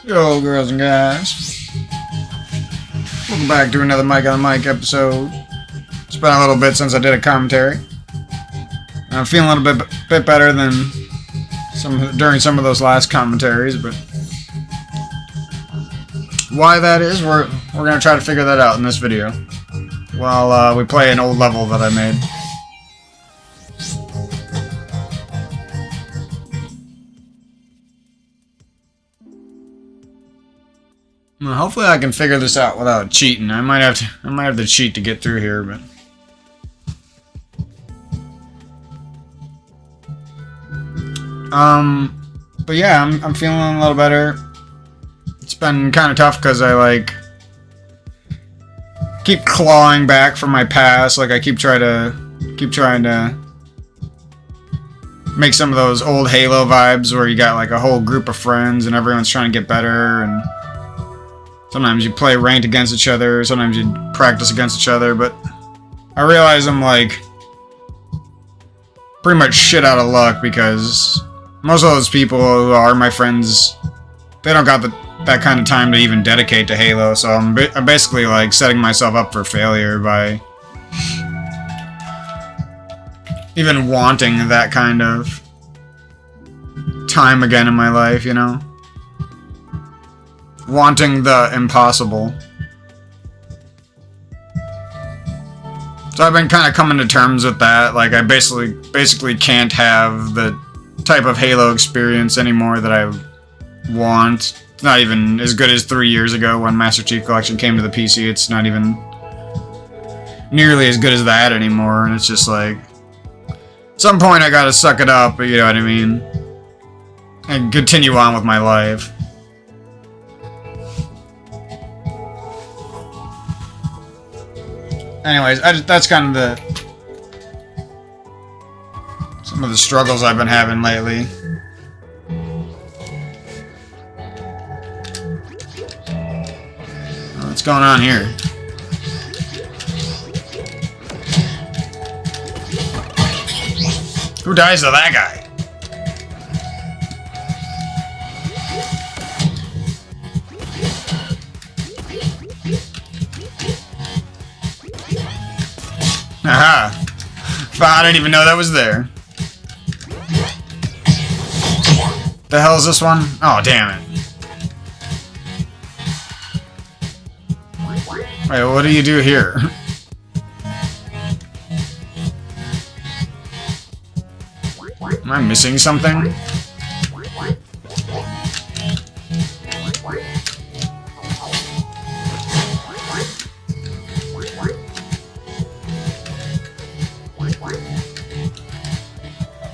Yo, girls and guys. Welcome back to another Mike on the Mic episode. It's been a little bit since I did a commentary. I'm feeling a little bit better than during some of those last commentaries, but why that is, we're gonna try to figure that out in this video while we play an old level that I made. Well, hopefully I can figure this out without cheating. I might have to cheat to get through here, but yeah, I'm feeling a little better. It's been kind of tough because I keep clawing back from my past. Like I keep trying to make some of those old Halo vibes where you got like a whole group of friends and everyone's trying to get better, and sometimes you play ranked against each other, sometimes you practice against each other, but I realize I'm like pretty much shit out of luck because most of those people who are my friends, they don't got that kind of time to even dedicate to Halo, so I'm basically like setting myself up for failure by even wanting that kind of time again in my life, you know? Wanting the impossible. So I've been kind of coming to terms with that. Like I basically can't have the type of Halo experience anymore that I want. It's not even as good as 3 years ago when Master Chief Collection came to the PC. It's not even nearly as good as that anymore, and it's just like at some point I gotta suck it up, you know what I mean? And continue on with my life. Anyways, that's kind of some of the struggles I've been having lately. What's going on here? Who dies to that guy? Aha! I didn't even know that was there. The hell is this one? Oh, damn it. Wait, what do you do here? Am I missing something?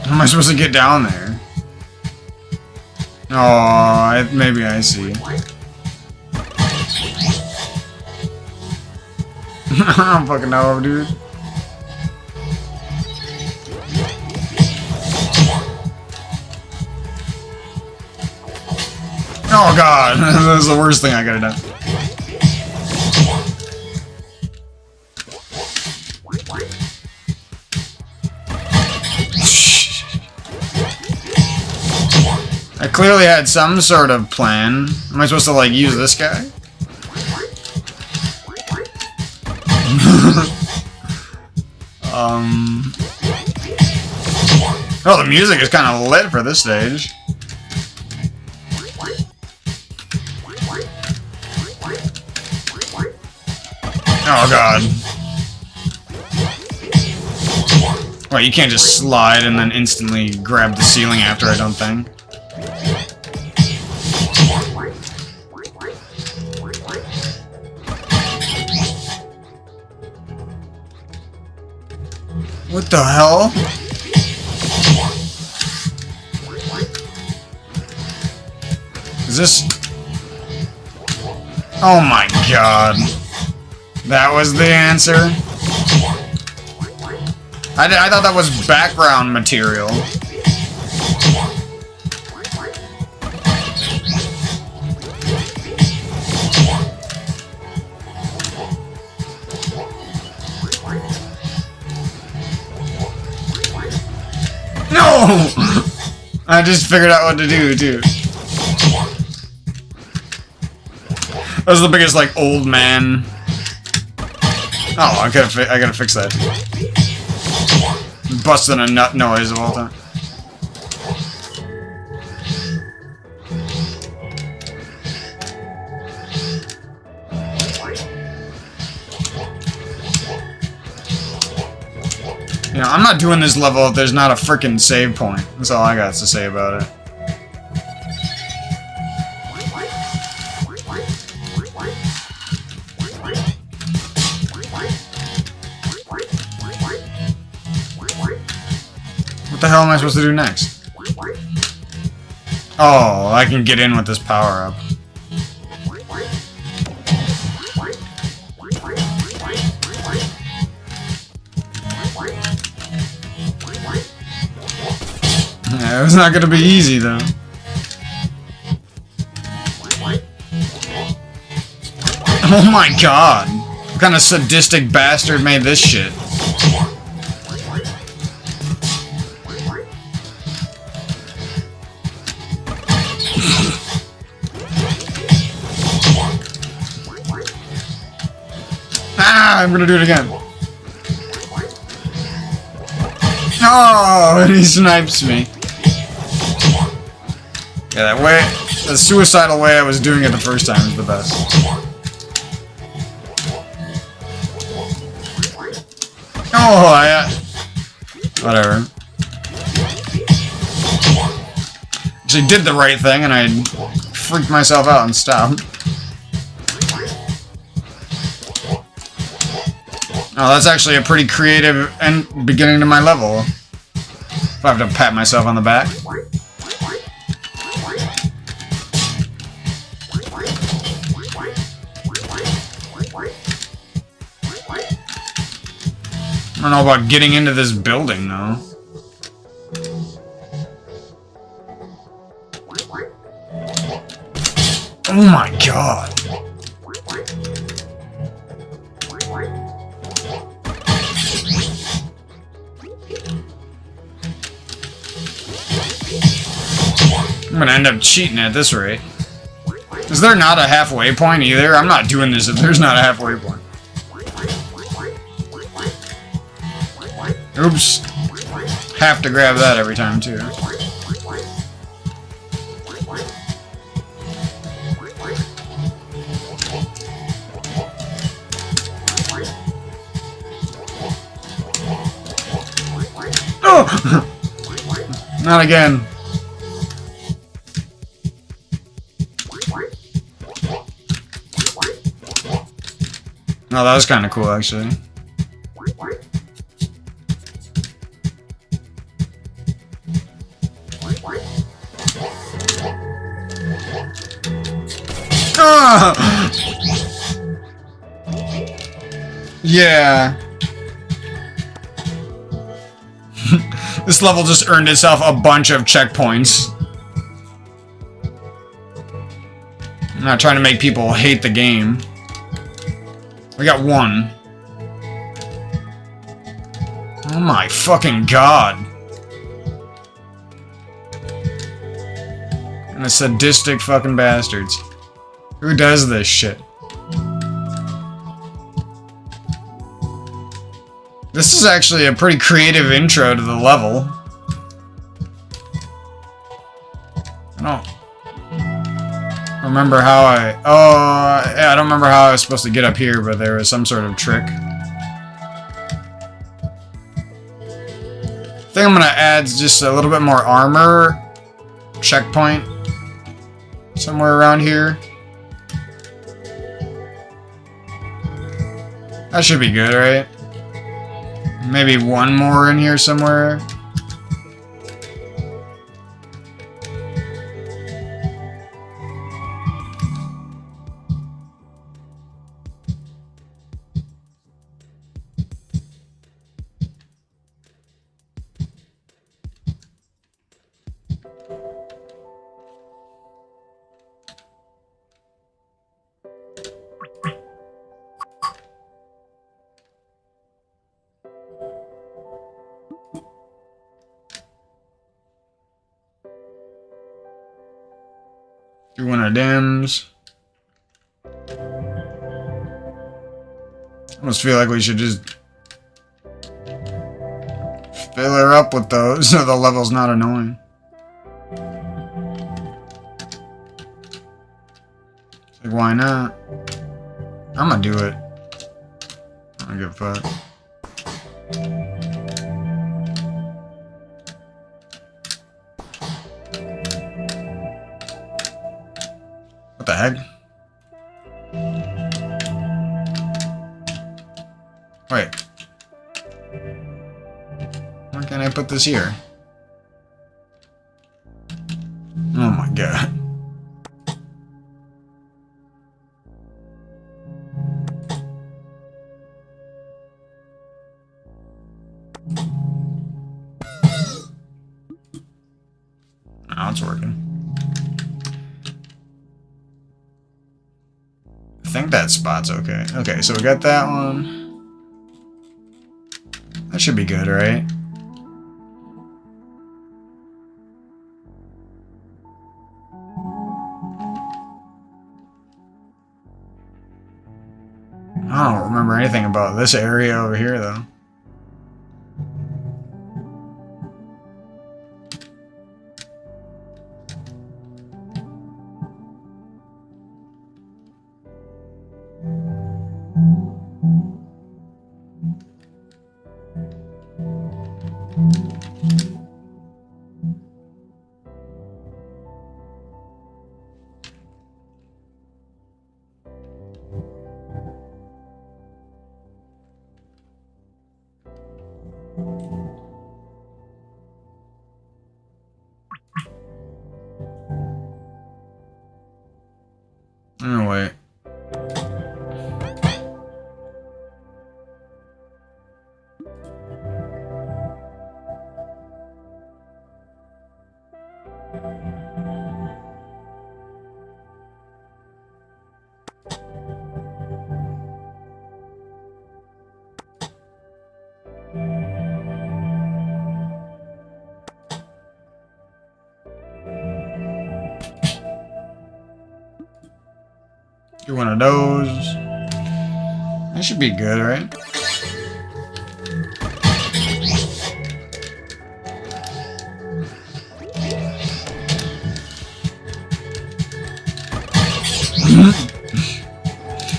How am I supposed to get down there? Oh, maybe I see. I don't fucking know, dude. Oh god, that was the worst thing I could have done. I clearly had some sort of plan. Am I supposed to, like, use this guy? Oh, the music is kind of lit for this stage. Oh, God. Wait, you can't just slide and then instantly grab the ceiling after, I don't think. What the hell? Is this... Oh my god. That was the answer? I thought that was background material. No! I just figured out what to do, too. That was the biggest, like, old man. Oh, I gotta fix that. Busting a nut noise of all time. You know, I'm not doing this level if there's not a frickin' save point. That's all I got to say about it. What the hell am I supposed to do next? Oh, I can get in with this power-up. Yeah, it was not gonna be easy, though. Oh my god! What kind of sadistic bastard made this shit? Ah, I'm gonna do it again. Oh, and he snipes me. Yeah, that way, the suicidal way I was doing it the first time is the best. Oh, whatever. Actually did the right thing and I freaked myself out and stopped. Oh, that's actually a pretty creative beginning to my level. If I have to pat myself on the back. I don't know about getting into this building, though. Oh my god. I'm gonna end up cheating at this rate. Is there not a halfway point either? I'm not doing this if there's not a halfway point. Oops. Have to grab that every time, too. Oh! Not again. No, that was kind of cool, actually. Ah! Yeah. This level just earned itself a bunch of checkpoints. I'm not trying to make people hate the game. We got one. Oh my fucking god. And the sadistic fucking bastards. Who does this shit? This is actually a pretty creative intro to the level. I don't remember how I... Oh, yeah, I don't remember how I was supposed to get up here, but there was some sort of trick. I think I'm gonna add just a little bit more armor. Checkpoint. Somewhere around here. That should be good, right? Maybe one more in here somewhere. Do one of dims. Almost feel like we should just fill her up with those so the level's not annoying. Like, why not? I'm gonna do it. I don't give a fuck. What the heck? Wait. Why can't I put this here? Oh my god. Now it's working. I think that spot's okay. Okay, so we got that one. That should be good, right? I don't remember anything about this area over here, though. Oh, wait. Do one of those. That should be good, right?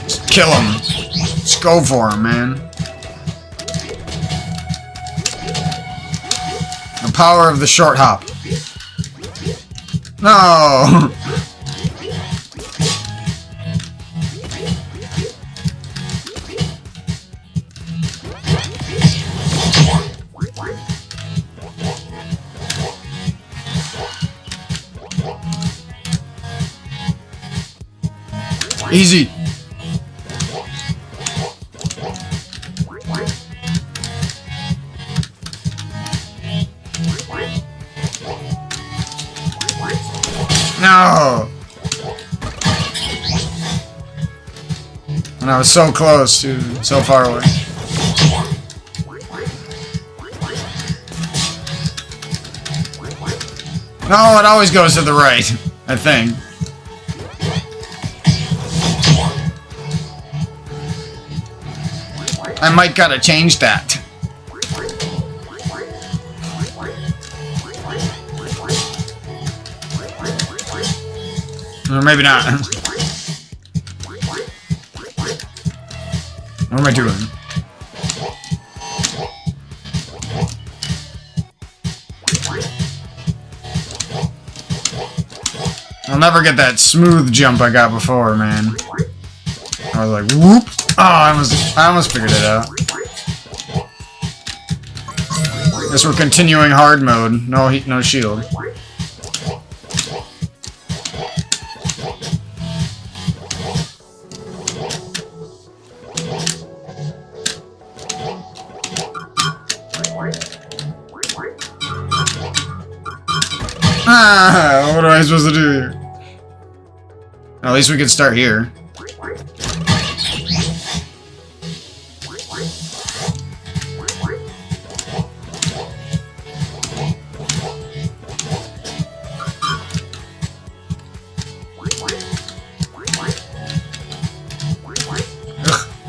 Just kill him. Let's go for him, man. The power of the short hop. No! Easy. No. And I was so close to so far away. No, it always goes to the right, I think. I might gotta change that. Or maybe not. What am I doing? I'll never get that smooth jump I got before, man. I was like, whoop! Oh, I almost figured it out. Guess we're continuing hard mode. No heat, no shield. Ah, what am I supposed to do here? At least we can start here.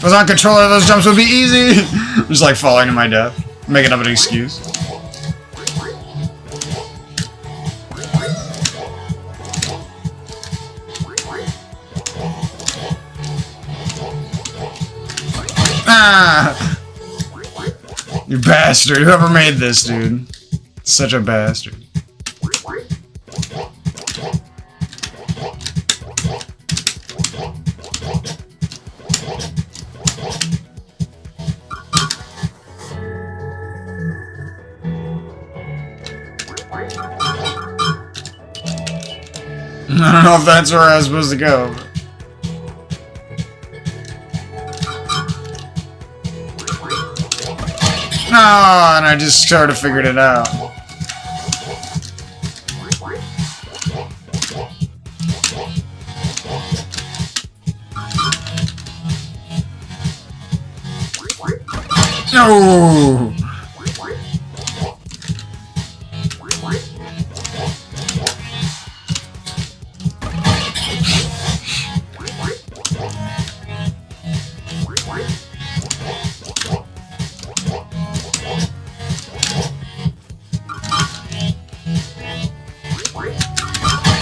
I was on controller, those jumps would be easy! Just like falling to my death. Making up an excuse. Ah! You bastard. Whoever made this, dude. Such a bastard. I don't know if that's where I was supposed to go. No, and I just sort of figured it out. No.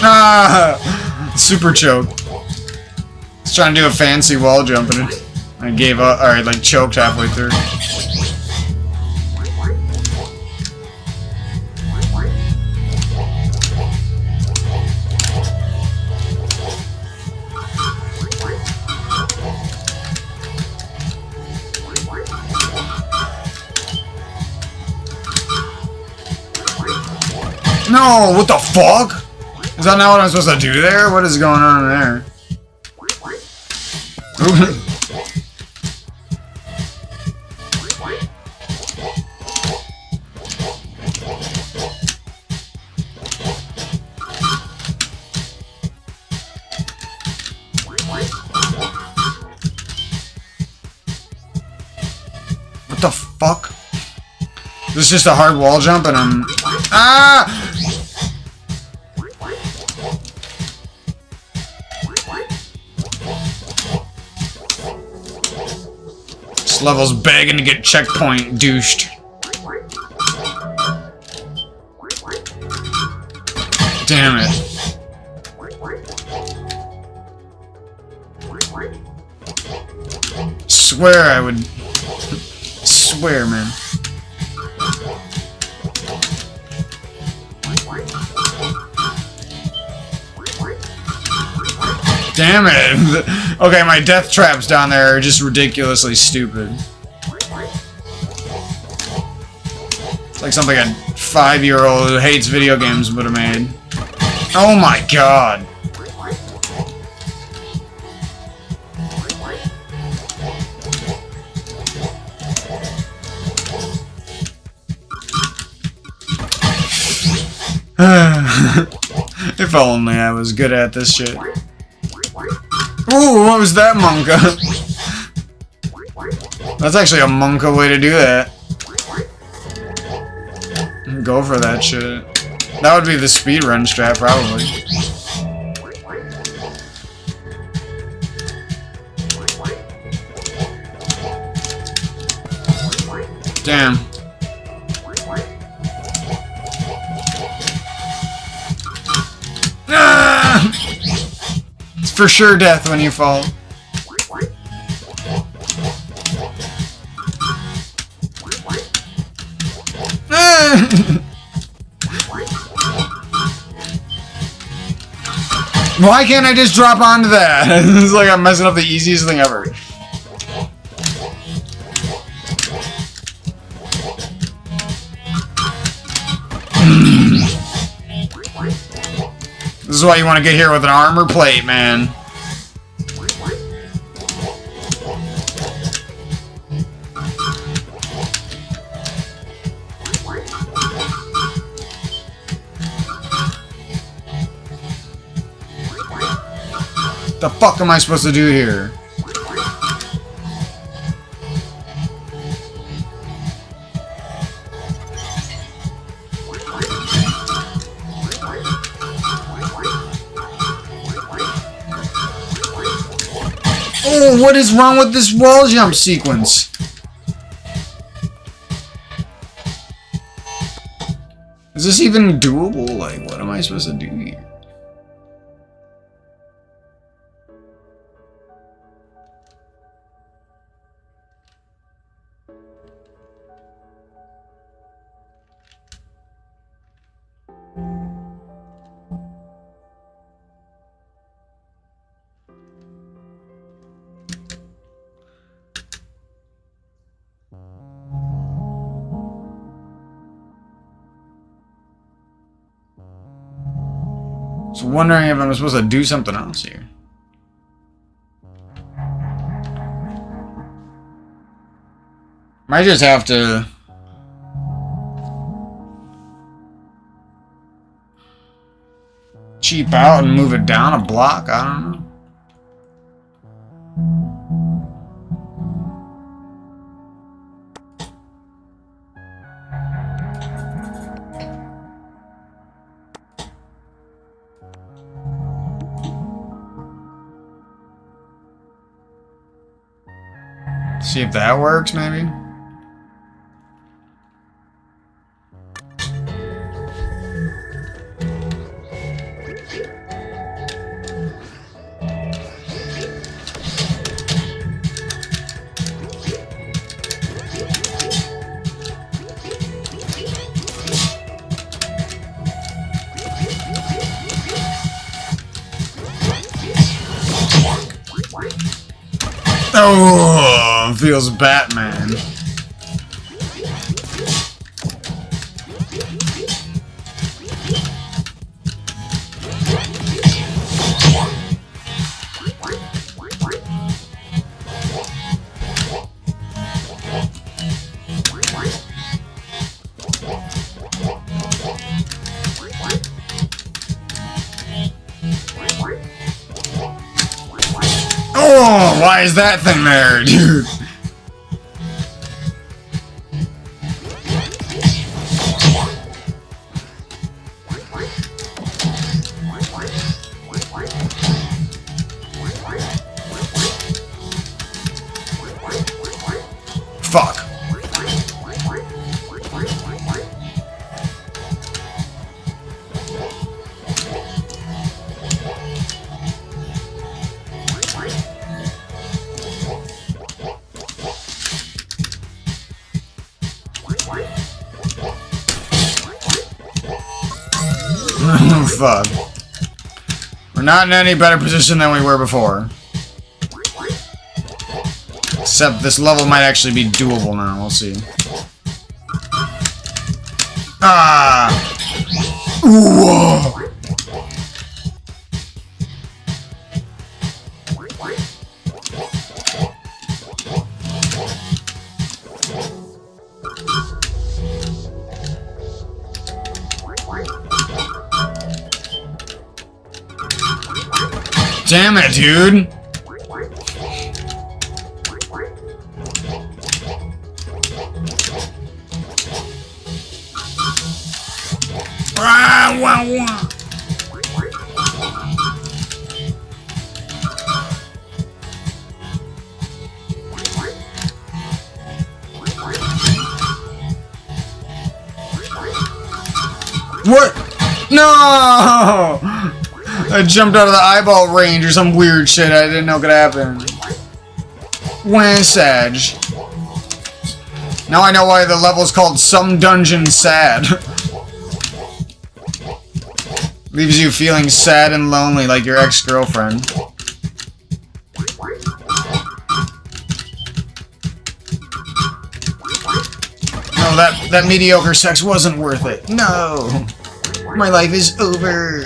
Ah, super choke. I was trying to do a fancy wall jump and I gave up, or I like choked halfway through. No, what the fuck? Is that not what I'm supposed to do there? What is going on there? What the fuck? This is just a hard wall jump and I'm... Ah! This level's begging to get checkpoint douched. Damn it. Swear I would... Swear, man. Damn it! Okay, my death traps down there are just ridiculously stupid. It's like something a 5-year-old who hates video games would have made. Oh my god! If only I was good at this shit. Ooh, what was that, Monka? That's actually a Monka way to do that. Go for that shit. That would be the speedrun strat, probably. Damn. Ah! It's for sure death when you fall. Why can't I just drop onto that? It's like I'm messing up the easiest thing ever. This is why you want to get here with an armor plate, man. The fuck am I supposed to do here? Oh, what is wrong with this wall jump sequence? Is this even doable? Like, what am I supposed to do here? So wondering if I'm supposed to do something else here. Might just have to cheap out and move it down a block. I don't know. See if that works, maybe? Oh, feels Batman. Oh, why is that thing there, dude? Fuck. Oh, fuck. We're not in any better position than we were before. Except this level might actually be doable now. We'll see. Ah! Whoa! Damn it, dude! Ah, wah, wah. What? No! I jumped out of the eyeball range or some weird shit I didn't know could happen. Wah, Sag. Now I know why the level's called Some Dungeon Sad. Leaves you feeling sad and lonely like your ex-girlfriend. No, that mediocre sex wasn't worth it. No! My life is over.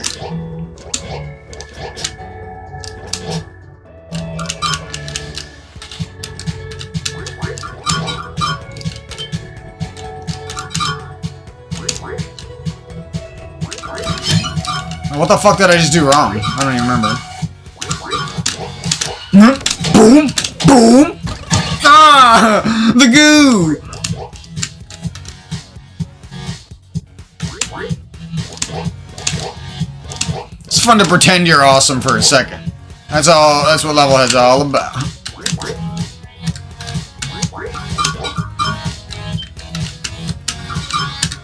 What the fuck did I just do wrong? I don't even remember. Boom! Boom! Ah! The goo! It's fun to pretend you're awesome for a second. That's all. That's what Levelhead's all about.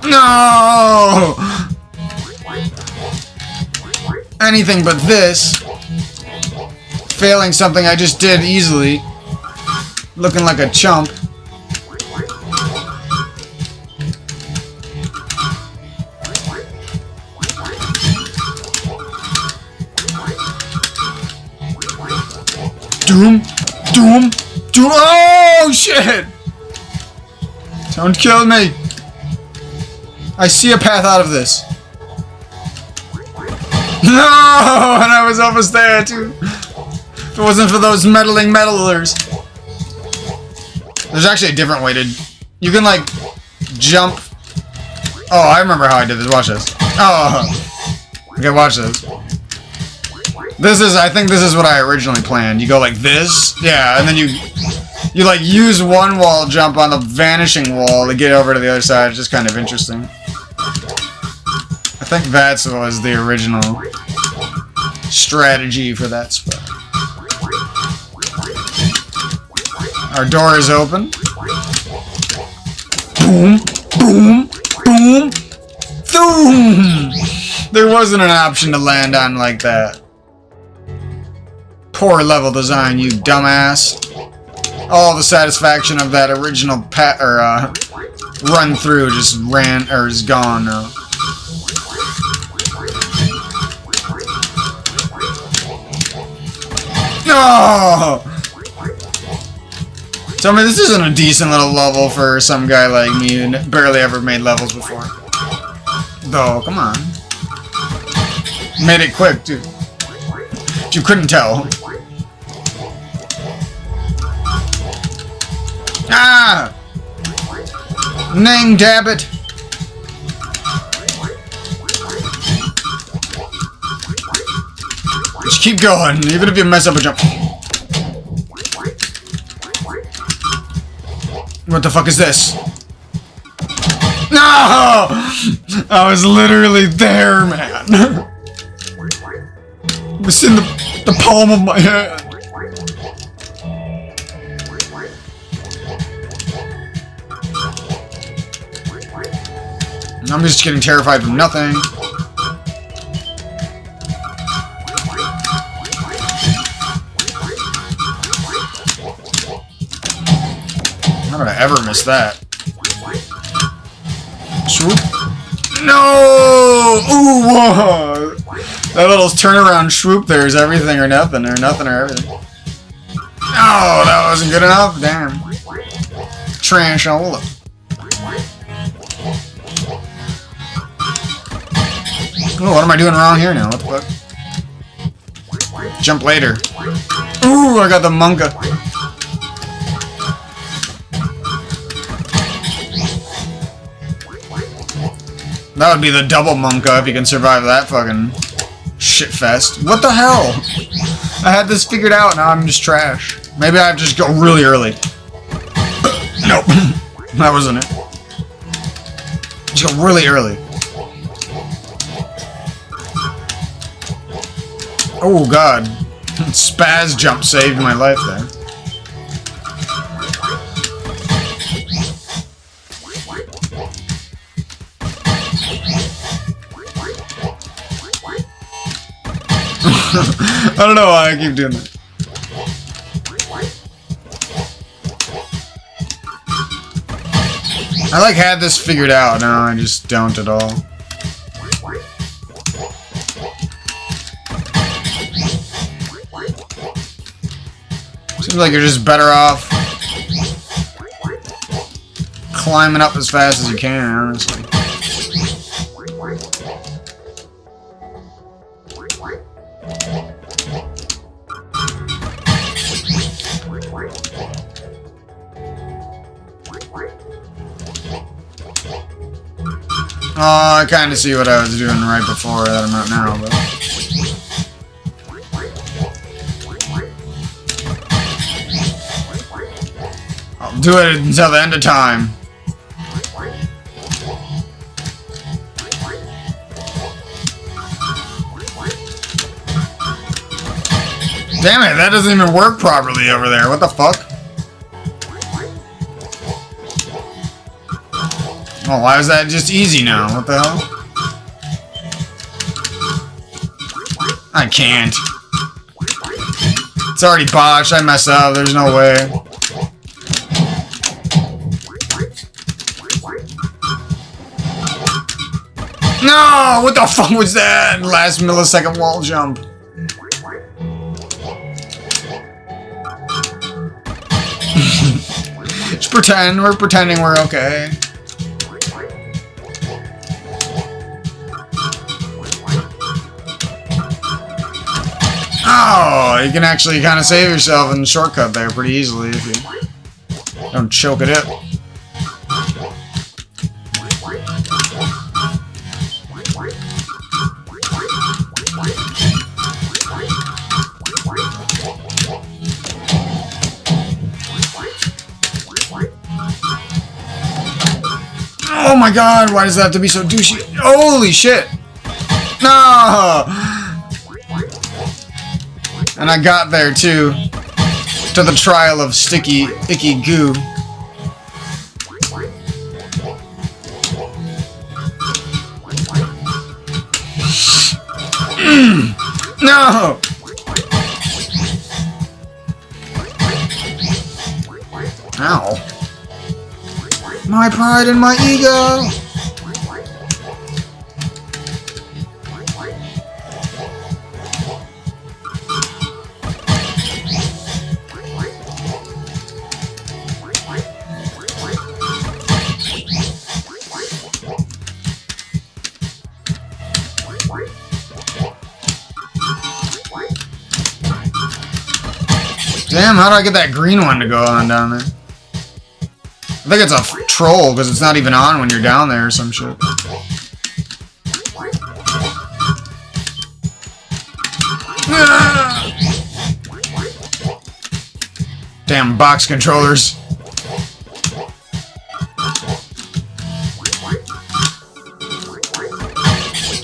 No! Anything but this. Failing something I just did easily. Looking like a chump. Doom! Doom! Doom! Oh, shit! Don't kill me! I see a path out of this. No! And I was almost there, too. If it wasn't for those meddling meddlers. There's actually a different way to... You can, like, jump... Oh, I remember how I did this. Watch this. Oh. Okay, watch this. I think this is what I originally planned. You go like this. Yeah, and then you like, use one wall jump on the vanishing wall to get over to the other side. It's just kind of interesting. I think that was the original strategy for that spot. Our door is open. Boom, boom, boom, boom. There wasn't an option to land on like that. Poor level design, you dumbass. All the satisfaction of that original run through just is gone now. No! Tell me this isn't a decent little level for some guy like me who barely ever made levels before. Though, come on. Made it quick, too. But you couldn't tell. Ah! Nang dabbit! Just keep going, even if you mess up a jump. What the fuck is this? No! I was literally there, man. It was in the palm of my hand. I'm just getting terrified from nothing. How did I ever miss that? Swoop. No! Ooh, whoa! That little turnaround swoop there is everything or nothing, or nothing or everything. Oh, that wasn't good enough? Damn. Transhola. Oh, what am I doing wrong here now? What the fuck? Jump later. Ooh, I got the monka. That would be the double monka if you can survive that fucking shit fest. What the hell? I had this figured out, now I'm just trash. Maybe I have to just go really early. Nope. That wasn't it. Just go really early. Oh god. Spaz jump saved my life there. I don't know why I keep doing that. I like had this figured out, now I just don't at all. Seems like you're just better off climbing up as fast as you can, honestly. Oh, I kind of see what I was doing right before that I'm not now, but... I'll do it until the end of time. Damn it, that doesn't even work properly over there. What the fuck? Oh, why is that just easy now? What the hell? I can't. It's already botched. I mess up. There's no way. No! What the fuck was that? Last millisecond wall jump. Just pretend. We're pretending we're okay. Oh, you can actually kind of save yourself in the shortcut there pretty easily if you don't choke it up. Oh my god, why does that have to be so douchey? Holy shit! No! And I got there too. To the trial of sticky, icky goo. No! Ow. My pride and my ego! Damn, how do I get that green one to go on down there? I think it's a troll, because it's not even on when you're down there or some shit. Damn box controllers.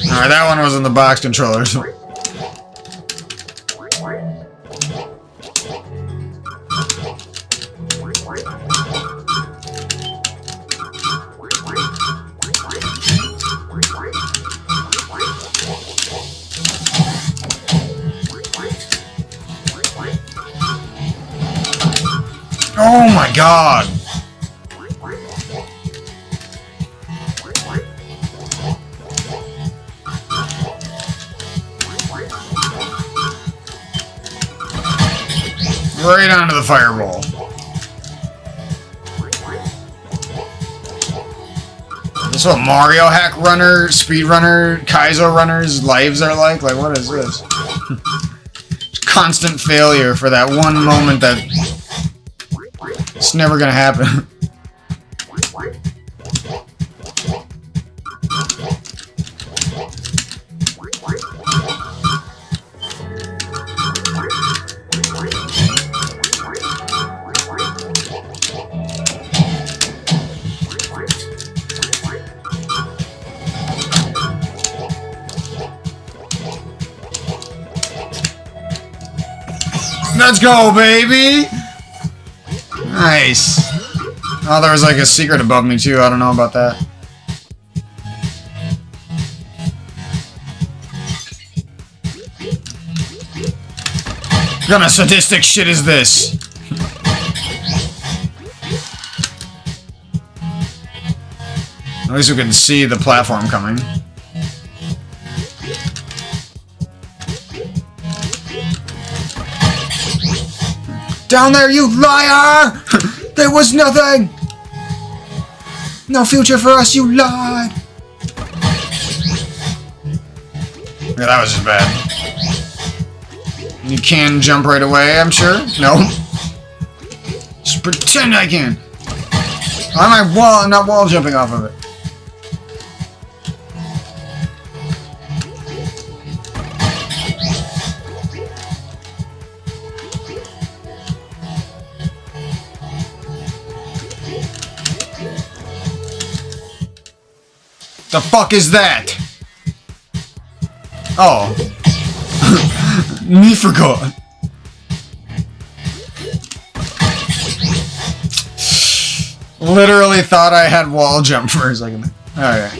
Alright, that one wasn't the box controllers. Oh my god! Right onto the fireball. This is what Mario Hack Runner, Speedrunner, Kaizo Runners' lives are like? Like, what is this? Constant failure for that one moment that it's never gonna happen. Let's go, baby! Nice. Oh, there was like a secret above me too. I don't know about that. What kind of sadistic shit is this? At least we can see the platform coming. Down there, you liar! There was nothing! No future for us, you lied! Yeah, that was just bad. You can jump right away, I'm sure? No. Just pretend I can. Why am I not wall jumping off of it? The fuck is that? Oh. Me forgot. Literally thought I had wall jump for a second. Alright.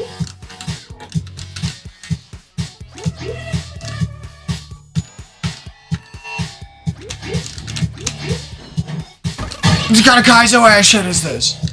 What kind of Kaizo ass shit is this?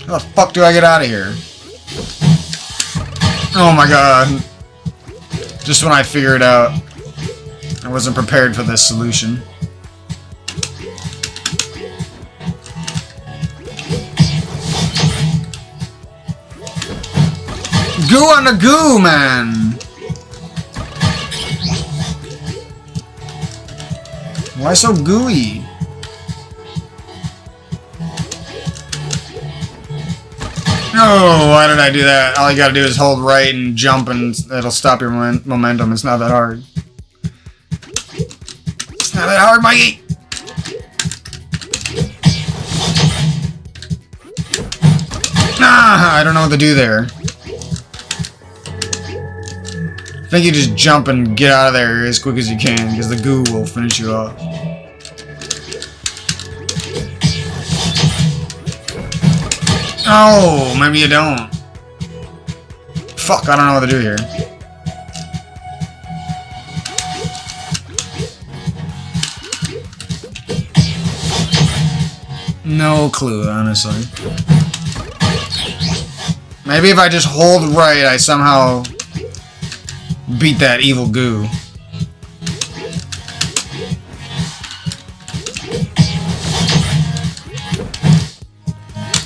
How the fuck do I get out of here? Oh my god. Just when I figure it out. I wasn't prepared for this solution. Goo on the goo, man! Why so gooey? No, why did I do that? All you gotta do is hold right and jump and it'll stop your momentum. It's not that hard. It's not that hard, Mikey! Ah, I don't know what to do there. I think you just jump and get out of there as quick as you can, because the goo will finish you off. Oh, maybe you don't. Fuck, I don't know what to do here. No clue, honestly. Maybe if I just hold right, I somehow beat that evil goo.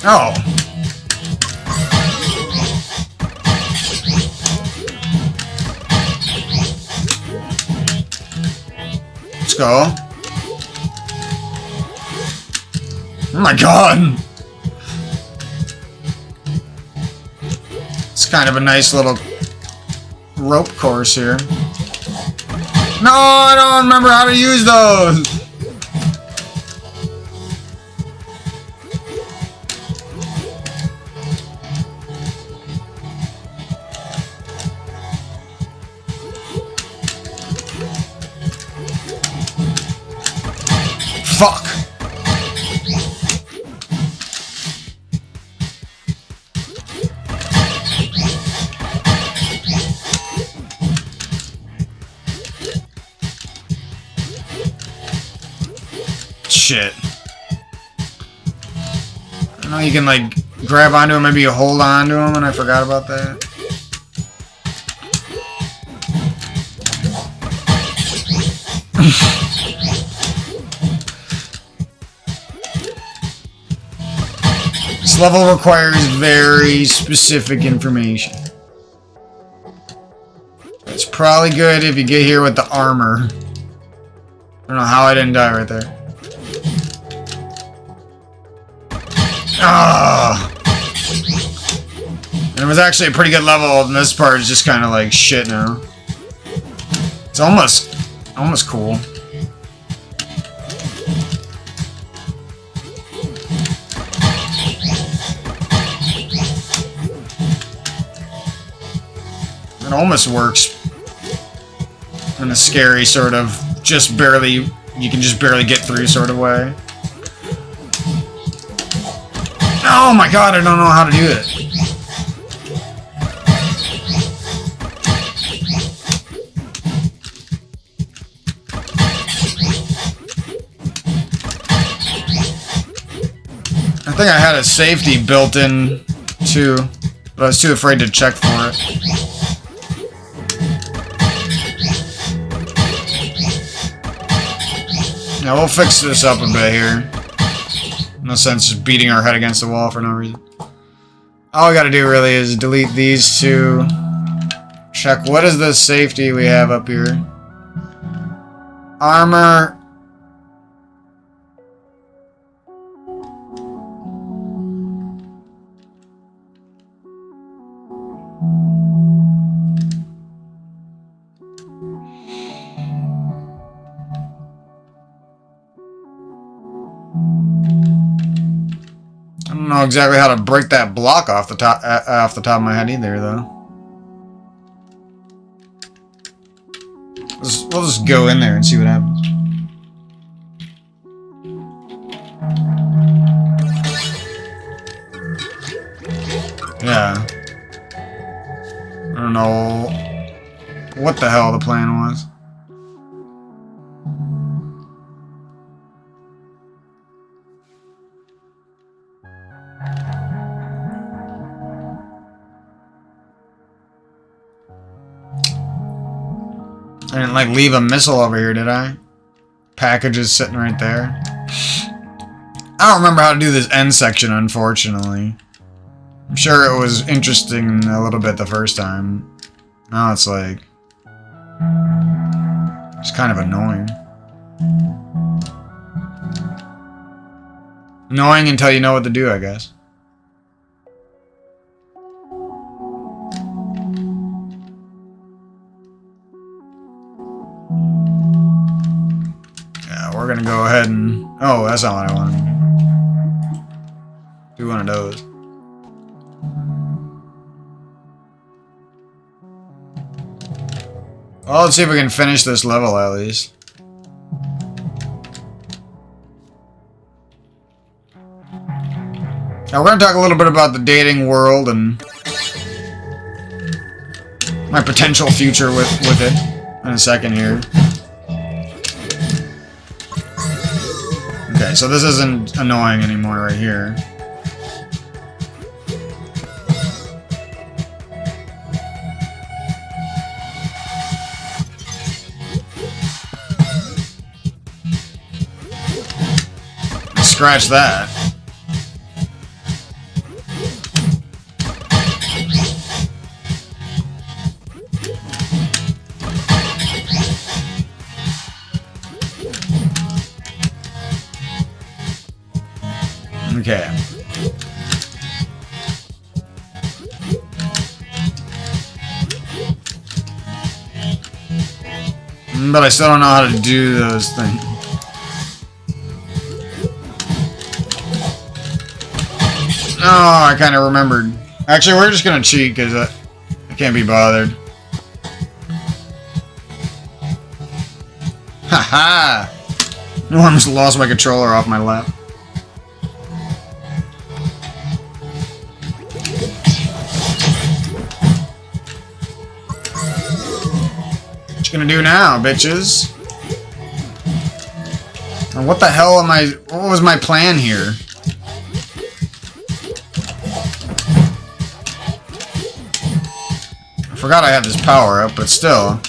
Oh. Let's go. Oh my god. It's kind of a nice little rope course here. No, I don't remember how to use those. Fuck. Shit. I know you can like grab onto him, maybe you hold on to him, and I forgot about that. This level requires very specific information. It's probably good if you get here with the armor. I don't know how I didn't die right there. Ah! And it was actually a pretty good level, and this part is just kind of like shit now. It's almost cool. It almost works in a scary sort of just barely, you can just barely get through sort of way. Oh my god, I don't know how to do it. I think I had a safety built in too, but I was too afraid to check for it. Yeah, we'll fix this up a bit here. No sense just beating our head against the wall for no reason. All we gotta do really is delete these two. Check what is the safety we have up here. Armor. know exactly how to break that block off the top of my head either, though. We'll just go in there and see what happens. Yeah. I don't know what the hell the plan was. I didn't, like, leave a missile over here, did I? Package is sitting right there. I don't remember how to do this end section, unfortunately. I'm sure it was interesting a little bit the first time. Now it's like... it's kind of annoying. Annoying until you know what to do, I guess. We're gonna go ahead and... oh, that's not what I wanted. Do one of those. Well, let's see if we can finish this level at least. Now we're gonna talk a little bit about the dating world and my potential future with it in a second here. Okay, so this isn't annoying anymore right here. Scratch that. Okay. But I still don't know how to do those things. Oh, I kind of remembered. Actually, we're just gonna cheat because I can't be bothered. Haha! I almost lost my controller off my lap. What you gonna do now, bitches? And what the hell am I... what was my plan here? I forgot I had this power up, but still.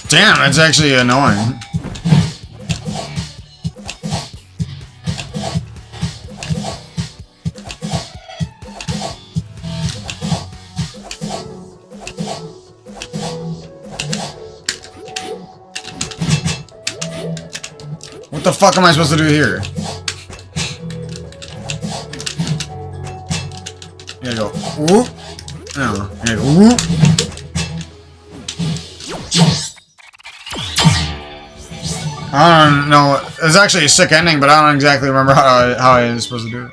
Damn, that's actually annoying. What the fuck am I supposed to do here? You gotta go whoop. No, you gotta go whoop. I don't know. It's actually a sick ending, but I don't exactly remember how I was supposed to do it.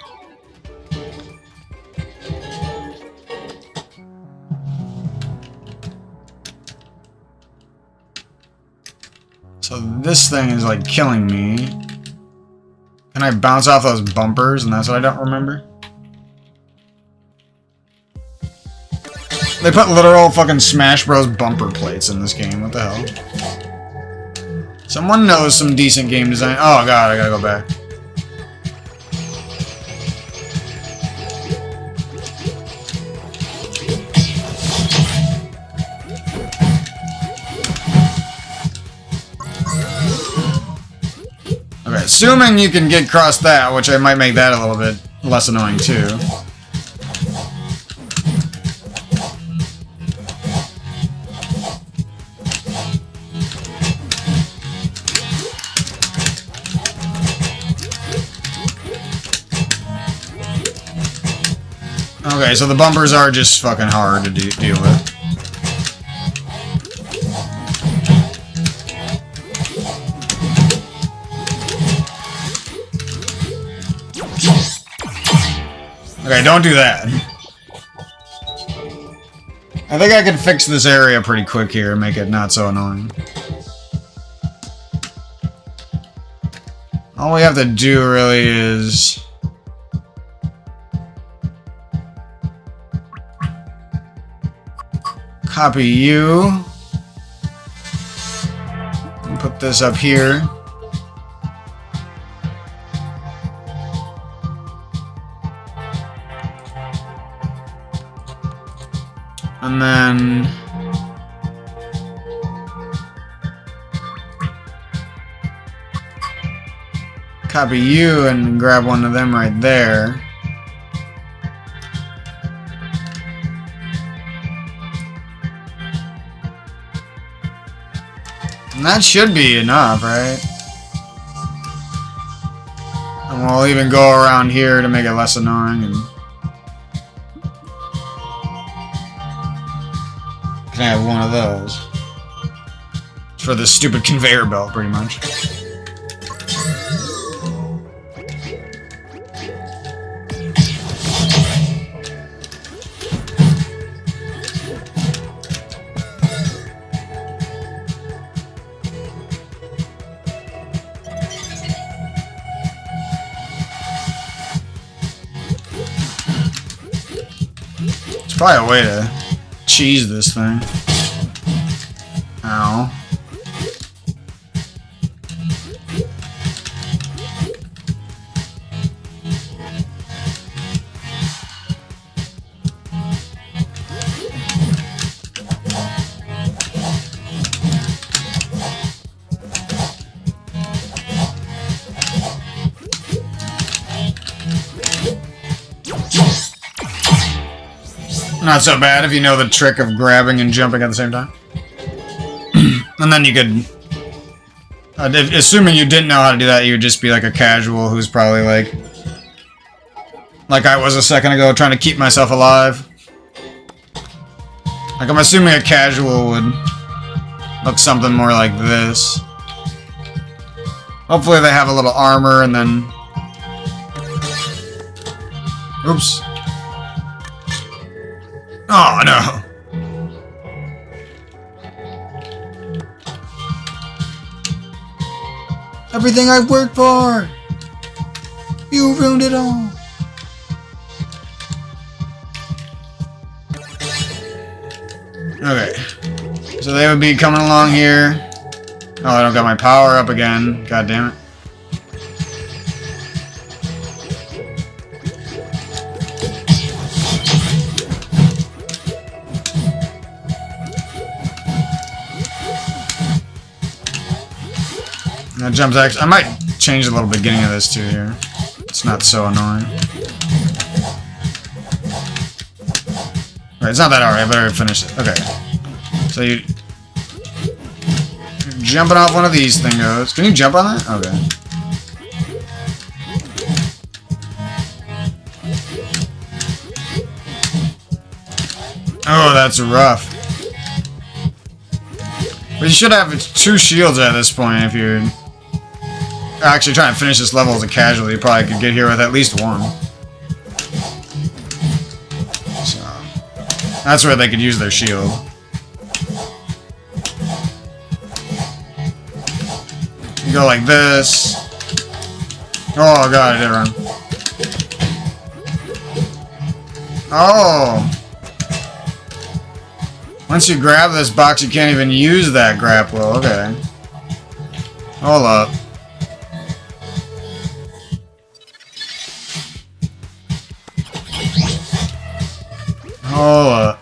So this thing is like killing me. Can I bounce off those bumpers? And that's what I don't remember. They put literal fucking Smash Bros. Bumper plates in this game. What the hell? Someone knows some decent game design. Oh god, I gotta go back. Okay, assuming you can get across that, which I might make that a little bit less annoying too. Okay, so the bumpers are just fucking hard to deal with. Okay, don't do that. I think I could fix this area pretty quick here and make it not so annoying. All we have to do really is... copy you. And put this up here. And then... copy you and grab one of them right there. And that should be enough, right? And we'll even go around here to make it less annoying and... can I have one of those? For this stupid conveyor belt, pretty much. There's probably a way to cheese this thing. Ow. Not so bad if you know the trick of grabbing and jumping at the same time. And then you could... assuming you didn't know how to do that, you would just be like a casual who's probably like I was a second ago, trying to keep myself alive. Like, I'm assuming a casual would look something more like this. Hopefully they have a little armor and then... oops. Oh, no. Everything I've worked for! You ruined it all! Okay. So they would be coming along here. Oh, I don't got my power up again. God damn it. That jumps actually... I might change the little beginning of this too here. It's not so annoying. Right, it's not that hard. I better finish it. Okay. So you're jumping off one of these thingos. Can you jump on that? Okay. Oh, that's rough. But you should have 2 shields at this point if you're actually trying to finish this level as a casual. You probably could get here with at least 1. So that's where they could use their shield. You go like this. Oh god, I did run. Oh! Once you grab this box, you can't even use that grapple. Okay. Hold up. Hold up.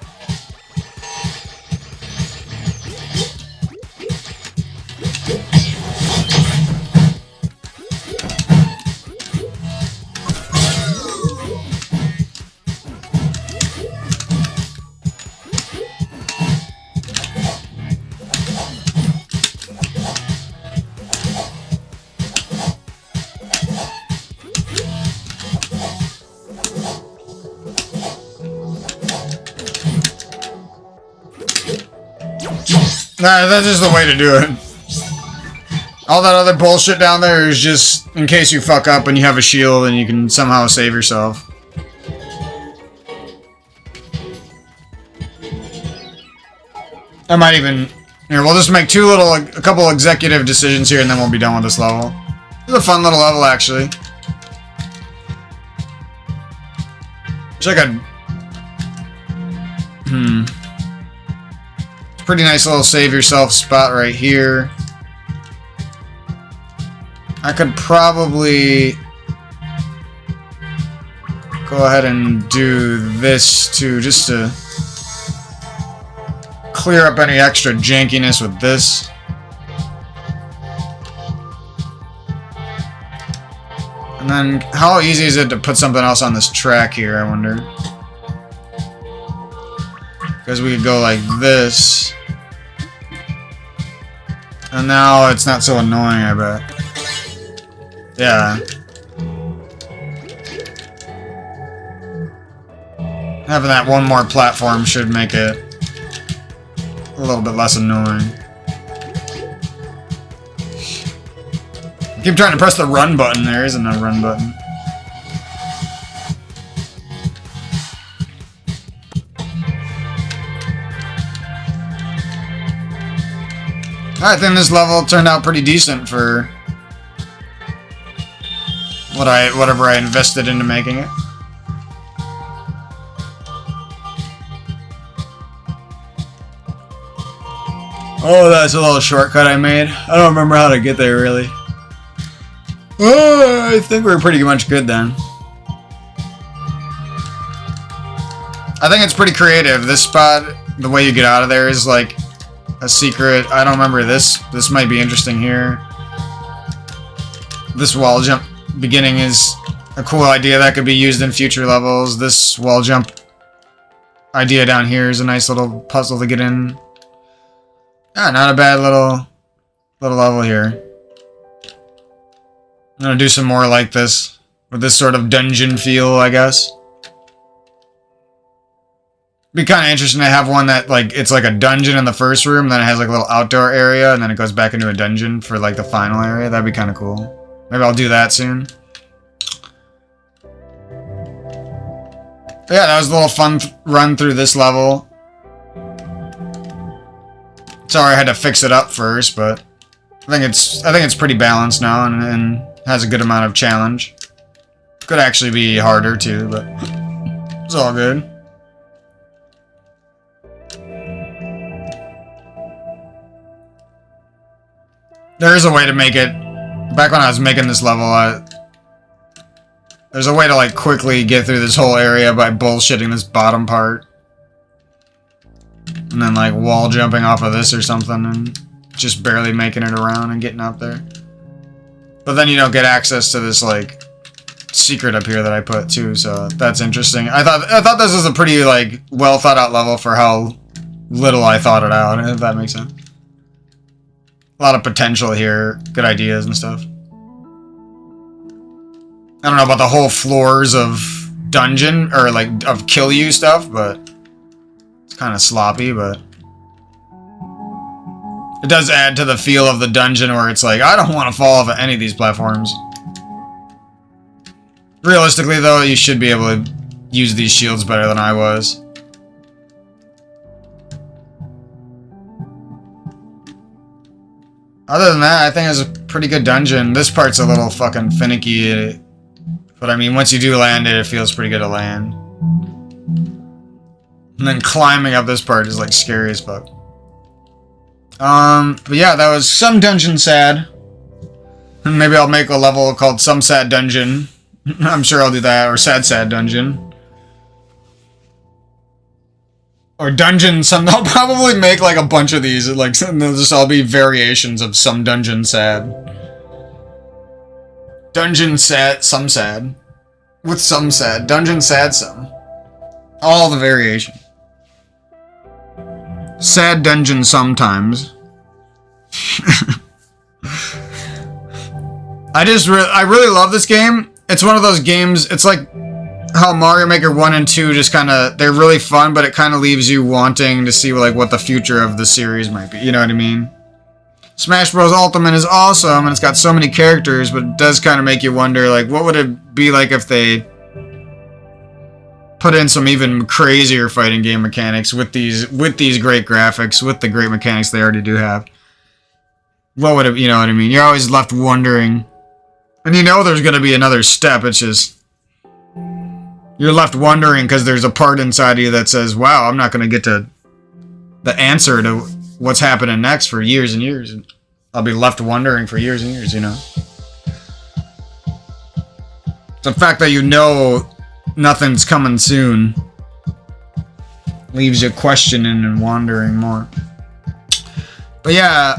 Nah, that's just the way to do it. All that other bullshit down there is just in case you fuck up and you have a shield and you can somehow save yourself. I might even... Here, we'll just make a couple executive decisions here, and then we'll be done with this level. It's a fun little level, actually. Wish I could... Pretty nice little save yourself spot right here. I could probably... go ahead and do this too, just to clear up any extra jankiness with this. And then, how easy is it to put something else on this track here, I wonder? Because we could go like this. And now it's not so annoying, I bet. Yeah. Having that one more platform should make it a little bit less annoying. I keep trying to press the run button. There isn't a run button. I think this level turned out pretty decent for whatever I invested into making it. Oh, that's a little shortcut I made. I don't remember how to get there, really. Oh, I think we're pretty much good then. I think it's pretty creative. This spot, the way you get out of there is like a secret. I don't remember this. This might be interesting here. This wall jump beginning is a cool idea that could be used in future levels. This wall jump idea down here is a nice little puzzle to get in. Ah, not a bad little level here. I'm gonna do some more like this, with this sort of dungeon feel, I guess. Be kind of interesting to have one that, like, it's like a dungeon in the first room, then it has like a little outdoor area, and then it goes back into a dungeon for like the final area. That'd be kind of cool. Maybe I'll do that soon. But yeah, that was a little fun run through this level. Sorry I had to fix it up first, but I think it's pretty balanced now and has a good amount of challenge. Could actually be harder too, but it's all good. There is a way to make it. Back when I was making this level, there's a way to like quickly get through this whole area by bullshitting this bottom part. And then like wall jumping off of this or something and just barely making it around and getting up there. But then you don't get access to this like secret up here that I put too, so that's interesting. I thought this was a pretty like well thought out level for how little I thought it out, if that makes sense. A lot of potential here, good ideas and stuff. I don't know about the whole floors of dungeon or like of kill you stuff, but kind of sloppy, but it does add to the feel of the dungeon where it's like, I don't want to fall off of any of these platforms. Realistically, though, you should be able to use these shields better than I was. Other than that, I think it's a pretty good dungeon. This part's a little fucking finicky, but I mean, once you do land it, it feels pretty good to land. And then climbing up this part is like scary as fuck. But yeah, that was Some Dungeon Sad. And maybe I'll make a level called Some Sad Dungeon. I'm sure I'll do that, or Sad Sad Dungeon. Or Dungeon Some. I'll probably make like a bunch of these. Like, they'll just all be variations of Some Dungeon Sad. Dungeon Sad, Some Sad. With Some Sad. Dungeon Sad Some. All the variations. Sad dungeon sometimes. I really love this game. It's one of those games, it's like how Mario Maker 1 and 2 just kind of, they're really fun, but it kind of leaves you wanting to see like what the future of the series might be, you know what I mean? Smash Bros. Ultimate is awesome, and it's got so many characters, but it does kind of make you wonder, like, what would it be like if they put in some even crazier fighting game mechanics with these great graphics, with the great mechanics they already do have. What would it, you know what I mean? You're always left wondering, and you know there's going to be another step. It's just you're left wondering because there's a part inside of you that says, "Wow, I'm not going to get to the answer to what's happening next for years and years." And I'll be left wondering for years and years, you know. The fact that you know nothing's coming soon leaves you questioning and wondering more. But yeah,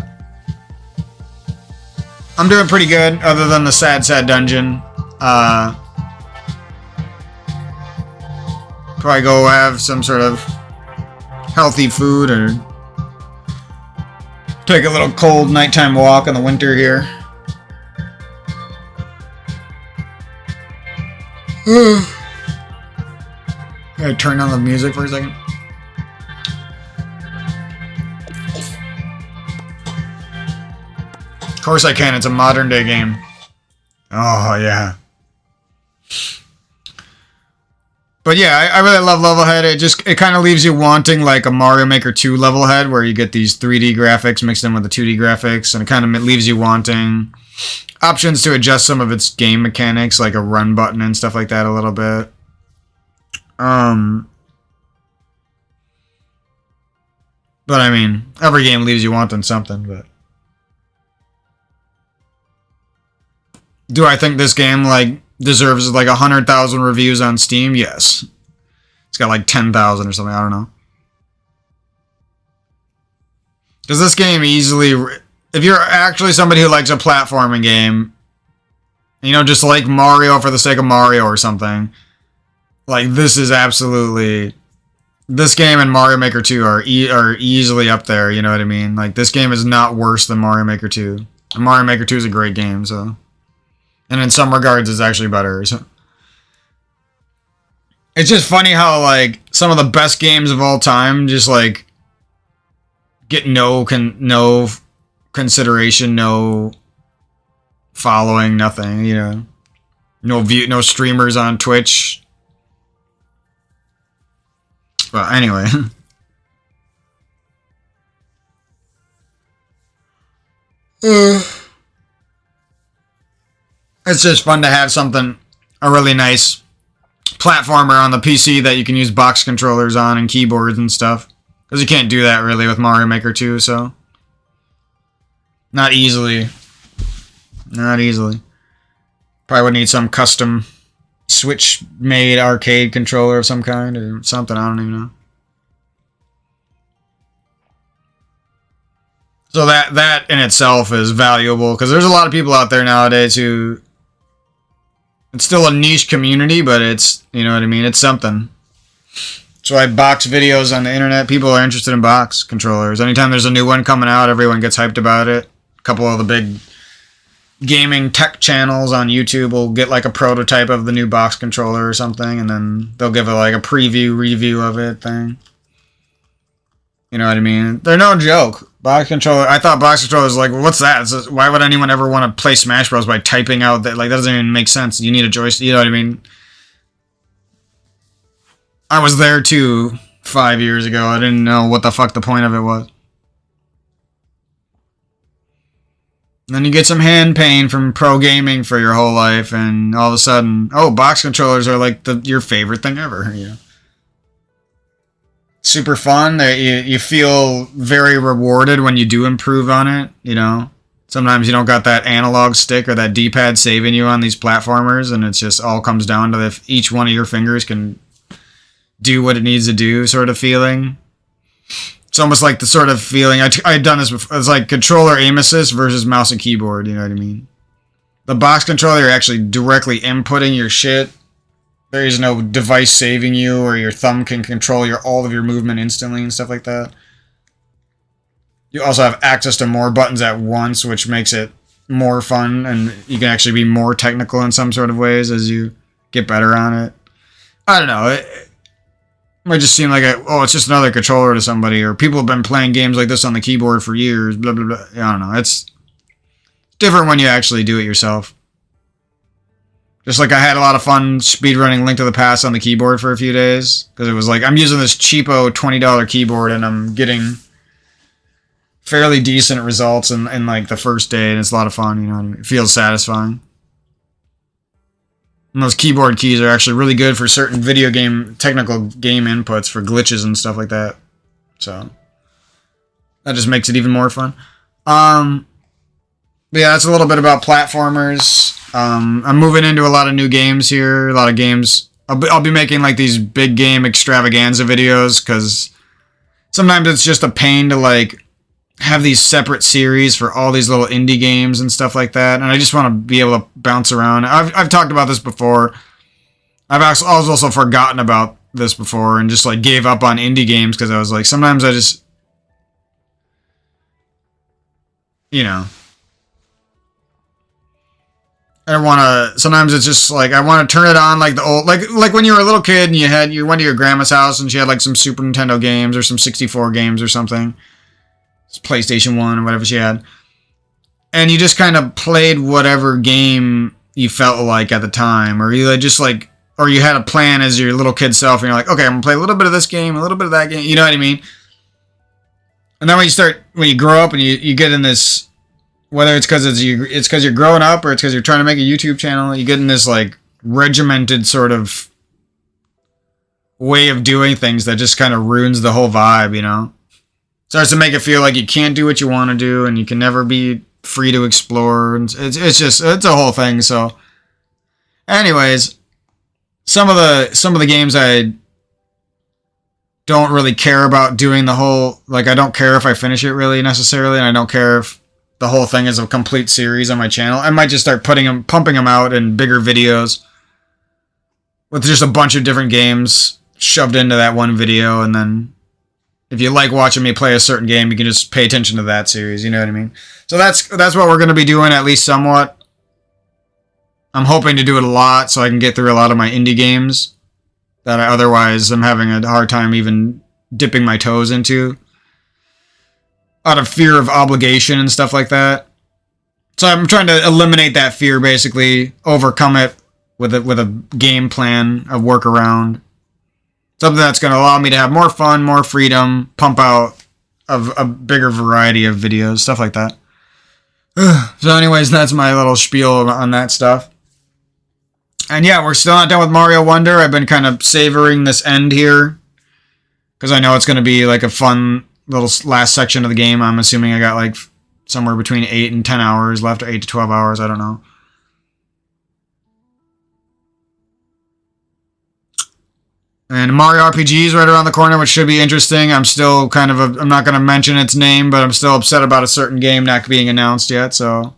I'm doing pretty good, other than the sad dungeon. Probably go have some sort of healthy food or take a little cold nighttime walk in the winter here. Gotta turn on the music for a second. Of course I can, it's a modern day game. Oh, yeah. But yeah, I really love Levelhead. It kind of leaves you wanting like a Mario Maker 2 Levelhead, where you get these 3D graphics mixed in with the 2D graphics, and it kind of leaves you wanting options to adjust some of its game mechanics, like a run button and stuff like that a little bit. But I mean, every game leaves you wanting something, but do I think this game like deserves like 100,000 reviews on Steam? Yes. It's got like 10,000 or something, I don't know. Because this game easily, if you're actually somebody who likes a platforming game, you know, just like Mario for the sake of Mario or something, like this is absolutely, this game and Mario Maker 2 are easily up there, you know what I mean? Like this game is not worse than Mario Maker 2. And Mario Maker 2 is a great game, so. And in some regards, it's actually better. So. It's just funny how, like, some of the best games of all time just, like, get no consideration, no following, nothing, you know. No streamers on Twitch. But anyway. It's just fun to have something, a really nice platformer on the PC that you can use box controllers on and keyboards and stuff. Because you can't do that really with Mario Maker 2, so. Not easily. Not easily. Probably would need some custom Switch-made arcade controller of some kind or something, I don't even know. So that in itself is valuable, because there's a lot of people out there nowadays who, it's still a niche community, but it's, you know what I mean, it's something. That's why box videos on the internet, people are interested in box controllers. Anytime there's a new one coming out, everyone gets hyped about it. A couple of the big gaming tech channels on YouTube will get like a prototype of the new box controller or something, and then they'll give it like a review of it thing. You know what I mean? They're no joke. Box controller. I thought box controller was like, well, what's that? So why would anyone ever want to play Smash Bros by typing out that? Like, that doesn't even make sense. You need a joystick. You know what I mean? I was there too 5 years ago. I didn't know what the fuck the point of it was. And then you get some hand pain from pro gaming for your whole life, and all of a sudden, oh, box controllers are like your favorite thing ever. You know? Super fun. You feel very rewarded when you do improve on it, you know. Sometimes you don't got that analog stick or that D-pad saving you on these platformers, and it's just all comes down to if each one of your fingers can do what it needs to do sort of feeling. It's almost like the sort of feeling, I've done this before, it's like controller aim assist versus mouse and keyboard, you know what I mean? The box controller, you're actually directly inputting your shit. There is no device saving you, or your thumb can control all of your movement instantly and stuff like that. You also have access to more buttons at once, which makes it more fun, and you can actually be more technical in some sort of ways as you get better on it. I don't know. It might just seem like, it's just another controller to somebody, or people have been playing games like this on the keyboard for years, blah, blah, blah. I don't know. It's different when you actually do it yourself. Just like I had a lot of fun speedrunning Link to the Past on the keyboard for a few days. Because it was like, I'm using this cheapo $20 keyboard and I'm getting fairly decent results in like the first day. And it's a lot of fun, you know what I mean? It feels satisfying. And those keyboard keys are actually really good for certain technical game inputs for glitches and stuff like that. So that just makes it even more fun. But yeah, that's a little bit about platformers. I'm moving into a lot of new games here. A lot of games. I'll be making like these big game extravaganza videos because sometimes it's just a pain to like have these separate series for all these little indie games and stuff like that. And I just want to be able to bounce around. I've talked about this before. I've also forgotten about this before and just like gave up on indie games because I was like, sometimes I just, you know, I don't want to. Sometimes it's just like I want to turn it on like the old, like when you were a little kid and you went to your grandma's house and she had like some Super Nintendo games or some 64 games or something. It's PlayStation 1 or whatever she had. And you just kind of played whatever game you felt like at the time. Or you just like, or you had a plan as your little kid self and you're like, okay, I'm going to play a little bit of this game, a little bit of that game. You know what I mean? And then when you grow up and you get in this, whether it's because you're growing up or it's because you're trying to make a YouTube channel, you get in this like regimented sort of way of doing things that just kind of ruins the whole vibe, you know? Starts to make it feel like you can't do what you want to do and you can never be free to explore. And it's a whole thing. So anyways, some of the games I don't really care about doing the whole, like I don't care if I finish it really necessarily, and I don't care if the whole thing is a complete series on my channel. I might just start pumping them out in bigger videos with just a bunch of different games shoved into that one video, and then if you like watching me play a certain game, you can just pay attention to that series, you know what I mean? So that's what we're going to be doing, at least somewhat. I'm hoping to do it a lot so I can get through a lot of my indie games that I otherwise am having a hard time even dipping my toes into, out of fear of obligation and stuff like that. So I'm trying to eliminate that fear, basically, overcome it with a game plan, a workaround. Something that's going to allow me to have more fun, more freedom, pump out a bigger variety of videos, stuff like that. So anyways, that's my little spiel on that stuff. And yeah, we're still not done with Mario Wonder. I've been kind of savoring this end here, because I know it's going to be like a fun little last section of the game. I'm assuming I got like somewhere between 8 and 10 hours left, or 8 to 12 hours, I don't know. And Mario RPG is right around the corner, which should be interesting. I'm still I'm not going to mention its name, but I'm still upset about a certain game not being announced yet, so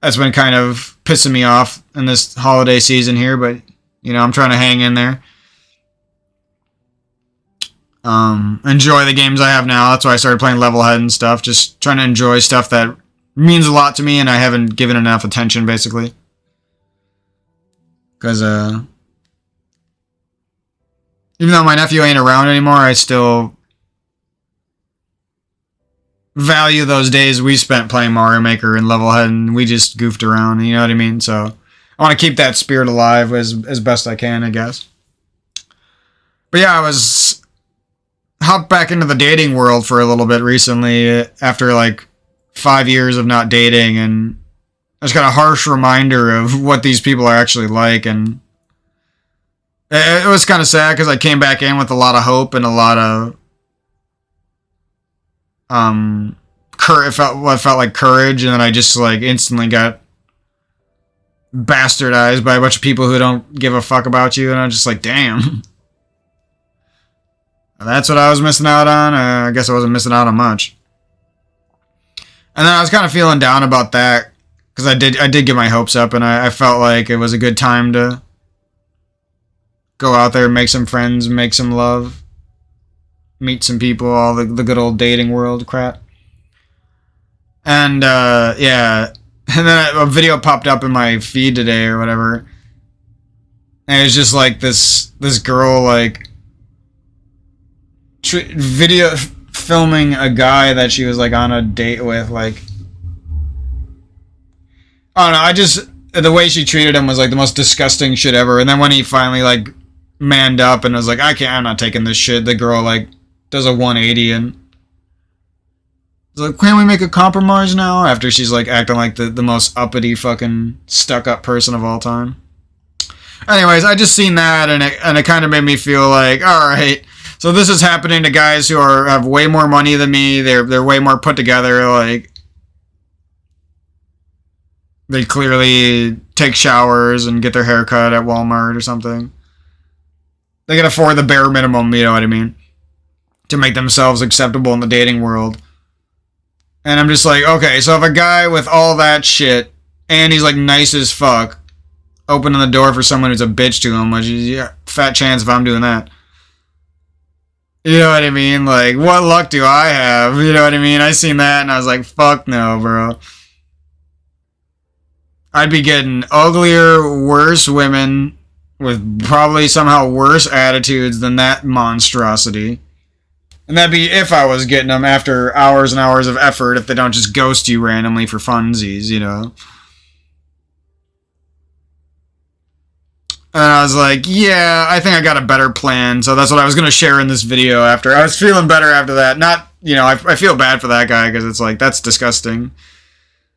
that's been kind of pissing me off in this holiday season here, but, you know, I'm trying to hang in there. Enjoy the games I have now. That's why I started playing Levelhead and stuff, just trying to enjoy stuff that means a lot to me and I haven't given enough attention, basically. Because, even though my nephew ain't around anymore, I still value those days we spent playing Mario Maker and Levelhead, and we just goofed around, you know what I mean? So I want to keep that spirit alive as best I can, I guess. But yeah, I hopped back into the dating world for a little bit recently after like 5 years of not dating, and I just got a harsh reminder of what these people are actually like, and it was kind of sad because I came back in with a lot of hope and a lot of it felt like courage, and then I just like instantly got bastardized by a bunch of people who don't give a fuck about you, and I'm just like, damn. That's what I was missing out on. I guess I wasn't missing out on much. And then I was kind of feeling down about that because I did get my hopes up, and I felt like it was a good time to go out there, make some friends, make some love, meet some people, all the good old dating world crap. And yeah, and then a video popped up in my feed today or whatever, and it was just like this girl like video filming a guy that she was like on a date with. Like, I don't know, the way she treated him was like the most disgusting shit ever. And then when he finally like manned up and was like, I'm not taking this shit, the girl like does a 180 and it's like, can't we make a compromise now? After she's like acting like the most uppity fucking stuck up person of all time. Anyways, I just seen that and it kind of made me feel like, all right, so this is happening to guys who have way more money than me. They're way more put together. Like they clearly take showers and get their hair cut at Walmart or something. They can afford the bare minimum, you know what I mean, to make themselves acceptable in the dating world. And I'm just like, okay, so if a guy with all that shit, and he's like nice as fuck, opening the door for someone who's a bitch to him, which is fat chance if I'm doing that. You know what I mean? Like, what luck do I have? You know what I mean? I seen that and I was like, fuck no, bro. I'd be getting uglier, worse women with probably somehow worse attitudes than that monstrosity. And that'd be if I was getting them after hours and hours of effort, if they don't just ghost you randomly for funsies, you know. And I was like, yeah, I think I got a better plan. So that's what I was going to share in this video after. I was feeling better after that. Not, you know, I feel bad for that guy because it's like, that's disgusting.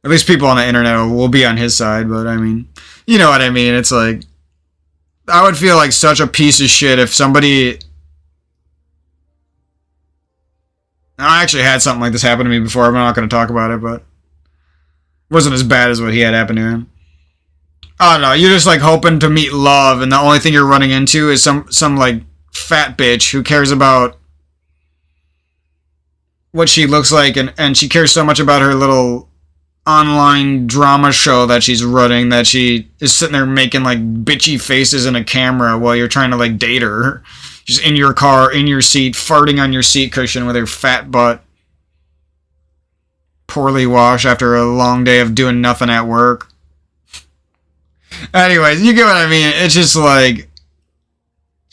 At least people on the internet will be on his side. But I mean, you know what I mean? It's like, I would feel like such a piece of shit if somebody... I actually had something like this happen to me before. I'm not going to talk about it, but it wasn't as bad as what he had happen to him. I don't know. You're just like hoping to meet love, and the only thing you're running into is some like fat bitch who cares about what she looks like, and she cares so much about her little online drama show that she's running that she is sitting there making like bitchy faces in a camera while you're trying to like date her. Just in your car, in your seat, farting on your seat cushion with her fat butt. Poorly washed after a long day of doing nothing at work. Anyways, you get what I mean. It's just like... You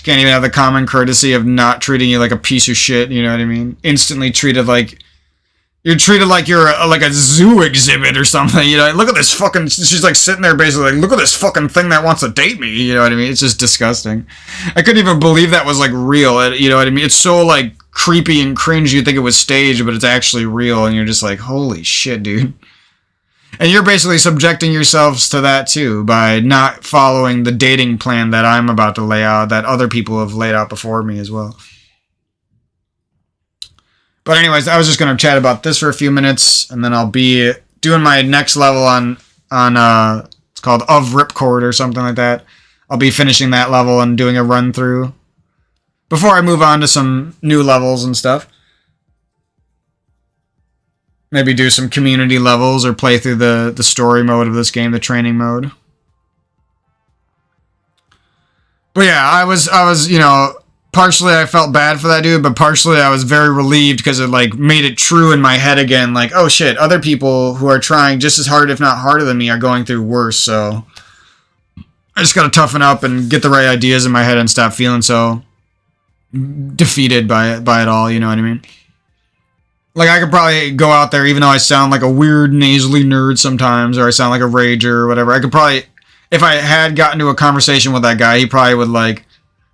can't even have the common courtesy of not treating you like a piece of shit, you know what I mean? Instantly treated like... You're treated like you're like a zoo exhibit or something, you know? Look at this fucking... She's like sitting there basically like, look at this fucking thing that wants to date me, you know what I mean? It's just disgusting. I couldn't even believe that was like real, you know what I mean? It's so like creepy and cringe you'd think it was staged, but it's actually real, and you're just like, holy shit, dude. And you're basically subjecting yourselves to that too, by not following the dating plan that I'm about to lay out, that other people have laid out before me as well. But anyways, I was just going to chat about this for a few minutes, and then I'll be doing my next level on it's called Of Ripcord or something like that. I'll be finishing that level and doing a run through before I move on to some new levels and stuff. Maybe do some community levels or play through the story mode of this game, the training mode. But yeah, I was, you know, partially I felt bad for that dude, but partially I was very relieved because it like made it true in my head again. Like, oh shit, other people who are trying just as hard, if not harder than me, are going through worse. So I just gotta toughen up and get the right ideas in my head and stop feeling so defeated by it all. You know what I mean? Like, I could probably go out there, even though I sound like a weird, nasally nerd sometimes, or I sound like a rager or whatever. I could probably, if I had gotten into a conversation with that guy, he probably would, like,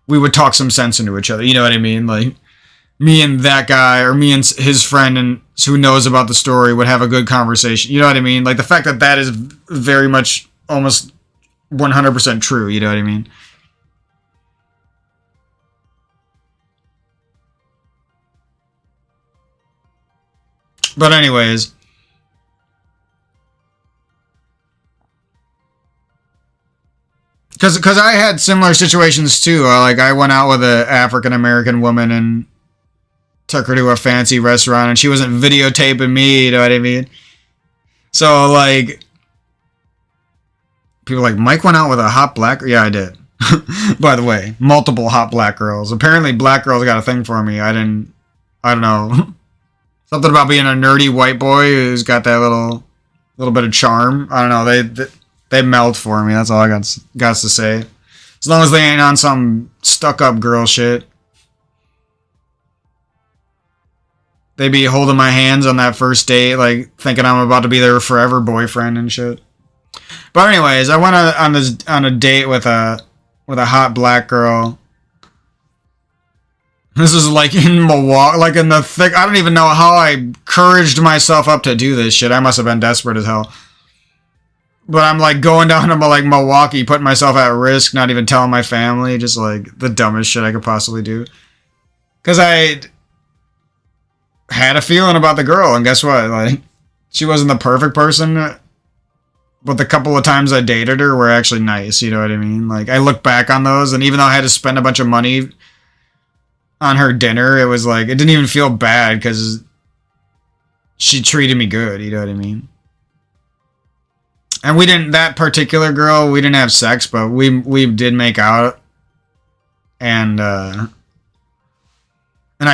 we would talk some sense into each other. You know what I mean? Like, me and that guy, or me and his friend and who knows about the story would have a good conversation. You know what I mean? Like, the fact that that is very much almost 100% true. You know what I mean? But anyways, because I had similar situations too. Like, I went out with an African American woman and took her to a fancy restaurant, and she wasn't videotaping me. You know what I mean? So like, people are like, Mike went out with a hot black. Yeah, I did. By the way, multiple hot black girls. Apparently, black girls got a thing for me. I don't know. Something about being a nerdy white boy who's got that little bit of charm. I don't know. They melt for me. That's all I got to say. As long as they ain't on some stuck-up girl shit. They be holding my hands on that first date, like thinking I'm about to be their forever boyfriend and shit. But anyways, I went on a date with a hot black girl. This is like in Milwaukee, like in the thick. I don't even know how I couraged myself up to do this shit. I must have been desperate as hell. But I'm like going down to like Milwaukee, putting myself at risk, not even telling my family, just like the dumbest shit I could possibly do. Because I had a feeling about the girl, and guess what? Like, she wasn't the perfect person, but the couple of times I dated her were actually nice, you know what I mean? Like, I look back on those, and even though I had to spend a bunch of money on her dinner, it was like, it didn't even feel bad because she treated me good, you know what I mean? And we didn't, that particular girl, we didn't have sex, but we did make out, and I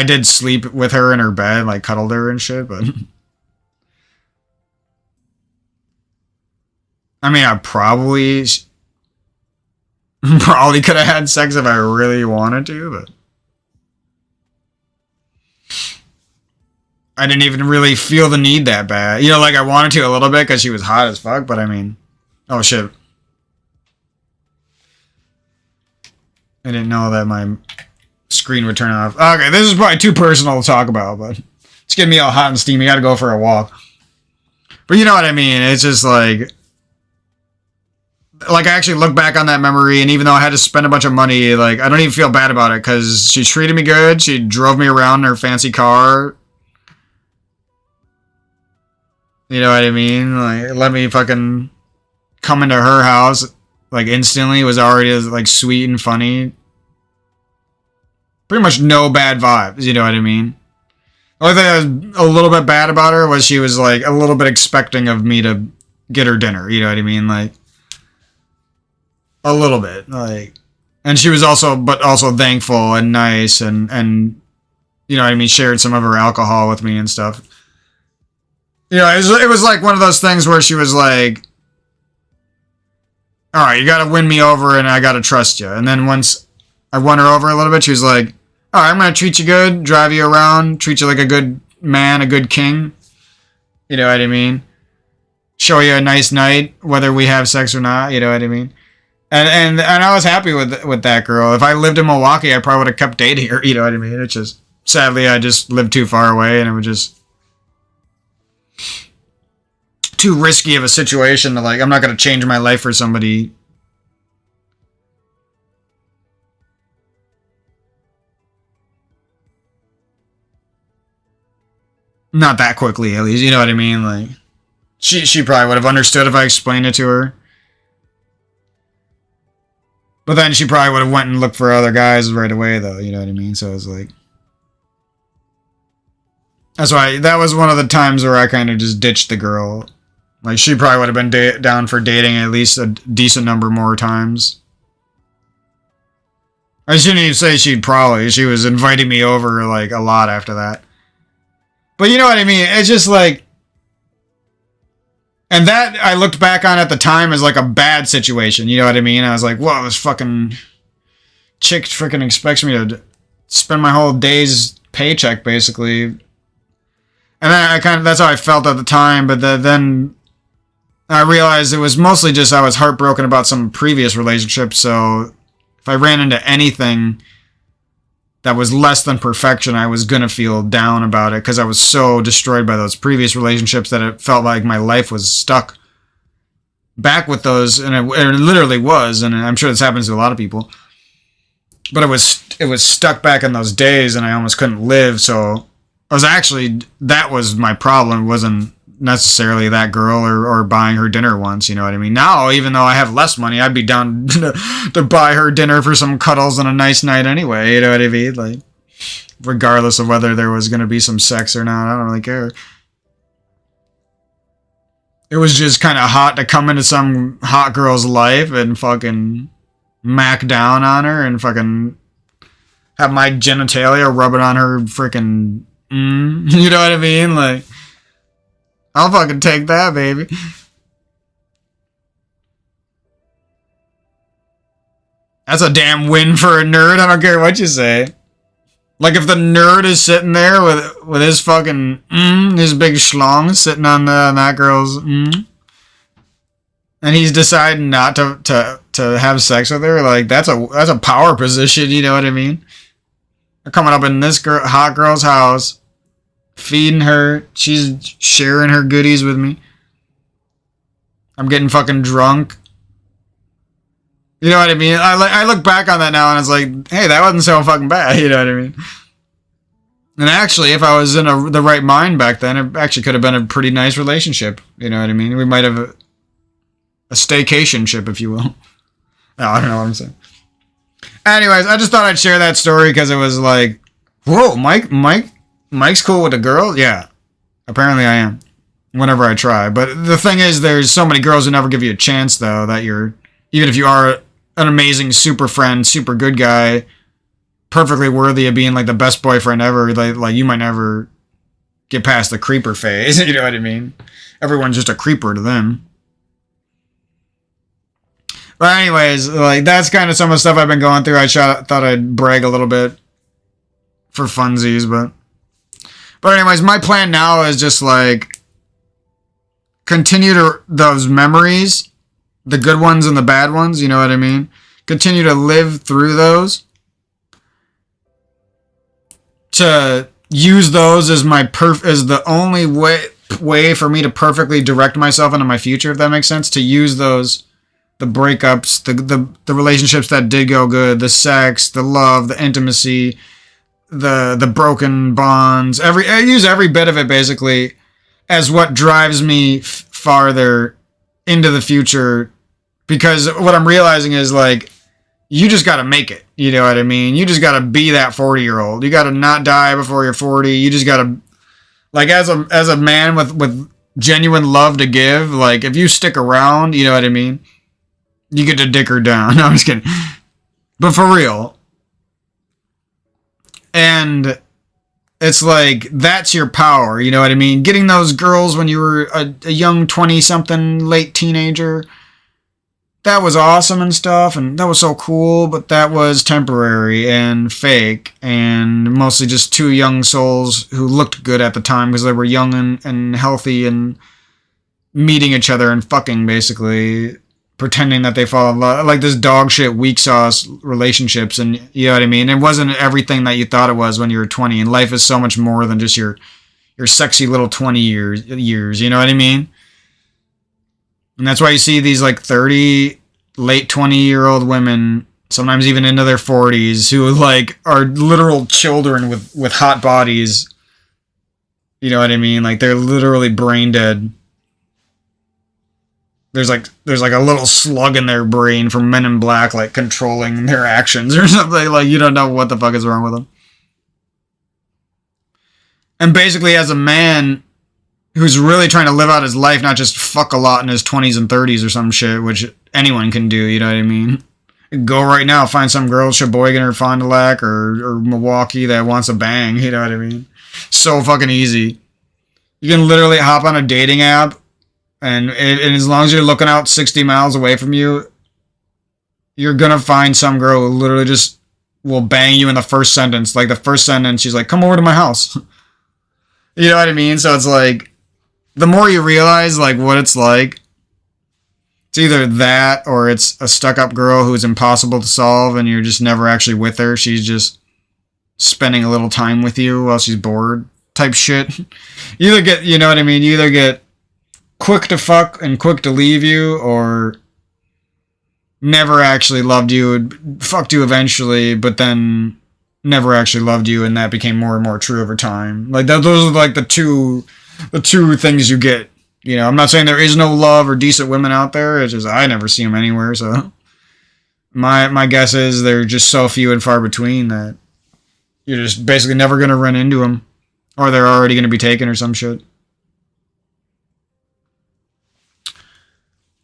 did sleep with her in her bed, like cuddled her and shit, but I mean, I probably could have had sex if I really wanted to, but I didn't even really feel the need that bad. You know, like I wanted to a little bit because she was hot as fuck, but I mean, oh shit. I didn't know that my screen would turn off. Okay, this is probably too personal to talk about, but it's getting me all hot and steamy. Gotta go for a walk. But you know what I mean? It's just like I actually look back on that memory, and even though I had to spend a bunch of money, like, I don't even feel bad about it, because she treated me good, she drove me around in her fancy car. You know what I mean? Like, let me fucking come into her house, like, instantly. It was already, like, sweet and funny. Pretty much no bad vibes, you know what I mean? The only thing that was a little bit bad about her was she was, like, a little bit expecting of me to get her dinner, you know what I mean? Like, a little bit, like, and she was also thankful and nice, and you know what I mean, shared some of her alcohol with me and stuff. You know, it was like one of those things where she was like, all right, you gotta win me over and I gotta trust you. And then once I won her over a little bit, she was like, all right, I'm gonna treat you good, drive you around, treat you like a good man, a good king. You know what I mean? Show you a nice night, whether we have sex or not, you know what I mean? And I was happy with that girl. If I lived in Milwaukee, I probably would have kept dating her. You know what I mean? It's just, sadly, I just lived too far away, and it was just too risky of a situation to, like, I'm not going to change my life for somebody. Not that quickly, at least. You know what I mean? Like, she probably would have understood if I explained it to her. But then she probably would have went and looked for other guys right away, though. You know what I mean? So it was like, that's why that was one of the times where I kind of just ditched the girl. Like, she probably would have been down for dating at least a decent number more times. I shouldn't even say she was inviting me over, like, a lot after that. But you know what I mean? It's just like, and that I looked back on at the time as like a bad situation. You know what I mean? I was like, whoa, this fucking chick freaking expects me to spend my whole day's paycheck, basically. And then that's how I felt at the time. But then I realized it was mostly just I was heartbroken about some previous relationships. So if I ran into anything that was less than perfection, I was going to feel down about it because I was so destroyed by those previous relationships that it felt like my life was stuck back with those, and it literally was, and I'm sure this happens to a lot of people. But it was stuck back in those days, and I almost couldn't live, so that was my problem. It wasn't necessarily that girl or buying her dinner once, you know what I mean? Now, even though I have less money, I'd be down to buy her dinner for some cuddles and a nice night anyway, you know what I mean? Like, regardless of whether there was going to be some sex or not, I don't really care. It was just kind of hot to come into some hot girl's life and fucking mac down on her and fucking have my genitalia rubbing on her freaking, you know what I mean? Like, I'll fucking take that, baby. That's a damn win for a nerd. I don't care what you say. Like, if the nerd is sitting there with his fucking his big schlong sitting on that girl's and and he's deciding not to have sex with her, like that's a power position, you know what I mean? I'm coming up in this hot girl's house, feeding her, she's sharing her goodies with me. I'm getting fucking drunk. You know what I mean? I look back on that now and it's like, hey, that wasn't so fucking bad, you know what I mean? And actually, if I was in the right mind back then, it actually could have been a pretty nice relationship, you know what I mean? We might have a staycation-ship, if you will. No, I don't know what I'm saying. Anyways, I just thought I'd share that story because it was like, whoa, Mike's cool with a girl? Yeah, apparently I am. Whenever I try. But the thing is, there's so many girls who never give you a chance, though, that even if you are an amazing super friend, super good guy, perfectly worthy of being like the best boyfriend ever, like you might never get past the creeper phase. You know what I mean? Everyone's just a creeper to them. But anyways, like that's kind of some of the stuff I've been going through. Thought I'd brag a little bit for funsies, but anyways, my plan now is just like continue those memories, the good ones and the bad ones, you know what I mean? Continue to live through those. To use those as as the only way for me to perfectly direct myself into my future, if that makes sense. To use those, the breakups, the relationships that did go good, the sex, the love, the intimacy, the broken bonds. I use every bit of it basically as what drives me farther into the future, because what I'm realizing is like, you just got to make it. You know what I mean? You just got to be that 40-year-old. You got to not die before you're 40. You just got to, like, as a man with genuine love to give, like, if you stick around, you know what I mean? You get to dick her down. No, I'm just kidding. But for real. And it's like, that's your power, you know what I mean? Getting those girls when you were a young 20-something, late teenager, that was awesome and stuff, and that was so cool, but that was temporary and fake, and mostly just two young souls who looked good at the time because they were young and healthy and meeting each other and fucking, basically, pretending that they fall in love. Like this dog shit, weak sauce relationships, and you know what I mean? It wasn't everything that you thought it was when you were 20, and life is so much more than just your sexy little 20 years, you know what I mean? And that's why you see these like 30, late 20-year-old women, sometimes even into their 40s, who like are literal children with hot bodies. You know what I mean? Like they're literally brain dead. There's like a little slug in their brain from Men in Black, like controlling their actions or something. Like you don't know what the fuck is wrong with them. And basically, as a man who's really trying to live out his life, not just fuck a lot in his 20s and 30s or some shit, which anyone can do, you know what I mean? Go right now, find some girl, Sheboygan or Fond du Lac or Milwaukee that wants a bang, you know what I mean? So fucking easy. You can literally hop on a dating app, and as long as you're looking out 60 miles away from you, you're gonna find some girl who literally just will bang you in the first sentence. Like the first sentence, she's like, come over to my house. You know what I mean? So it's like, the more you realize like what it's like, it's either that or it's a stuck-up girl who's impossible to solve and you're just never actually with her. She's just spending a little time with you while she's bored type shit. You either get, you know what I mean? You either get quick to fuck and quick to leave you, or never actually loved you, fucked you eventually, but then never actually loved you, and that became more and more true over time. Like those are like the two things you get. You know, I'm not saying there is no love or decent women out there. It's just I never see them anywhere. So my guess is they're just so few and far between that you're just basically never going to run into them, or they're already going to be taken or some shit.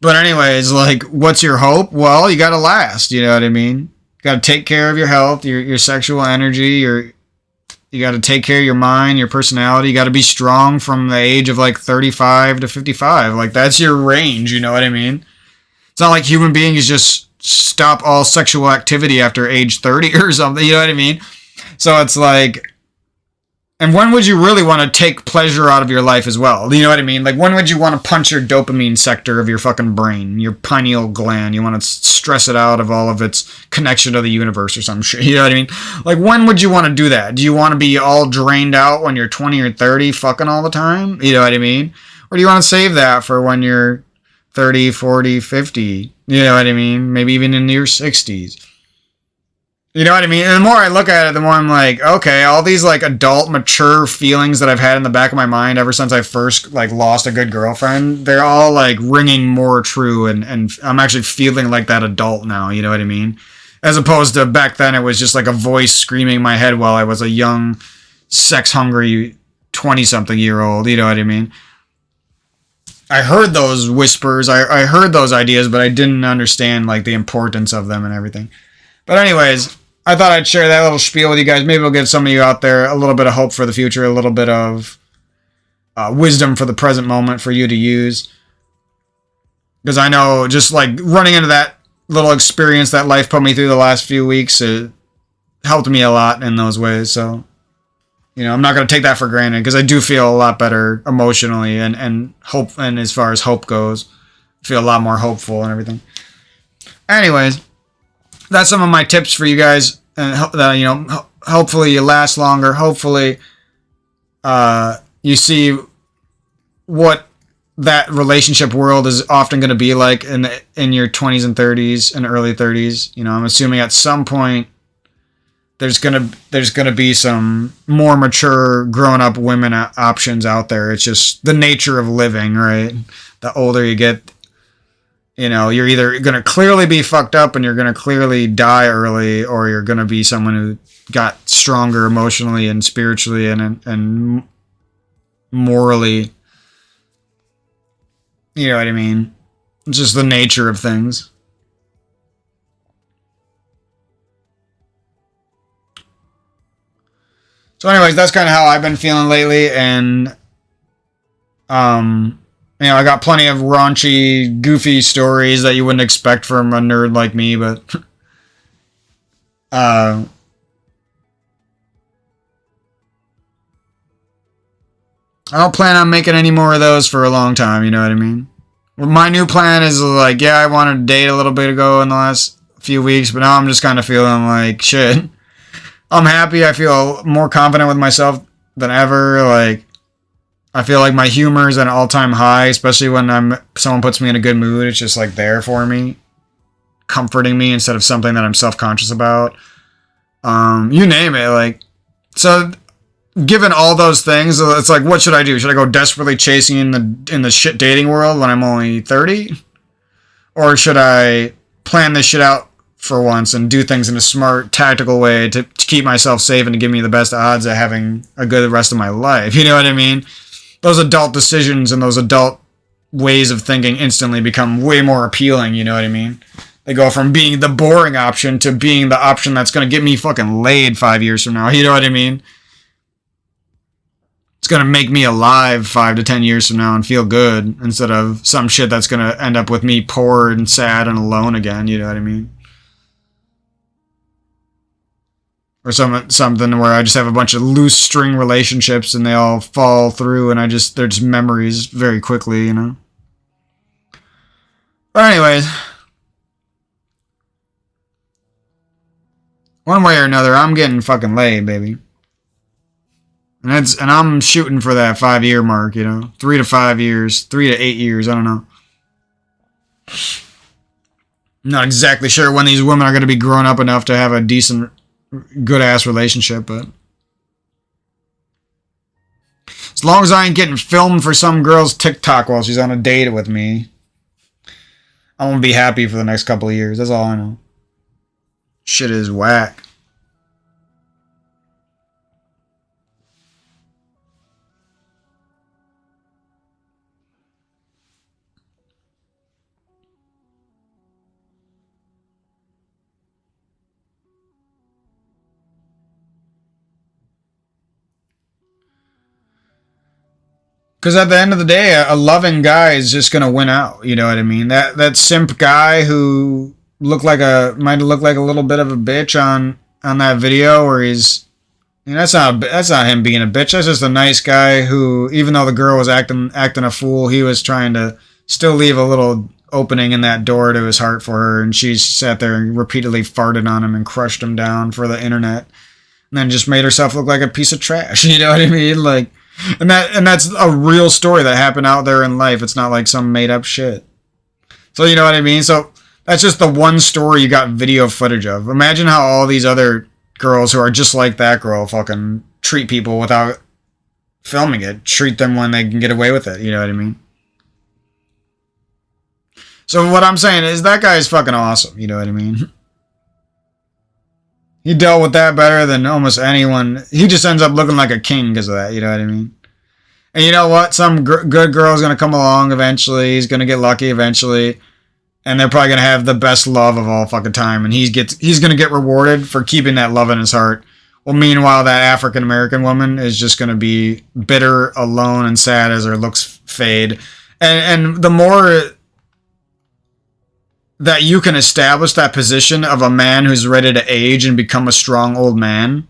But anyways, like, what's your hope? Well, you got to last. You know what I mean? You got to take care of your health, your sexual energy, you got to take care of your mind, your personality. You got to be strong from the age of like 35 to 55. Like that's your range. You know what I mean? It's not like human beings just stop all sexual activity after age 30 or something. You know what I mean? So it's like, And when would you really want to take pleasure out of your life as well? You know what I mean? Like, when would you want to punch your dopamine sector of your fucking brain, your pineal gland? You want to stress it out of all of its connection to the universe or some shit. You know what I mean? Like, when would you want to do that? Do you want to be all drained out when you're 20 or 30 fucking all the time? You know what I mean? Or do you want to save that for when you're 30, 40, 50? You know what I mean? Maybe even in your 60s. You know what I mean? And the more I look at it, the more I'm like, okay, all these like adult, mature feelings that I've had in the back of my mind ever since I first like lost a good girlfriend, they're all like ringing more true, and I'm actually feeling like that adult now, you know what I mean? As opposed to back then, it was just like a voice screaming in my head while I was a young, sex-hungry 20-something-year-old, you know what I mean? I heard those whispers, I heard those ideas, but I didn't understand like the importance of them and everything. But anyways, I thought I'd share that little spiel with you guys. Maybe it'll give some of you out there a little bit of hope for the future, a little bit of wisdom for the present moment for you to use. Because I know just like running into that little experience that life put me through the last few weeks, it helped me a lot in those ways. So, you know, I'm not going to take that for granted because I do feel a lot better emotionally and hope. And as far as hope goes, I feel a lot more hopeful and everything. Anyways, that's some of my tips for you guys, and that, you know, hopefully you last longer. Hopefully, you see what that relationship world is often going to be like in your 20s and 30s and early 30s. You know, I'm assuming at some point there's gonna be some more mature, grown up women options out there. It's just the nature of living, right? The older you get, you know, you're either going to clearly be fucked up and you're going to clearly die early, or you're going to be someone who got stronger emotionally and spiritually and morally. You know what I mean? It's just the nature of things. So anyways, that's kind of how I've been feeling lately, and you know, I got plenty of raunchy, goofy stories that you wouldn't expect from a nerd like me, but I don't plan on making any more of those for a long time, you know what I mean? My new plan is like, yeah, I wanted to date a little bit ago in the last few weeks, but now I'm just kind of feeling like shit. I'm happy. I feel more confident with myself than ever. Like, I feel like my humor is at an all-time high, especially when someone puts me in a good mood. It's just like there for me, comforting me instead of something that I'm self-conscious about. You name it. Like, so given all those things, it's like, what should I do? Should I go desperately chasing in the shit dating world when I'm only 30? Or should I plan this shit out for once and do things in a smart, tactical way to keep myself safe and to give me the best odds at having a good rest of my life? You know what I mean? Those adult decisions and those adult ways of thinking instantly become way more appealing, you know what I mean? They go from being the boring option to being the option that's going to get me fucking laid 5 years from now, you know what I mean? It's going to make me alive 5 to 10 years from now and feel good, instead of some shit that's going to end up with me poor and sad and alone again, you know what I mean? Or something where I just have a bunch of loose string relationships and they all fall through and they're just memories very quickly, you know? But anyways, one way or another, I'm getting fucking laid, baby. And I'm shooting for that 5-year mark, you know? 3 to 5 years, 3 to 8 years, I don't know. I'm not exactly sure when these women are going to be grown up enough to have a decent, good-ass relationship, but as long as I ain't getting filmed for some girl's TikTok while she's on a date with me, I'm gonna be happy for the next couple of years. That's all I know. Shit is whack. Because at the end of the day, a loving guy is just gonna win out. You know what I mean? That simp guy who might look like a little bit of a bitch on that video where he's that's not him being a bitch. That's just a nice guy who, even though the girl was acting a fool, he was trying to still leave a little opening in that door to his heart for her, and she sat there and repeatedly farted on him and crushed him down for the internet, and then just made herself look like a piece of trash. You know what I mean? Like, and that's a real story that happened out there in life. It's not like some made up shit. So you know what I mean? So that's just the one story you got video footage of. Imagine how all these other girls who are just like that girl fucking treat people without filming it. Treat them when they can get away with it. You know what I mean? So what I'm saying is that guy is fucking awesome. You know what I mean? He dealt with that better than almost anyone. He just ends up looking like a king because of that. You know what I mean? And you know what? Some good girl's going to come along eventually. He's going to get lucky eventually. And they're probably going to have the best love of all fucking time. And he's going to get rewarded for keeping that love in his heart. Well, meanwhile, that African-American woman is just going to be bitter, alone, and sad as her looks fade. And the more that you can establish that position of a man who's ready to age and become a strong old man,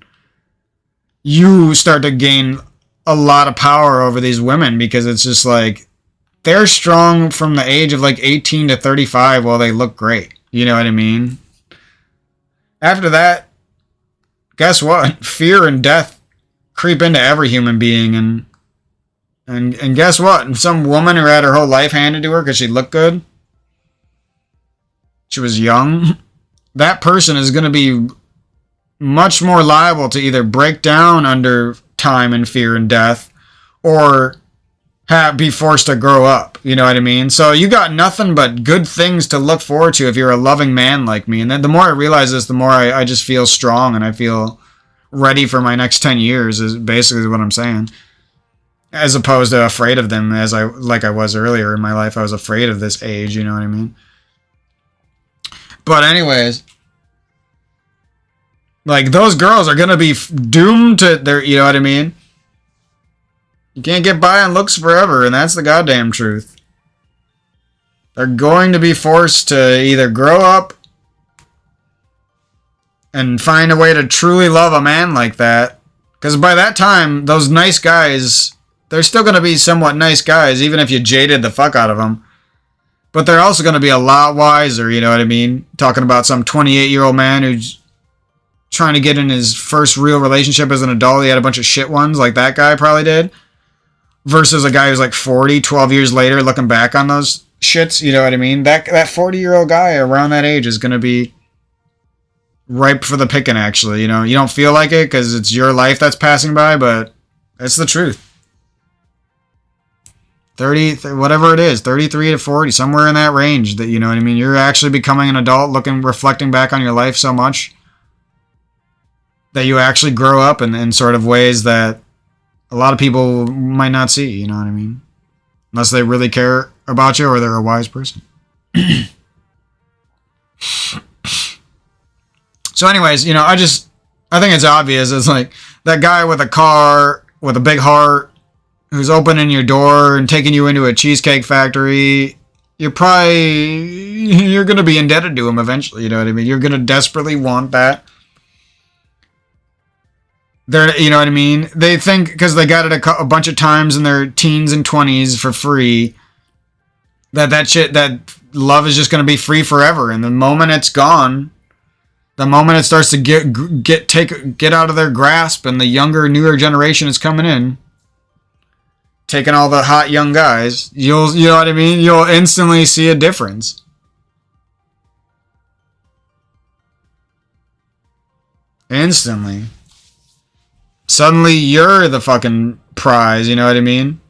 you start to gain a lot of power over these women, because it's just like they're strong from the age of like 18 to 35 while they look great. You know what I mean? After that, guess what? Fear and death creep into every human being, and guess what? Some woman who had her whole life handed to her because she looked good, she was young, that person is going to be much more liable to either break down under time and fear and death, or be forced to grow up. You know what I mean? So you got nothing but good things to look forward to if you're a loving man like me. And then the more I realize this, the more I just feel strong and I feel ready for my next 10 years is basically what I'm saying. As opposed to afraid of them, like I was earlier in my life. I was afraid of this age, you know what I mean? But anyways, like, those girls are gonna be doomed to their, you know what I mean? You can't get by on looks forever, and that's the goddamn truth. They're going to be forced to either grow up and find a way to truly love a man like that. Because by that time, those nice guys, they're still going to be somewhat nice guys, even if you jaded the fuck out of them. But they're also going to be a lot wiser, you know what I mean? Talking about some 28-year-old man who's trying to get in his first real relationship as an adult. He had a bunch of shit ones, like that guy probably did. Versus a guy who's like 40, 12 years later, looking back on those shits, you know what I mean? That 40-year-old guy around that age is going to be ripe for the picking, actually. You know, you don't feel like it because it's your life that's passing by, but it's the truth. 30, whatever it is, 33 to 40, somewhere in that range, that, you know what I mean? You're actually becoming an adult, reflecting back on your life so much that you actually grow up in sort of ways that a lot of people might not see, you know what I mean? Unless they really care about you or they're a wise person. So anyways, you know, I think it's obvious. It's like that guy with a car with a big heart who's opening your door and taking you into a cheesecake factory. You're going to be indebted to him eventually, you know what I mean? You're going to desperately want that. You know what I mean? They think because they got it a bunch of times in their teens and 20s for free, that love is just going to be free forever. And the moment it's gone, the moment it starts to get out of their grasp, and the younger, newer generation is coming in, taking all the hot young guys, you know what I mean? You'll instantly see a difference. Instantly. Suddenly you're the fucking prize, you know what I mean?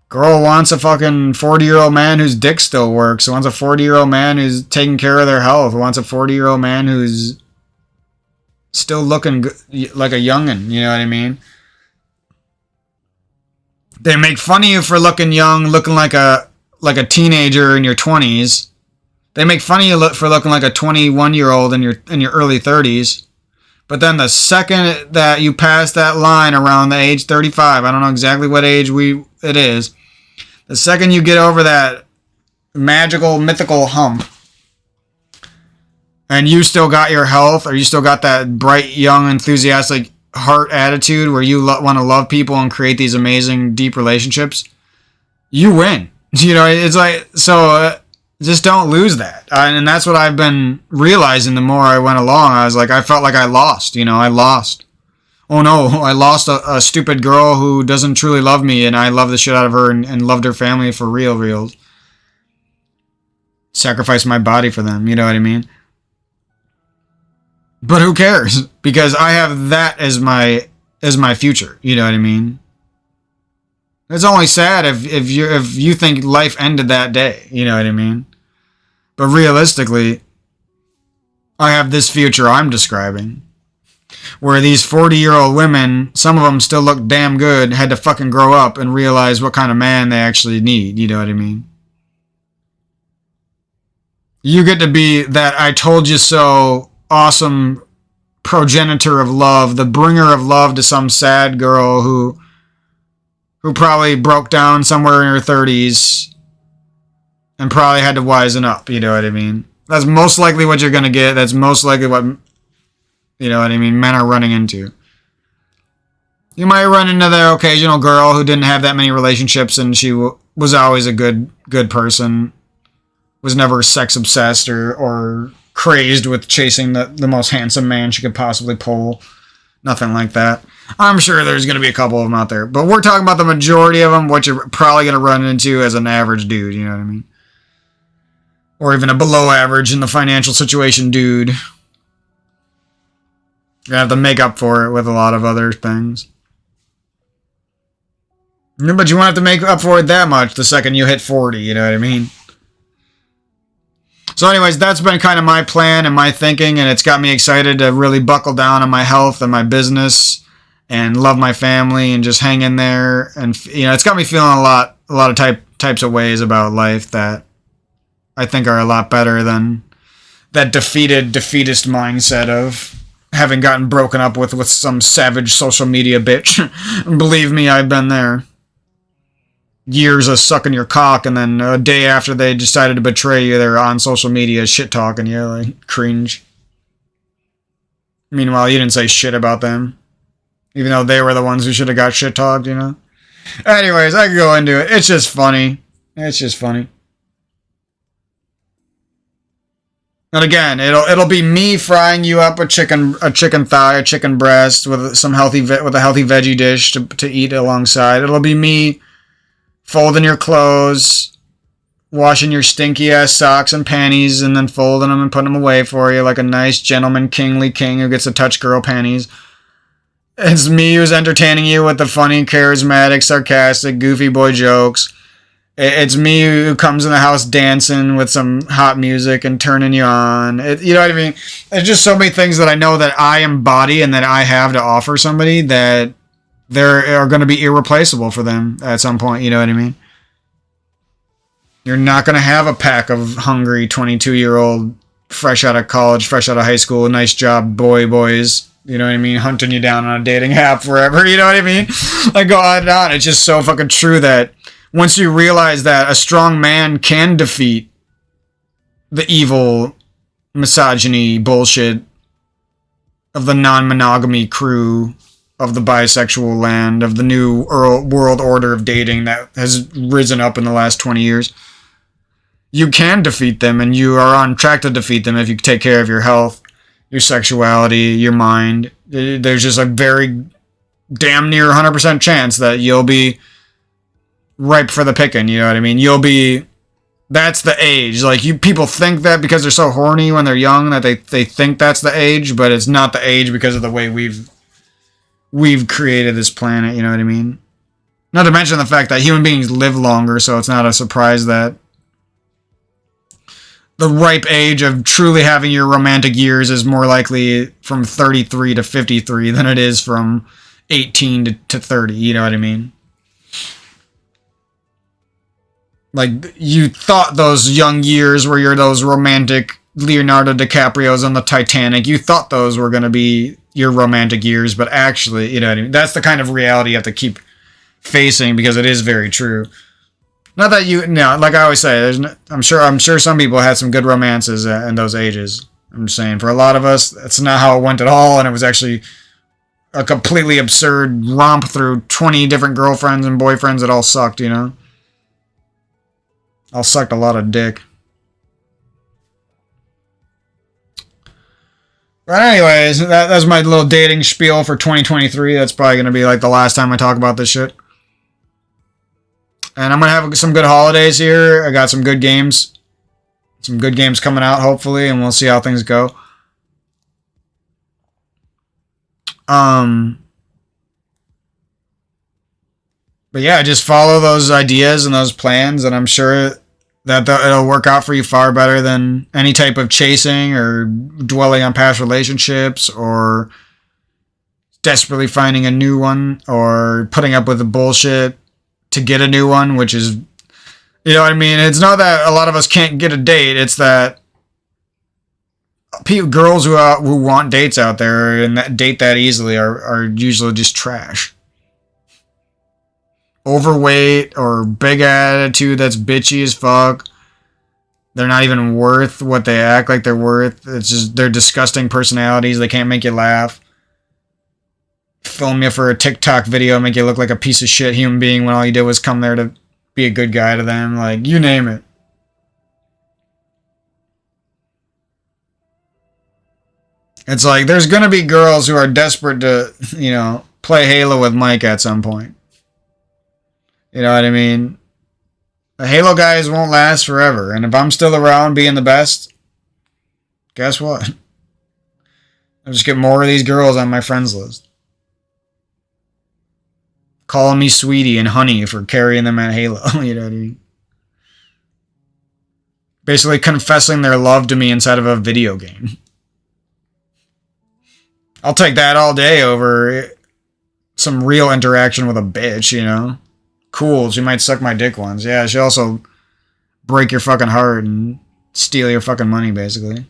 Girl wants a fucking 40-year-old man whose dick still works. Wants a 40-year-old man who's taking care of their health. Wants a 40-year-old man who's still looking like a youngin', you know what I mean? They make fun of you for looking young, looking like a teenager in your 20s. They make fun of you for looking like a 21-year-old in your early 30s. But then the second that you pass that line around the age 35, I don't know exactly what age it is, the second you get over that magical, mythical hump, and you still got your health, or you still got that bright, young, enthusiastic heart attitude where you want to love people and create these amazing, deep relationships, you win. You know, it's like, so just don't lose that. And that's what I've been realizing the more I went along. I was like, I felt like I lost, you know, I lost. Oh no, I lost a stupid girl who doesn't truly love me, and I love the shit out of her and loved her family for real. Sacrificed my body for them, you know what I mean? But who cares? Because I have that as my future, you know what I mean? It's only sad if you think life ended that day, you know what I mean? But realistically, I have this future I'm describing, where these 40-year-old women, some of them still look damn good, had to fucking grow up and realize what kind of man they actually need, you know what I mean? You get to be that I told you so awesome progenitor of love, the bringer of love to some sad girl who probably broke down somewhere in her 30s and probably had to wisen up, you know what I mean? That's most likely what you're going to get. That's most likely what, you know what I mean, men are running into. You might run into the occasional girl who didn't have that many relationships and she was always a good person, was never sex obsessed or crazed with chasing the most handsome man she could possibly pull. Nothing like that. I'm sure there's going to be a couple of them out there. But we're talking about the majority of them, what you're probably going to run into as an average dude, you know what I mean? Or even a below average in the financial situation dude. You're going to have to make up for it with a lot of other things. But you won't have to make up for it that much the second you hit 40, you know what I mean? So anyways, that's been kind of my plan and my thinking, and it's got me excited to really buckle down on my health and my business and love my family and just hang in there. And, you know, it's got me feeling a lot of types of ways about life that I think are a lot better than that defeatist mindset of having gotten broken up with some savage social media bitch. Believe me, I've been there. Years of sucking your cock, and then a day after they decided to betray you, they're on social media shit talking you, like, cringe. Meanwhile, you didn't say shit about them, even though they were the ones who should have got shit talked, you know? Anyways, I can go into it. It's just funny. It's just funny. And again, it'll be me frying you up a chicken thigh, a chicken breast with a healthy veggie dish to eat alongside. It'll be me folding your clothes, washing your stinky ass socks and panties, and then folding them and putting them away for you like a nice gentleman, kingly king who gets to touch girl panties. It's me who's entertaining you with the funny, charismatic, sarcastic, goofy boy jokes. It's me who comes in the house dancing with some hot music and turning you on. You know what I mean? There's just so many things that I know that I embody and that I have to offer somebody that are going to be irreplaceable for them at some point. You know what I mean? You're not going to have a pack of hungry 22-year-old, fresh out of college, fresh out of high school, nice job boys. You know what I mean? Hunting you down on a dating app forever. You know what I mean? Like, go on and on. It's just so fucking true that once you realize that a strong man can defeat the evil misogyny bullshit of the non-monogamy crew of the bisexual land, of the new world order of dating that has risen up in the last 20 years, you can defeat them, and you are on track to defeat them if you take care of your health, your sexuality, your mind. There's just a very damn near 100% chance that you'll be ripe for the picking, you know what I mean? That's the age. Like, people think that because they're so horny when they're young that they think that's the age, but it's not the age because of the way we've created this planet, you know what I mean? Not to mention the fact that human beings live longer, so it's not a surprise that the ripe age of truly having your romantic years is more likely from 33 to 53 than it is from 18 to 30, you know what I mean? Like, you thought those young years where you're those romantic Leonardo DiCaprio's on the Titanic, you thought those were going to be your romantic years, but actually, you know what I mean? That's the kind of reality you have to keep facing because it is very true. Not that like I always say, I'm sure some people had some good romances in those ages. I'm saying for a lot of us, that's not how it went at all, and it was actually a completely absurd romp through 20 different girlfriends and boyfriends that all sucked, you know? All sucked a lot of dick. But anyways, that's my little dating spiel for 2023. That's probably going to be like the last time I talk about this shit. And I'm going to have some good holidays here. I got some good games. Some good games coming out, hopefully, and we'll see how things go. But yeah, just follow those ideas and those plans, and I'm sure that it'll work out for you far better than any type of chasing or dwelling on past relationships or desperately finding a new one or putting up with the bullshit to get a new one, which is, you know what I mean? It's not that a lot of us can't get a date. It's that girls who want dates out there and that date that easily are usually just trash. Overweight or big attitude that's bitchy as fuck. They're not even worth what they act like they're worth. It's just they're disgusting personalities. They can't make you laugh. Film you for a TikTok video, make you look like a piece of shit human being when all you did was come there to be a good guy to them. Like, you name it. It's like there's gonna be girls who are desperate to, you know, play Halo with Mike at some point. You know what I mean? The Halo guys won't last forever. And if I'm still around being the best, guess what? I'll just get more of these girls on my friends list. Calling me sweetie and honey for carrying them at Halo. You know what I mean? Basically confessing their love to me inside of a video game. I'll take that all day over some real interaction with a bitch, you know? Cool, she might suck my dick once. Yeah, she also break your fucking heart and steal your fucking money, basically.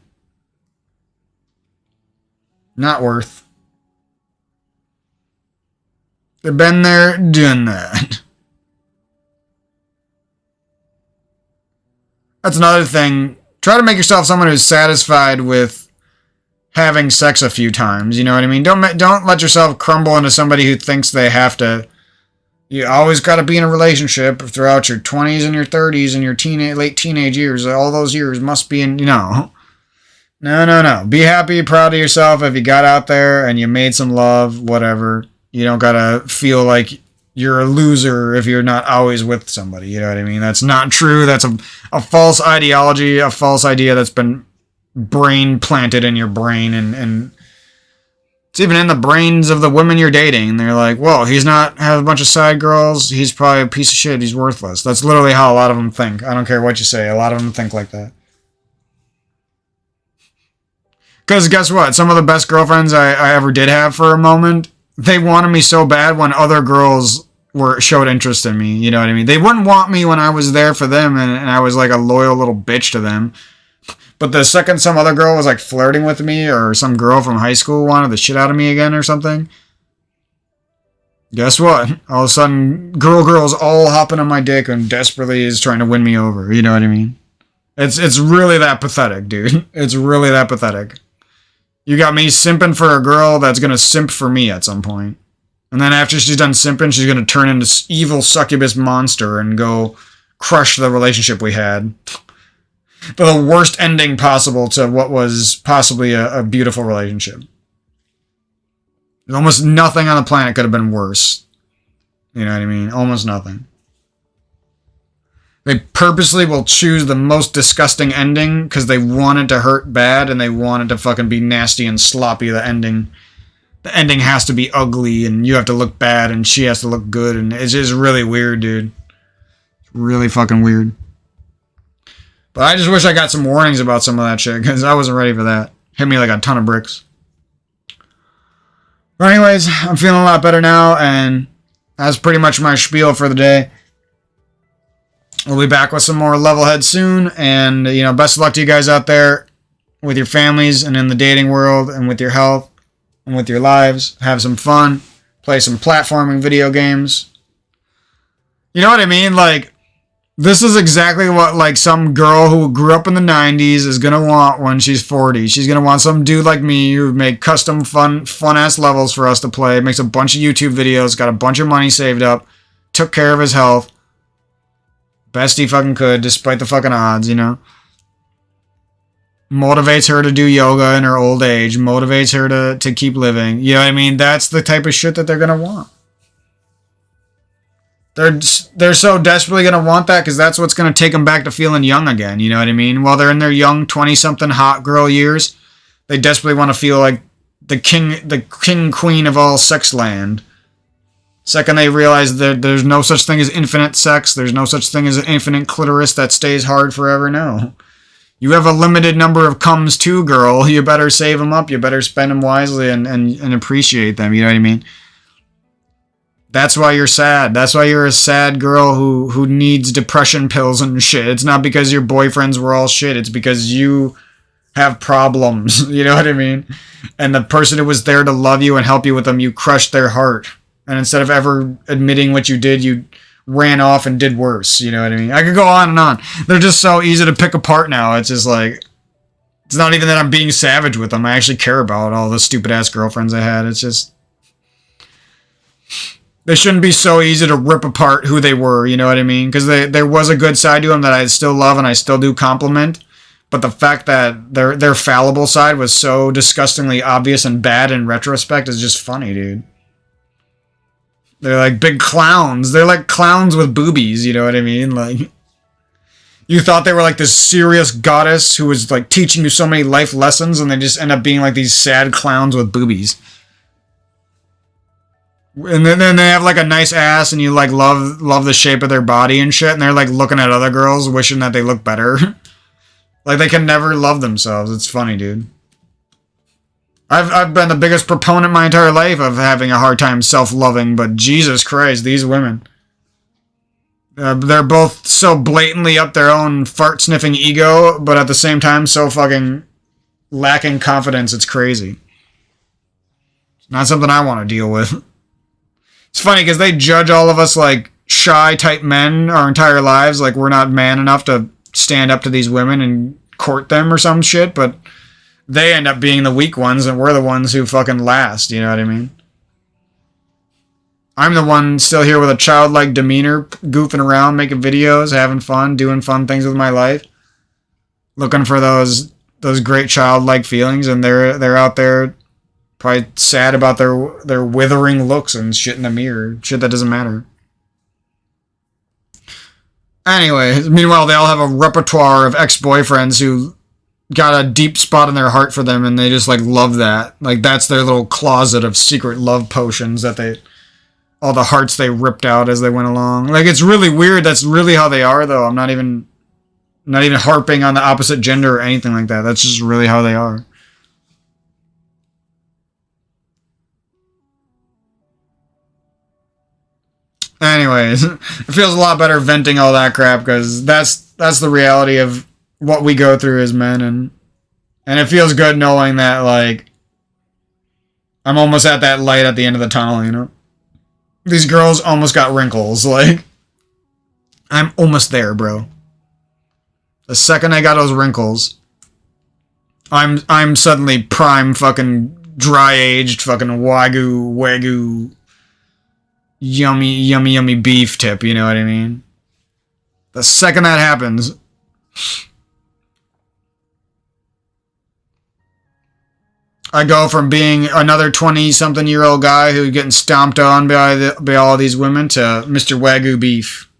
Not worth. They've been there, doing that. That's another thing. Try to make yourself someone who's satisfied with having sex a few times, you know what I mean? Don't let yourself crumble into somebody who thinks they have to. You always got to be in a relationship throughout your 20s and your 30s and your late teenage years. All those years must be in, you know. No. Be happy, proud of yourself if you got out there and you made some love, whatever. You don't got to feel like you're a loser if you're not always with somebody. You know what I mean? That's not true. That's a false ideology, a false idea that's been brain planted in your brain. And it's even in the brains of the women you're dating. They're like, whoa, he's not have a bunch of side girls. He's probably a piece of shit. He's worthless. That's literally how a lot of them think. I don't care what you say. A lot of them think like that. Because guess what? Some of the best girlfriends I ever did have for a moment, they wanted me so bad when other girls showed interest in me. You know what I mean? They wouldn't want me when I was there for them and I was like a loyal little bitch to them. But the second some other girl was like flirting with me or some girl from high school wanted the shit out of me again or something, guess what? All of a sudden, girl's all hopping on my dick and desperately is trying to win me over. You know what I mean? It's really that pathetic, dude. It's really that pathetic. You got me simping for a girl that's going to simp for me at some point. And then after she's done simping, she's going to turn into this evil succubus monster and go crush the relationship we had. The worst ending possible to what was possibly a beautiful relationship. Almost nothing on the planet could have been worse. You know what I mean? Almost nothing. They purposely will choose the most disgusting ending because they want it to hurt bad and they want it to fucking be nasty and sloppy. The ending has to be ugly and you have to look bad and she has to look good, and it's just really weird, dude. It's really fucking weird. But I just wish I got some warnings about some of that shit, because I wasn't ready for that. Hit me like a ton of bricks. But anyways, I'm feeling a lot better now, and that's pretty much my spiel for the day. We'll be back with some more Levelhead soon, and, you know, best of luck to you guys out there with your families and in the dating world and with your health and with your lives. Have some fun. Play some platforming video games. You know what I mean? Like, This is exactly what, like, some girl who grew up in the 90s is gonna want when she's 40. She's gonna want some dude like me who make custom fun-ass levels for us to play, makes a bunch of YouTube videos, got a bunch of money saved up, took care of his health. Best he fucking could, despite the fucking odds, you know? Motivates her to do yoga in her old age, motivates her to keep living. You know what I mean? That's the type of shit that they're gonna want. They're so desperately going to want that because that's what's going to take them back to feeling young again. You know what I mean? While they're in their young 20-something hot girl years, they desperately want to feel like the king, queen of all sex land. Second, they realize that there's no such thing as infinite sex. There's no such thing as an infinite clitoris that stays hard forever. No. You have a limited number of comes too, girl. You better save them up. You better spend them wisely and appreciate them. You know what I mean? That's why you're sad. That's why you're a sad girl who needs depression pills and shit. It's not because your boyfriends were all shit. It's because you have problems. You know what I mean? And the person who was there to love you and help you with them, you crushed their heart. And instead of ever admitting what you did, you ran off and did worse. You know what I mean? I could go on and on. They're just so easy to pick apart now. It's just like, it's not even that I'm being savage with them. I actually care about all the stupid ass girlfriends I had. It's just, they shouldn't be so easy to rip apart who they were, you know what I mean? Because there was a good side to them that I still love and I still do compliment. But the fact that their fallible side was so disgustingly obvious and bad in retrospect is just funny, dude. They're like big clowns. They're like clowns with boobies, you know what I mean? Like, you thought they were like this serious goddess who was like teaching you so many life lessons, and they just end up being like these sad clowns with boobies. And then they have like a nice ass, and you like love the shape of their body and shit, and they're like looking at other girls wishing that they look better. Like they can never love themselves. It's funny, dude. I've been the biggest proponent my entire life of having a hard time self-loving, but Jesus Christ, these women. They're both so blatantly up their own fart-sniffing ego, but at the same time so fucking lacking confidence, it's crazy. It's not something I want to deal with. It's funny because they judge all of us like shy type men our entire lives, like we're not man enough to stand up to these women and court them or some shit, but they end up being the weak ones and we're the ones who fucking last, you know what I mean? I'm the one still here with a childlike demeanor, goofing around, making videos, having fun, doing fun things with my life, looking for those great childlike feelings, and they're out there probably sad about their withering looks and shit in the mirror. Shit that doesn't matter. Anyway, meanwhile, they all have a repertoire of ex-boyfriends who got a deep spot in their heart for them, and they just, like, love that. Like, that's their little closet of secret love potions that all the hearts they ripped out as they went along. Like, it's really weird. That's really how they are, though. I'm not even harping on the opposite gender or anything like that. That's just really how they are. Anyways, it feels a lot better venting all that crap because that's the reality of what we go through as men, and it feels good knowing that like I'm almost at that light at the end of the tunnel, you know? These girls almost got wrinkles, like I'm almost there, bro. The second I got those wrinkles, I'm suddenly prime fucking dry-aged fucking wagyu yummy beef tip, you know what I mean? The second that happens, I go from being another 20-something-year-old guy who's getting stomped on by all these women to Mr. Wagyu beef.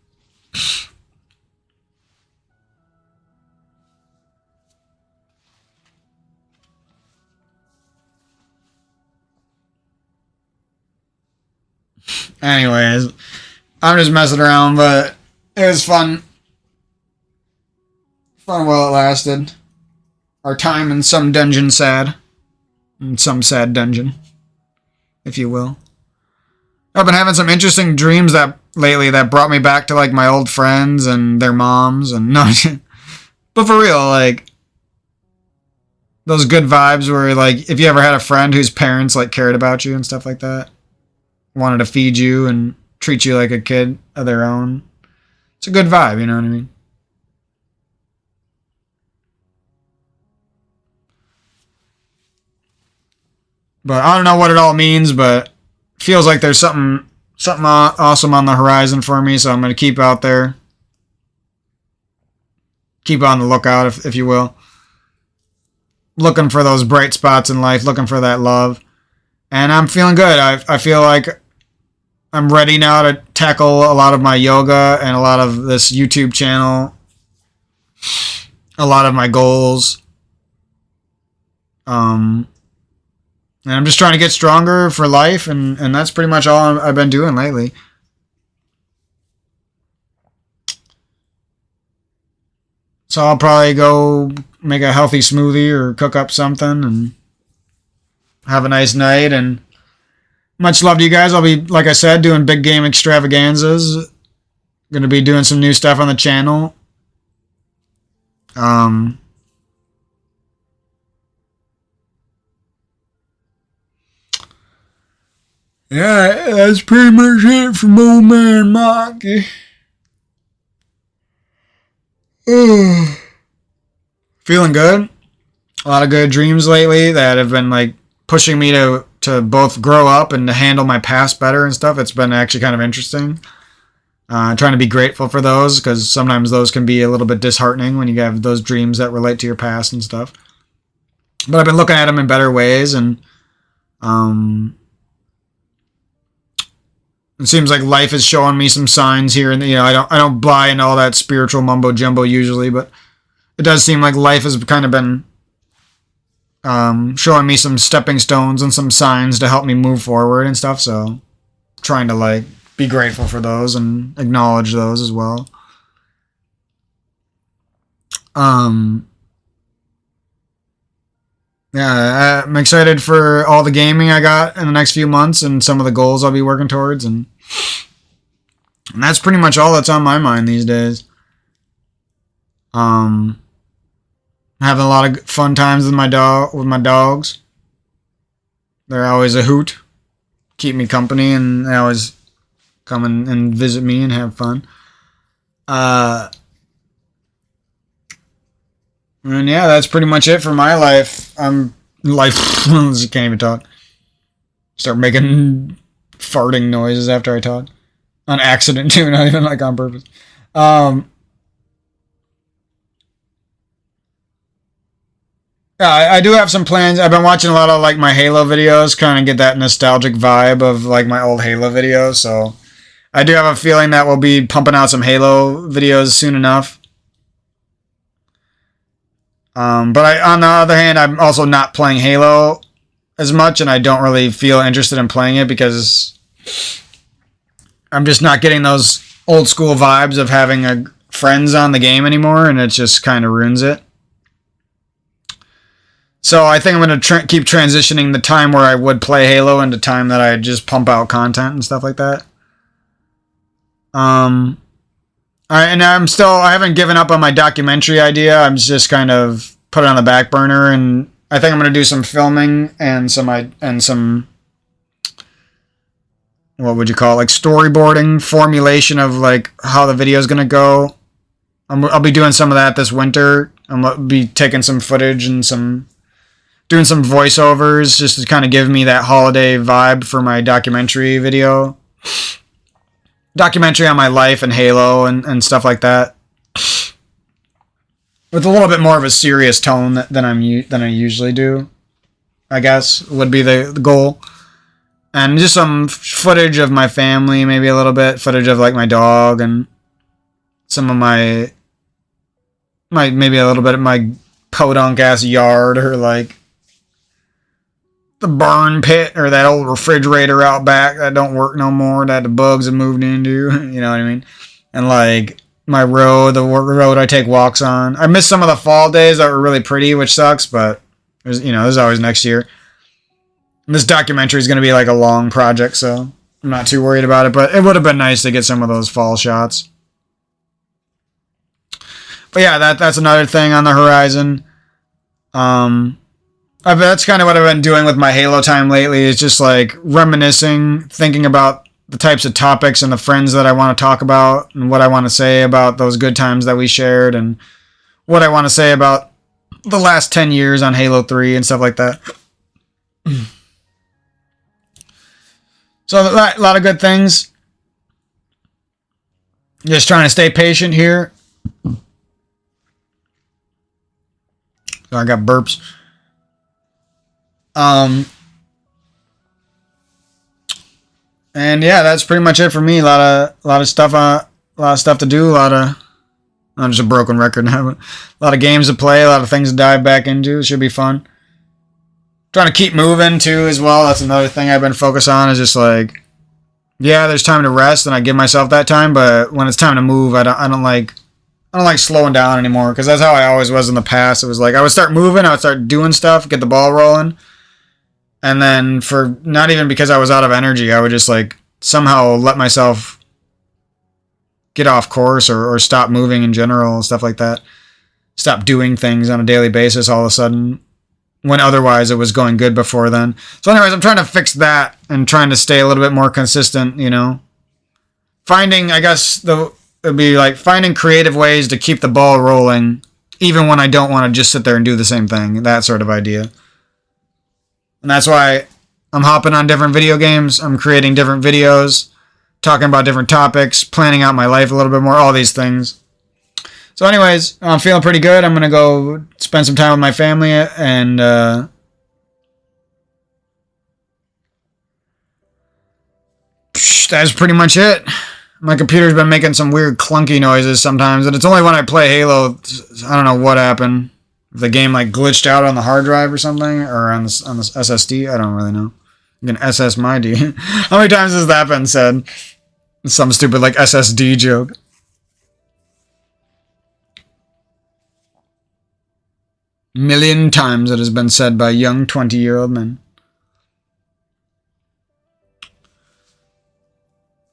Anyways, I'm just messing around, but it was fun. Fun while it lasted. Our time in some dungeon sad. In some sad dungeon, if you will. I've been having some interesting dreams lately that brought me back to like my old friends and their moms and no, but for real, like those good vibes where like if you ever had a friend whose parents like cared about you and stuff like that. Wanted to feed you and treat you like a kid of their own. it's a good vibe, you know what I mean? But I don't know what it all means, but it feels like there's something awesome on the horizon for me, so I'm going to keep out there. Keep on the lookout, if you will. Looking for those bright spots in life, looking for that love. And I'm feeling good. I feel like I'm ready now to tackle a lot of my yoga and a lot of this YouTube channel. A lot of my goals. And I'm just trying to get stronger for life, and that's pretty much all I've been doing lately. So I'll probably go make a healthy smoothie or cook up something and have a nice night. And much love to you guys. I'll be, like I said, doing big game extravaganzas. Going to be doing some new stuff on the channel. Yeah, that's pretty much it from old man Mikey. Feeling good. A lot of good dreams lately that have been like pushing me to both grow up and to handle my past better and stuff. It's been actually kind of interesting. Trying to be grateful for those, because sometimes those can be a little bit disheartening when you have those dreams that relate to your past and stuff. But I've been looking at them in better ways, and it seems like life is showing me some signs here, and I don't buy into all that spiritual mumbo jumbo usually, but it does seem like life has kind of been showing me some stepping stones and some signs to help me move forward and stuff. So trying to like be grateful for those and acknowledge those as well. Yeah, I'm excited for all the gaming I got in the next few months and some of the goals I'll be working towards, and that's pretty much all that's on my mind these days. Having a lot of fun times with my dogs. They're always a hoot. Keep me company, and they always come and visit me and have fun. And yeah, that's pretty much it for my life. I can't even talk. Start making farting noises after I talk. On accident too, not even like on purpose. Yeah, I do have some plans. I've been watching a lot of like my Halo videos, kind of get that nostalgic vibe of like my old Halo videos. So I do have a feeling that we'll be pumping out some Halo videos soon enough. But on the other hand, I'm also not playing Halo as much, and I don't really feel interested in playing it because I'm just not getting those old school vibes of having friends on the game anymore, and it just kind of ruins it. So I think I'm going to keep transitioning the time where I would play Halo into time that I just pump out content and stuff like that. And I haven't given up on my documentary idea. I'm just kind of put it on the back burner, and I think I'm going to do some filming and some what would you call it, like storyboarding, formulation of like how the video is going to go. I'll be doing some of that this winter. I'll be taking some footage and doing some voiceovers just to kind of give me that holiday vibe for my documentary video. Documentary on my life and Halo and stuff like that, with a little bit more of a serious tone than I usually do, I guess would be the goal. And just some footage of my family, maybe a little bit footage of like my dog and some of my maybe a little bit of my podunk ass yard, or like the burn pit, or that old refrigerator out back that don't work no more that the bugs have moved into. You know what I mean? And like my road, the road I take walks on. I missed some of the fall days that were really pretty, which sucks, but there's always next year. And this documentary is going to be like a long project, so I'm not too worried about it, but it would have been nice to get some of those fall shots. But yeah, that's another thing on the horizon. That's kind of what I've been doing with my Halo time lately, is just like reminiscing, thinking about the types of topics and the friends that I want to talk about, and what I want to say about those good times that we shared, and what I want to say about the last 10 years on Halo 3 and stuff like that. So a lot of good things. Just trying to stay patient here. So I got burps. And yeah, that's pretty much it for me. A lot of stuff to do. I'm just a broken record now. But a lot of games to play. A lot of things to dive back into. It should be fun. Trying to keep moving too as well. That's another thing I've been focused on. Is just like, yeah, there's time to rest, and I give myself that time. But when it's time to move, I don't like slowing down anymore, because that's how I always was in the past. It was like I would start moving, I would start doing stuff, get the ball rolling, and then for not even because I was out of energy, I would just like somehow let myself get off course or stop moving in general and stuff like that. Stop doing things on a daily basis all of a sudden, when otherwise it was going good before then. So anyways, I'm trying to fix that and trying to stay a little bit more consistent, you know. Finding, I guess, it'd be like finding creative ways to keep the ball rolling, even when I don't want to just sit there and do the same thing. That sort of idea. And that's why I'm hopping on different video games. I'm creating different videos, talking about different topics, planning out my life a little bit more, all these things. So anyways, I'm feeling pretty good. I'm going to go spend some time with my family, and that's pretty much it. My computer's been making some weird clunky noises sometimes, and it's only when I play Halo. I don't know what happened. If the game like glitched out on the hard drive or something, or on the SSD, I don't really know. You can SS my D. How many times has that been said? Some stupid like SSD joke. Million times it has been said by young 20-year-old men.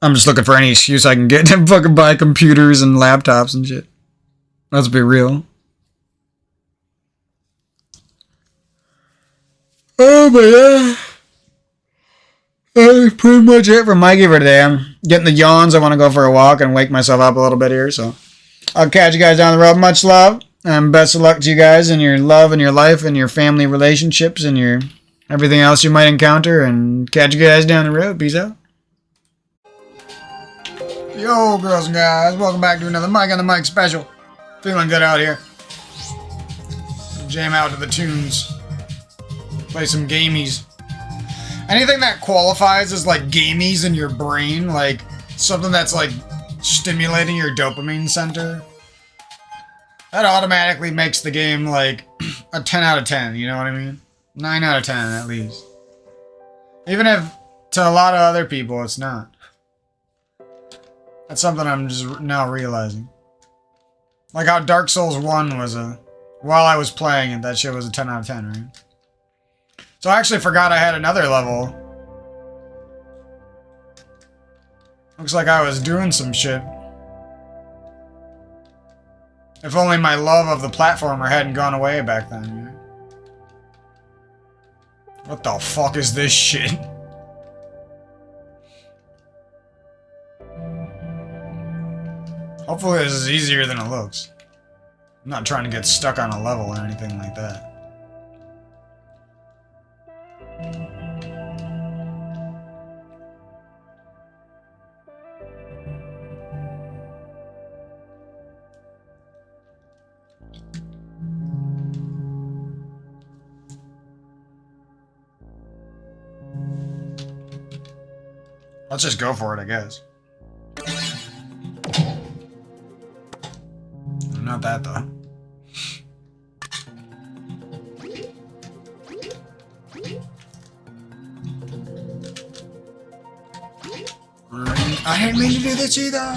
I'm just looking for any excuse I can get to fucking buy computers and laptops and shit. Let's be real. Oh, but yeah. That's pretty much it for Mikey for today. I'm getting the yawns. I want to go for a walk and wake myself up a little bit here. So I'll catch you guys down the road. Much love. And best of luck to you guys in your love and your life and your family relationships and your everything else you might encounter. And catch you guys down the road. Peace out. Yo, girls and guys. Welcome back to another Mike on the Mic special. Feeling good out here. Jam out to the tunes. Play some gamies. Anything that qualifies as like gamies in your brain, like something that's like stimulating your dopamine center, that automatically makes the game like a 10 out of 10, you know what I mean? 9 out of 10 at least. Even if to a lot of other people it's not. That's something I'm just now realizing. Like how Dark Souls 1 was while I was playing it, that shit was a 10 out of 10, right? So I actually forgot I had another level. Looks like I was doing some shit. If only my love of the platformer hadn't gone away back then. Right? What the fuck is this shit? Hopefully this is easier than it looks. I'm not trying to get stuck on a level or anything like that. Let's just go for it, I guess. Not that, though. I didn't mean to do this either!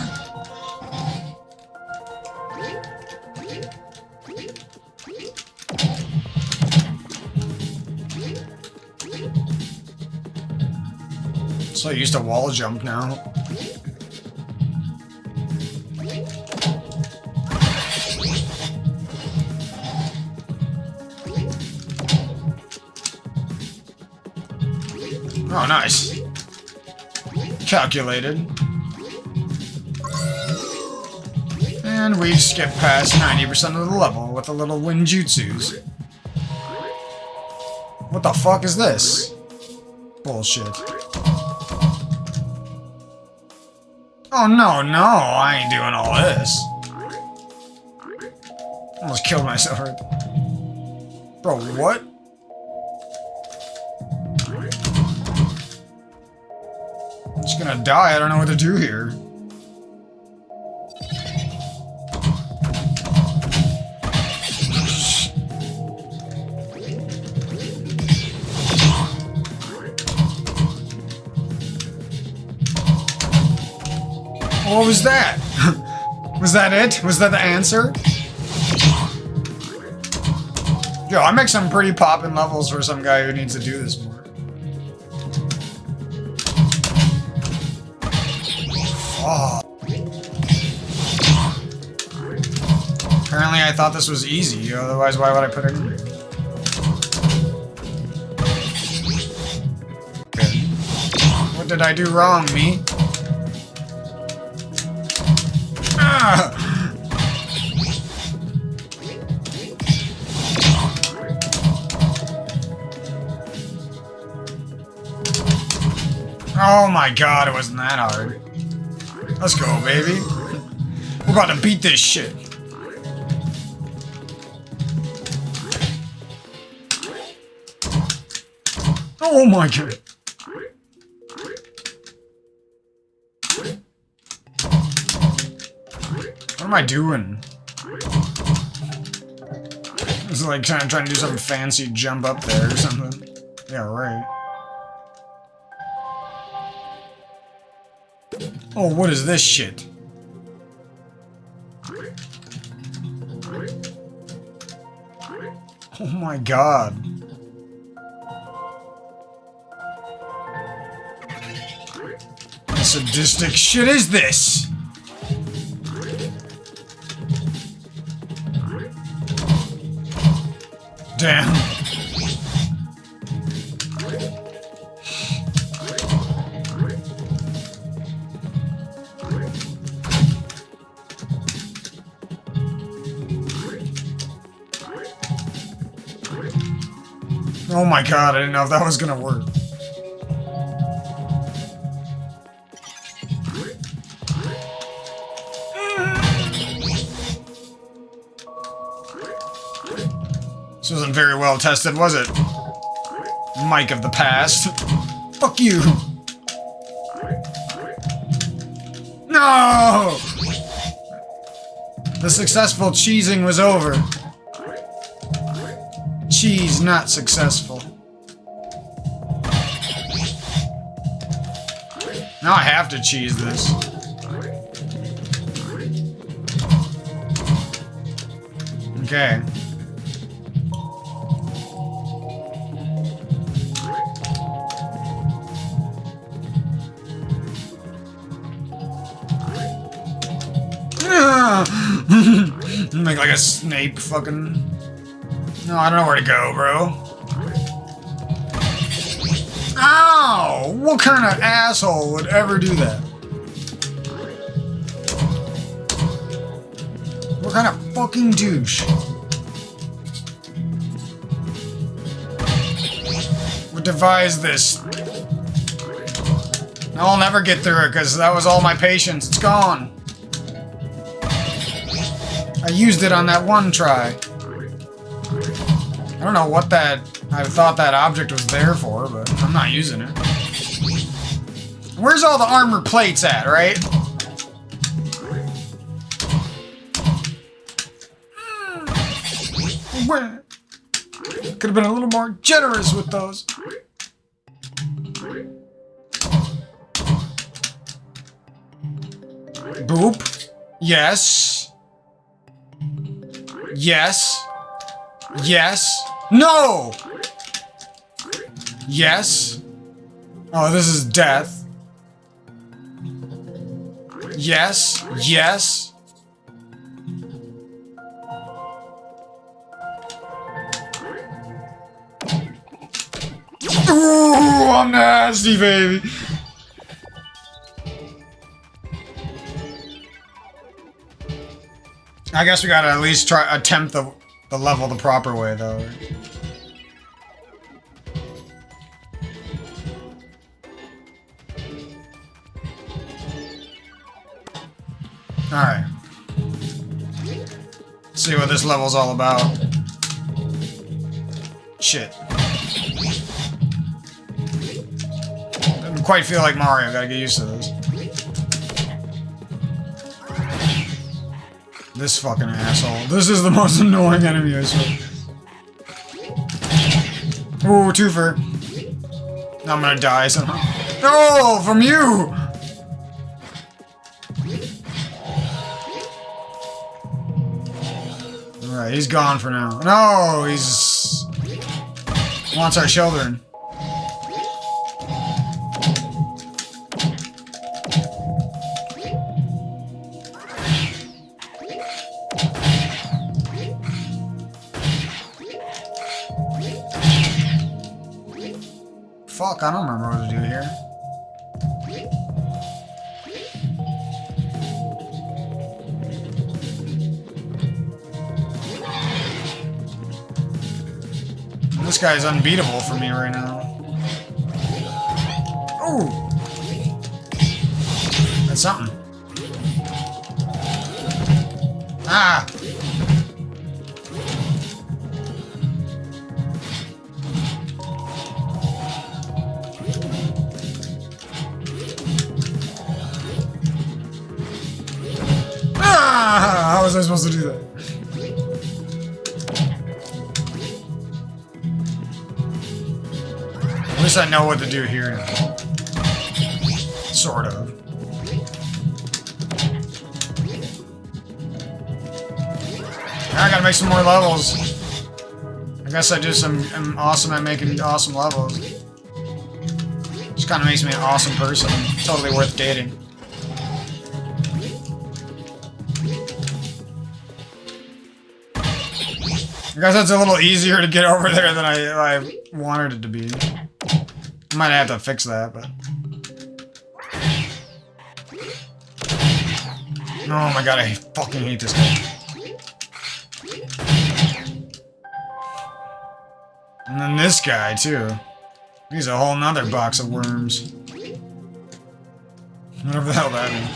So used to wall jump now. Oh, nice. calculated. And we've skipped past 90% of the level with the little ninjutsus. What the fuck is this? Bullshit. Oh no, I ain't doing all this. Almost killed myself right there. Bro, what? I'm just gonna die, I don't know what to do here. What was that? Was that it? Was that the answer? Yo, I make some pretty poppin' levels for some guy who needs to do this more. Oh. Apparently I thought this was easy, otherwise why would I put it in here? What did I do wrong, me? Oh my god, it wasn't that hard. Let's go, baby. We're about to beat this shit. Oh my god. What am I doing? It's like trying to do some fancy jump up there or something. Yeah, right. Oh, what is this shit? Oh my god. What sadistic shit is this? Damn. Oh my god, I didn't know if that was gonna work. This wasn't very well tested, was it? Mike of the past. Fuck you! No! The successful cheesing was over. Cheese not successful. Now I have to cheese this. Okay. Make like a snake fucking... No, I don't know where to go, bro. Ow! What kind of asshole would ever do that? What kind of fucking douche would devise this? I'll never get through it because that was all my patience. It's gone. I used it on that one try. I don't know what that... I thought that object was there for, but I'm not using it. Where's all the armor plates at, right? Where? Could have been a little more generous with those. Boop. Yes. Yes. Yes. No! Yes. Oh, this is death. Yes. Yes. Ooh, I'm nasty, baby. I guess we gotta at least attempt the level the proper way, though. Alright. See what this level's all about. Shit. Doesn't quite feel like Mario, gotta get used to this. This fucking asshole. This is the most annoying enemy I swear. Ooh, twofer. Now I'm gonna die somehow. No, from you! Alright, he's gone for now. No, he's... wants our children. Fuck, I don't remember what to do here. This guy's unbeatable for me right now. Ooh! That's something. Ah! Ah! How was I supposed to do that? At least I know what to do here now. Sort of. I gotta make some more levels. I guess I just am awesome at making awesome levels. Just kinda makes me an awesome person. Totally worth dating. I guess that's a little easier to get over there than I wanted it to be. I might have to fix that, but... oh my god, I fucking hate this guy. And then this guy, too. He's a whole nother box of worms. Whatever the hell that means.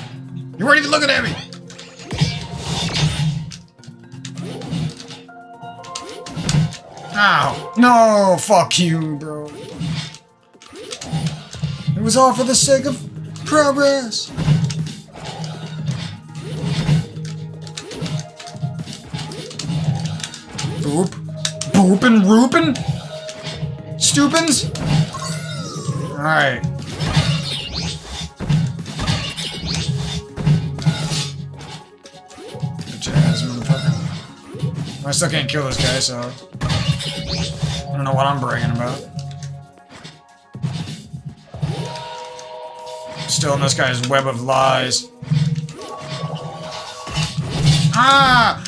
You weren't even looking at me! Ow! No! Fuck you, bro. It was all for the sake of progress! Boop. Boopin' roopin'? Stupins? Alright. Bitch ass motherfucker. I still can't kill this guy, so... I don't know what I'm bragging about. Still in this guy's web of lies. Ah!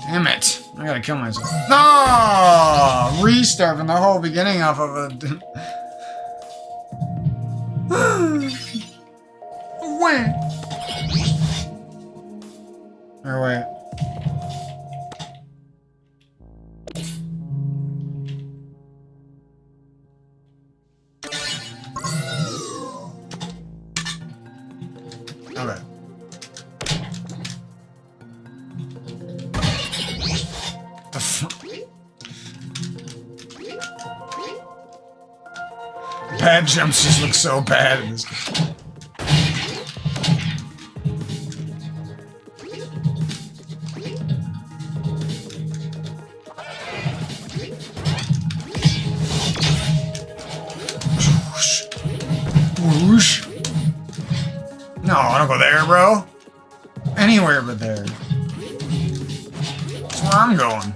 Damn it. I gotta kill myself. No! Restart from the whole beginning off of it. When? Or wait. Okay. The fuck? Bad jumps just look so bad in this game. Whoosh. No, I don't go there, bro. Anywhere but there. That's where I'm going.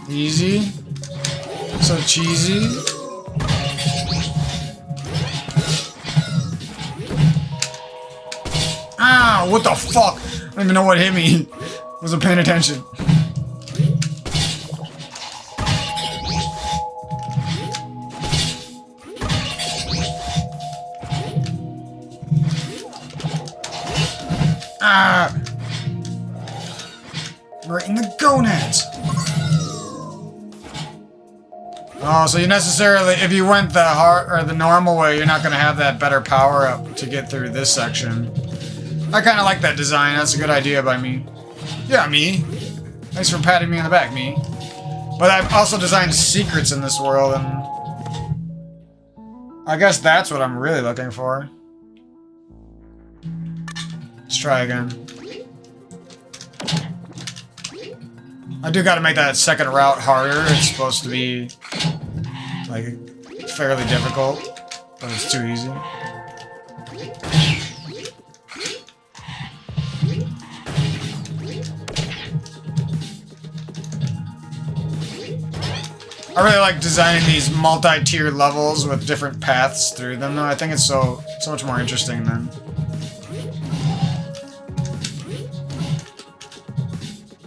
Easy. So cheesy. Ow, what the fuck? I don't even know what hit me. Wasn't paying attention. Ah! Right in the gonads. Oh, so you necessarily, if you went the hard or the normal way, you're not going to have that better power up to get through this section. I kind of like that design. That's a good idea by me. Yeah, me. Thanks for patting me on the back, me. But I've also designed secrets in this world, and I guess that's what I'm really looking for. Let's try again. I do gotta make that second route harder. It's supposed to be, like, fairly difficult, but it's too easy. I really like designing these multi-tier levels with different paths through them, though. I think it's so much more interesting than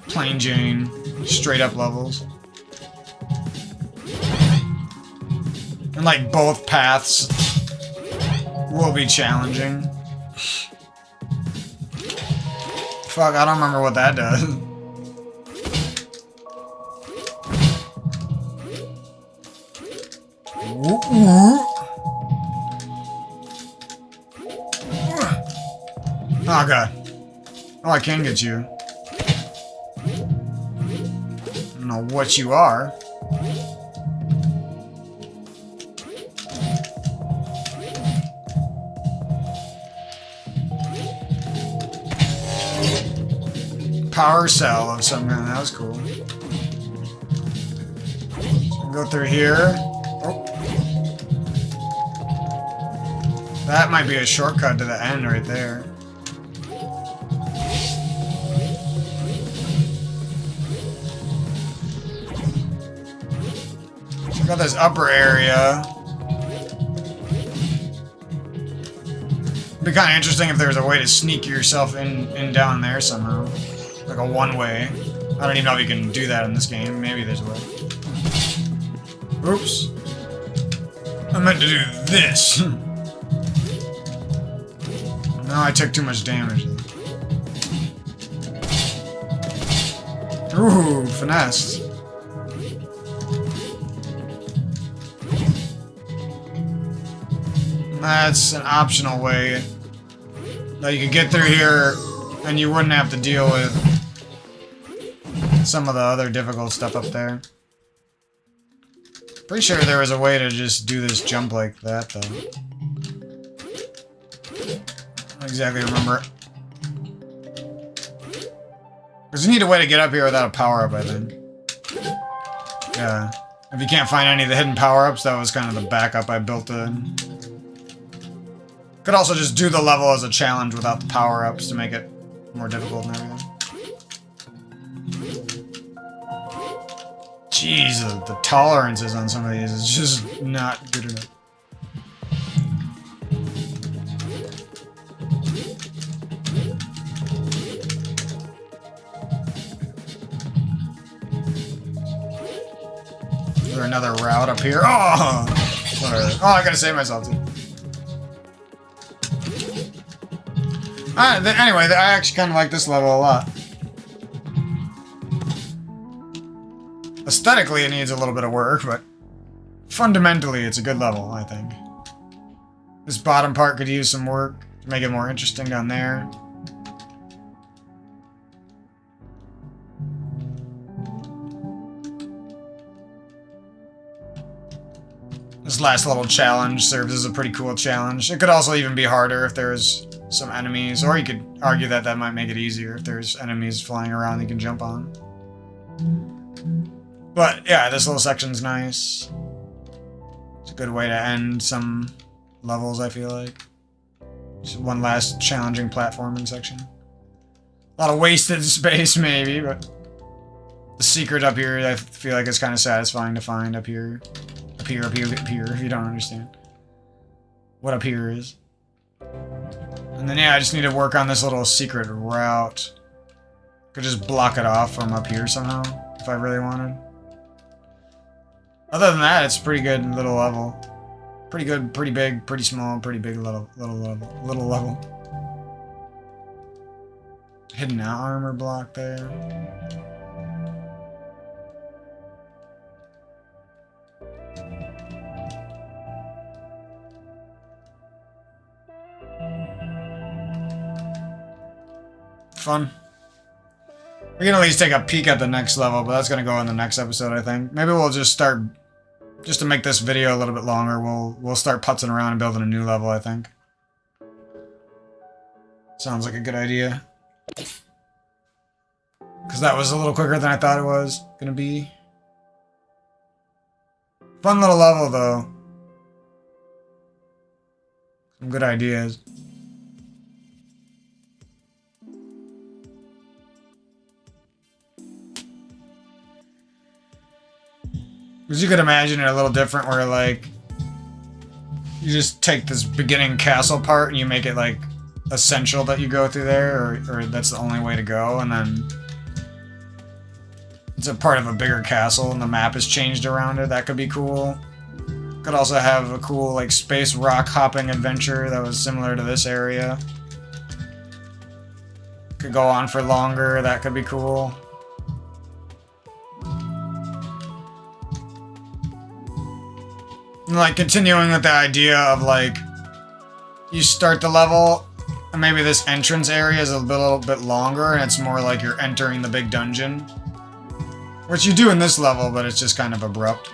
plain Jane, straight up levels. And like both paths will be challenging. Fuck, I don't remember what that does. Oh god. Oh, I can get you. I don't know what you are. Power cell of some kind. That was cool. So go through here. Oh. That might be a shortcut to the end right there. Check out this upper area. It'd be kind of interesting if there was a way to sneak yourself in down there somehow. Like a one-way. I don't even know if you can do that in this game. Maybe there's a way. Oops. I meant to do this. No, I took too much damage. Ooh, finessed. That's an optional way that you could get through here and you wouldn't have to deal with some of the other difficult stuff up there. Pretty sure there was a way to just do this jump like that, though. I don't exactly remember. Because you need a way to get up here without a power-up, I think. Yeah. If you can't find any of the hidden power-ups, that was kind of the backup I built in. Could also just do the level as a challenge without the power-ups to make it more difficult and everything. Jeez, the tolerances on some of these is just not good enough. Is there another route up here? Oh! Whatever. Oh, I gotta save myself, too. Anyway, I actually kind of like this level a lot. Aesthetically, it needs a little bit of work, but fundamentally, it's a good level, I think. This bottom part could use some work to make it more interesting down there. This last little challenge serves as a pretty cool challenge. It could also even be harder if there's some enemies, or you could argue that that might make it easier if there's enemies flying around you can jump on. But yeah, this little section's nice. It's a good way to end some levels, I feel like. Just one last challenging platforming section. A lot of wasted space, maybe, but the secret up here, I feel like it's kind of satisfying to find up here. Up here, if you don't understand what up here is. And then, yeah, I just need to work on this little secret route. Could just block it off from up here somehow, if I really wanted. Other than that, it's a pretty good little level. Pretty good, pretty big, pretty small, pretty big little level. Hidden armor block there. Fun. We can at least take a peek at the next level, but that's gonna go in the next episode, I think. Maybe we'll just start, just to make this video a little bit longer, we'll start putzing around and building a new level, I think. Sounds like a good idea. Because that was a little quicker than I thought it was gonna be. Fun little level, though. Some good ideas. Because you could imagine it a little different where, like, you just take this beginning castle part and you make it, like, essential that you go through there, or that's the only way to go, and then it's a part of a bigger castle and the map is changed around it. That could be cool. Could also have a cool, like, space rock hopping adventure that was similar to this area. Could go on for longer. That could be cool. Like, continuing with the idea of, like, you start the level, and maybe this entrance area is a little bit longer, and it's more like you're entering the big dungeon. Which you do in this level, but it's just kind of abrupt.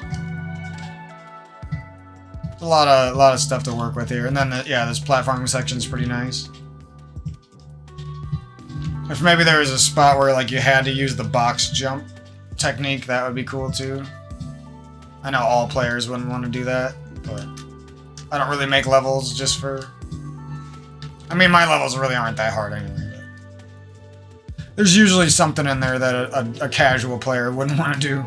A lot of stuff to work with here. And then, yeah, this platforming section is pretty nice. If maybe there was a spot where, like, you had to use the box jump technique, that would be cool, too. I know all players wouldn't want to do that, but I don't really make levels just for... I mean, my levels really aren't that hard anyway, but... There's usually something in there that a casual player wouldn't want to do.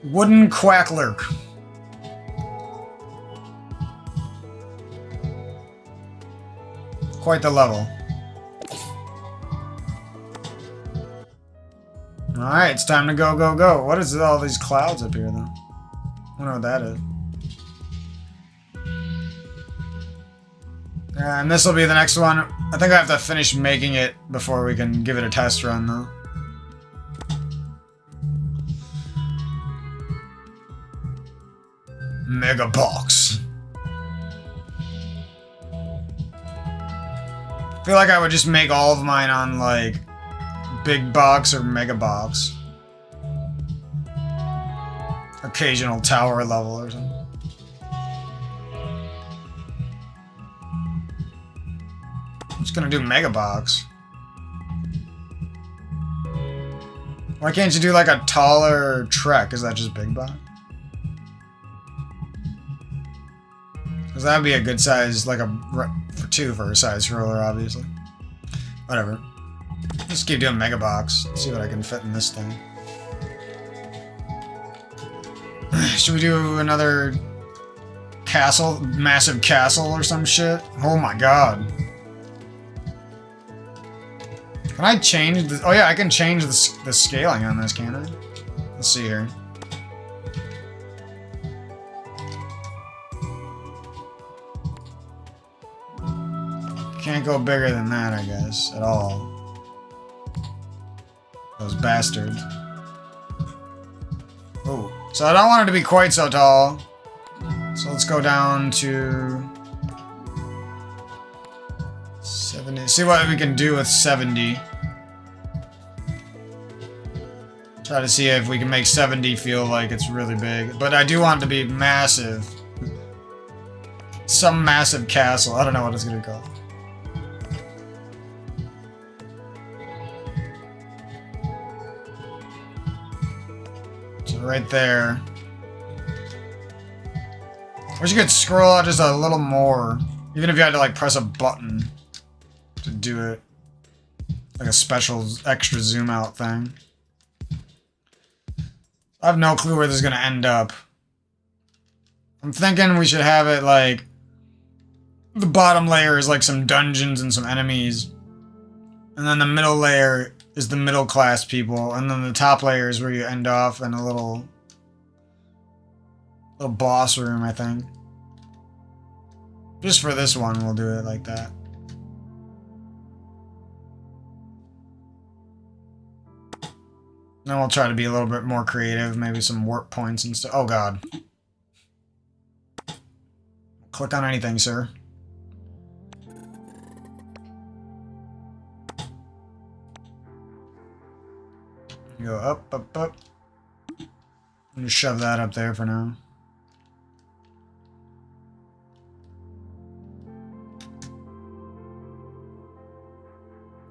Wooden Quacklurk. Quite the level. Alright, it's time to go, go, go. What is all these clouds up here, though? I wonder what that is. And this will be the next one. I think I have to finish making it before we can give it a test run, though. Mega Box. I feel like I would just make all of mine on, like, Big Box or Mega Box. Occasional tower level or something. I'm just gonna do Mega Box. Why can't you do, like, a taller Trek? Is that just Big Box? Because that would be a good size, like for two for a size roller, obviously. Whatever. Just keep doing Mega Box. See what I can fit in this thing. Should we do another castle? Massive castle or some shit? Oh my god. Can I change the... Oh yeah, I can change the scaling on this, can't I? Let's see here. Can't go bigger than that, I guess, at all. Those bastards. Oh, so I don't want it to be quite so tall. So let's go down to 70. See what we can do with 70. Try to see if we can make 70 feel like it's really big. But I do want it to be massive. Some massive castle. I don't know what it's gonna call. Right there. Wish you could scroll out just a little more. Even if you had to, like, press a button to do it. Like a special extra zoom out thing. I have no clue where this is gonna end up. I'm thinking we should have it, like... The bottom layer is, like, some dungeons and some enemies. And then the middle layer is the middle class people, and then the top layer is where you end off in a little little boss room, I think. Just for this one, we'll do it like that. Then we'll try to be a little bit more creative, maybe some warp points and stuff. Oh god. Click on anything, sir. Go up, up, up. I'm just shove that up there for now.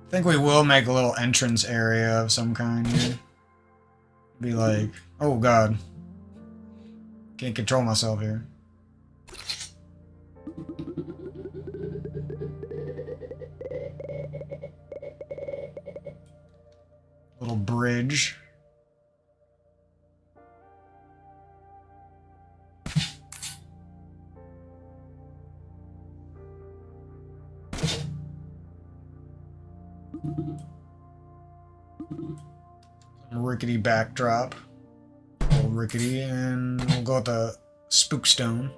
I think we will make a little entrance area of some kind here. Be like, oh god. Can't control myself here. Little bridge. Rickety backdrop. A little rickety, and we'll go with the spookstone.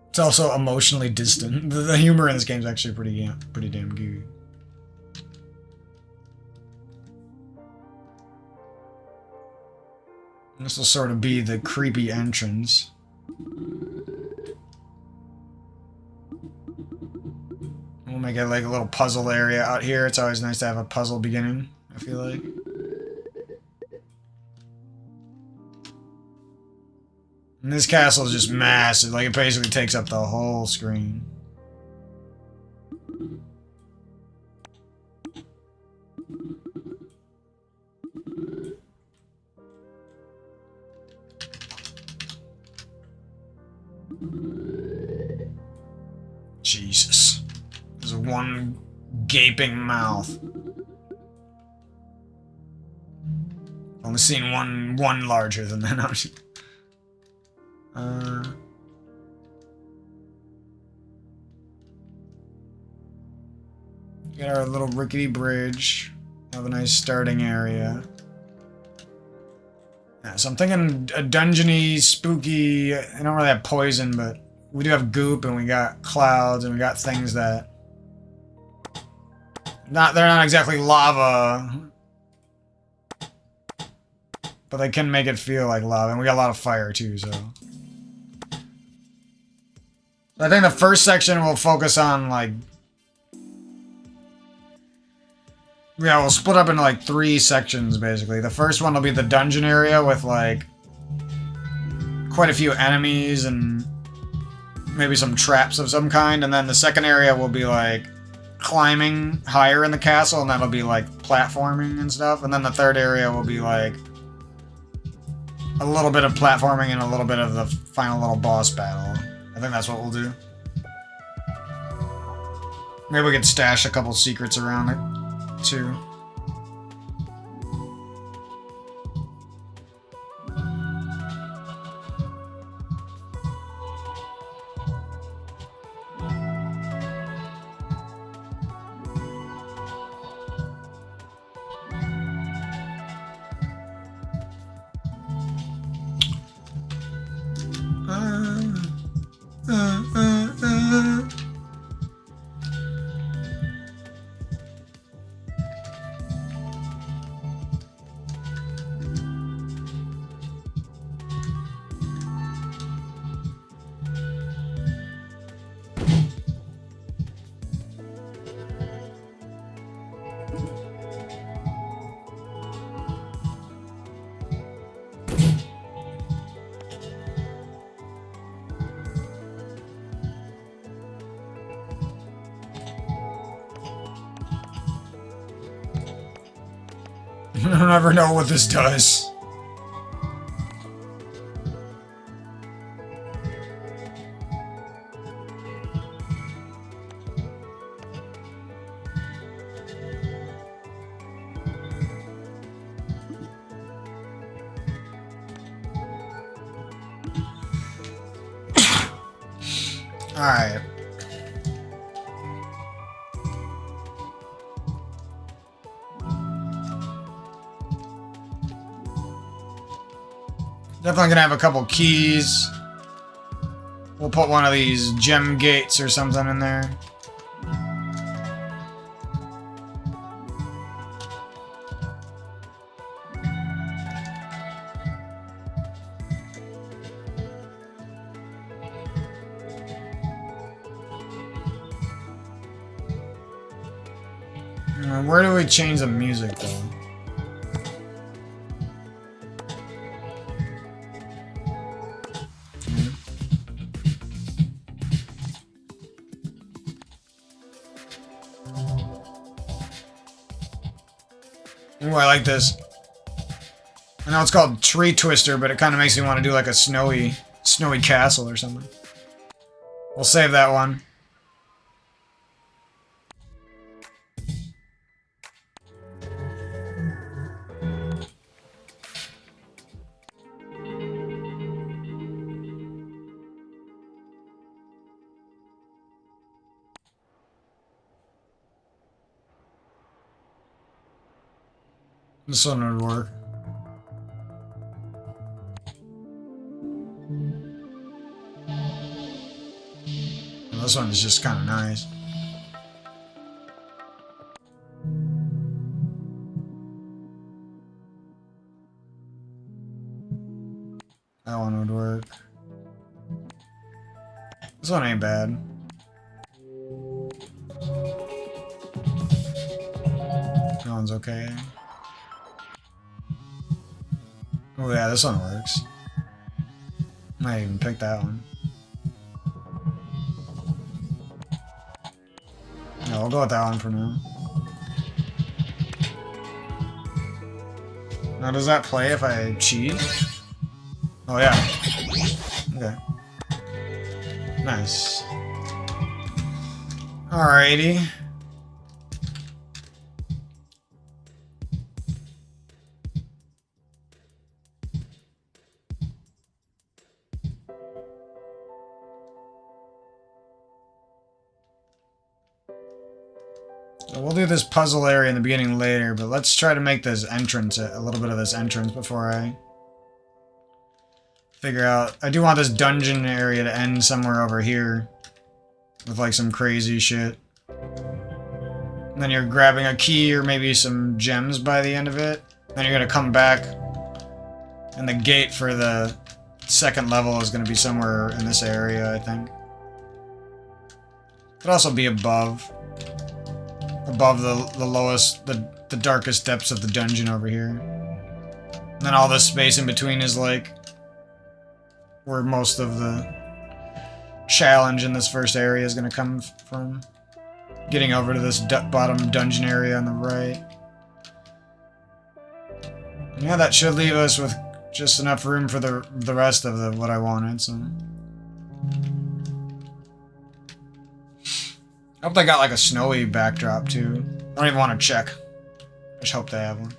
It's also emotionally distant. The humor in this game is actually pretty damn good. This will sort of be the creepy entrance. We'll make it like a little puzzle area out here. It's always nice to have a puzzle beginning, I feel like. And this castle is just massive. Like, it basically takes up the whole screen. Jesus. There's one gaping mouth. Only seen one larger than that. Get our little rickety bridge. Have a nice starting area. Yeah, so I'm thinking a dungeony, spooky. I don't really have poison, but we do have goop, and we got clouds, and we got things that they're not exactly lava, but they can make it feel like lava, and we got a lot of fire too. So I think the first section will focus on like. Yeah, we'll split up into like 3 sections, basically. The first one will be the dungeon area with, like, quite a few enemies and maybe some traps of some kind. And then the second area will be, like, climbing higher in the castle, and that'll be, like, platforming and stuff. And then the third area will be, like, a little bit of platforming and a little bit of the final little boss battle. I think that's what we'll do. Maybe we could stash a couple secrets around it. Too. I'll never know what this does. Alright. Definitely gonna have a couple keys. We'll put one of these gem gates or something in there. Where do we change the music though? Ooh, I like this. I know it's called Tree Twister, but it kind of makes me want to do like a snowy castle or something. We'll save that one. This one would work. Well, this one is just kind of nice. That one would work. This one ain't bad. That one's okay. Oh yeah, this one works. Might even pick that one. No, we'll go with that one for now. Now, does that play if I cheat? Oh yeah. Okay. Nice. Alrighty. We'll do this puzzle area in the beginning later, but let's try to make this entrance, a little bit of this entrance before I figure out. I do want this dungeon area to end somewhere over here with like some crazy shit. And then you're grabbing a key or maybe some gems by the end of it. Then you're gonna come back, and the gate for the second level is gonna be somewhere in this area, I think. Could also be above the lowest, the darkest depths of the dungeon over here. And then all this space in between is like where most of the challenge in this first area is going to come from. Getting over to this bottom dungeon area on the right. And yeah, that should leave us with just enough room for the rest of what I wanted, so... I hope they got like a snowy backdrop too. I don't even want to check. I just hope they have one.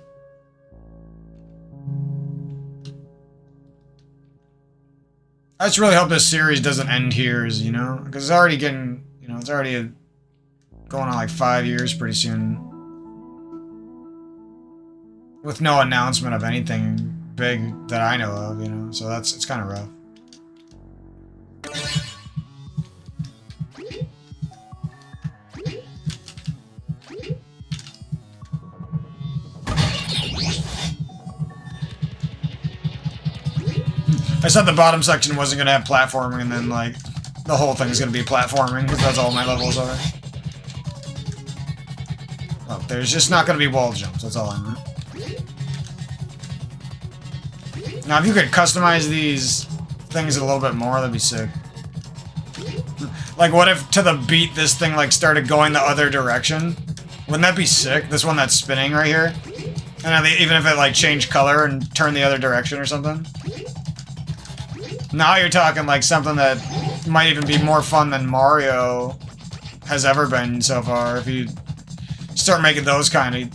I just really hope this series doesn't end here, you know? Because it's already getting, you know, it's already going on like 5 years pretty soon. With no announcement of anything big that I know of, you know? So it's kind of rough. I said the bottom section wasn't going to have platforming, and then, like, the whole thing is going to be platforming, because that's all my levels are. Oh, there's just not going to be wall jumps, that's all I meant. Now, if you could customize these things a little bit more, that'd be sick. Like, what if, to the beat, this thing, like, started going the other direction? Wouldn't that be sick? This one that's spinning right here? And even if it, like, changed color and turned the other direction or something? Now you're talking like something that might even be more fun than Mario has ever been so far. If you start making those kind of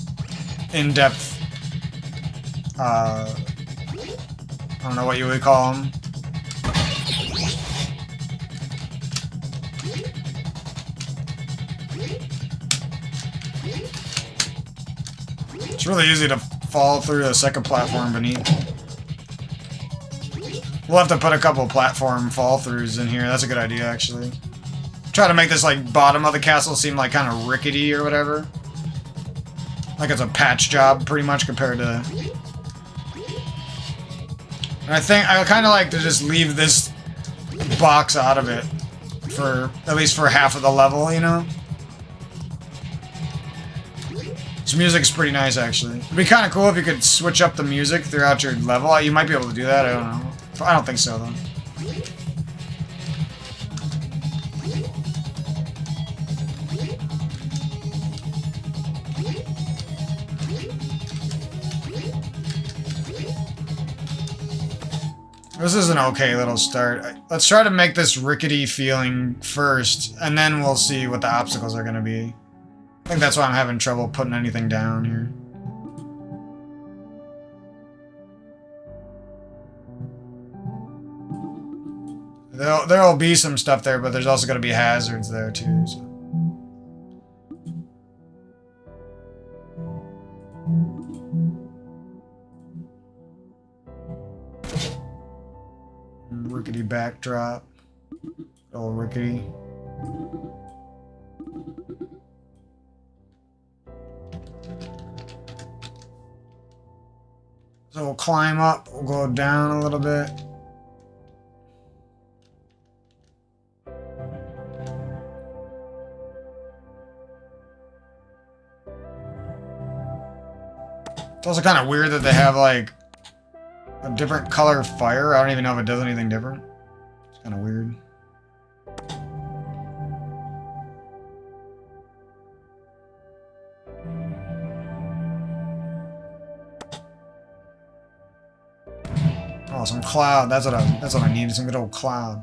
in-depth, I don't know what you would call them. It's really easy to fall through the second platform beneath. We'll have to put a couple platform fall-throughs in here. That's a good idea, actually. Try to make this, like, bottom of the castle seem, like, kind of rickety or whatever. Like it's a patch job, pretty much, compared to... And I think I kind of like to just leave this box out of it. For, at least for half of the level, you know? This music's pretty nice, actually. It'd be kind of cool if you could switch up the music throughout your level. You might be able to do that, I don't know. I don't think so, though. This is an okay little start. Let's try to make this rickety feeling first, and then we'll see what the obstacles are going to be. I think that's why I'm having trouble putting anything down here. There'll be some stuff there, but there's also going to be hazards there too. So. Rickety backdrop. Oh, rickety. So we'll climb up, we'll go down a little bit. It's also kind of weird that they have, like, a different color fire. I don't even know if it does anything different. It's kind of weird. Oh, some cloud. That's what I need. Some good old cloud.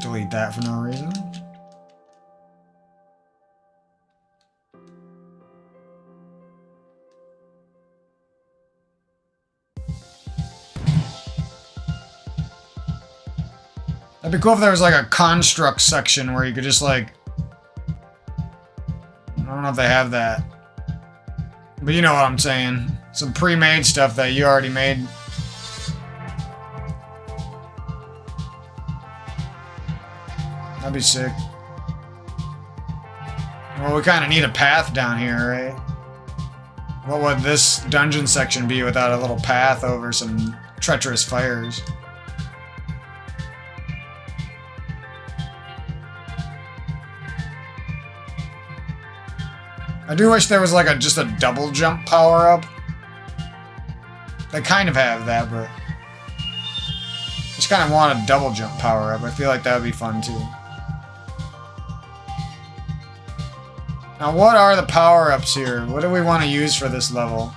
Delete that for no reason. That'd be cool if there was like a construct section where you could just like... I don't know if they have that. But you know what I'm saying. Some pre-made stuff that you already made. That'd be sick. Well, we kind of need a path down here, right? What would this dungeon section be without a little path over some treacherous fires? I do wish there was like just a double jump power-up. They kind of have that, but... just kind of want a double jump power-up. I feel like that would be fun, too. Now, what are the power-ups here? What do we want to use for this level?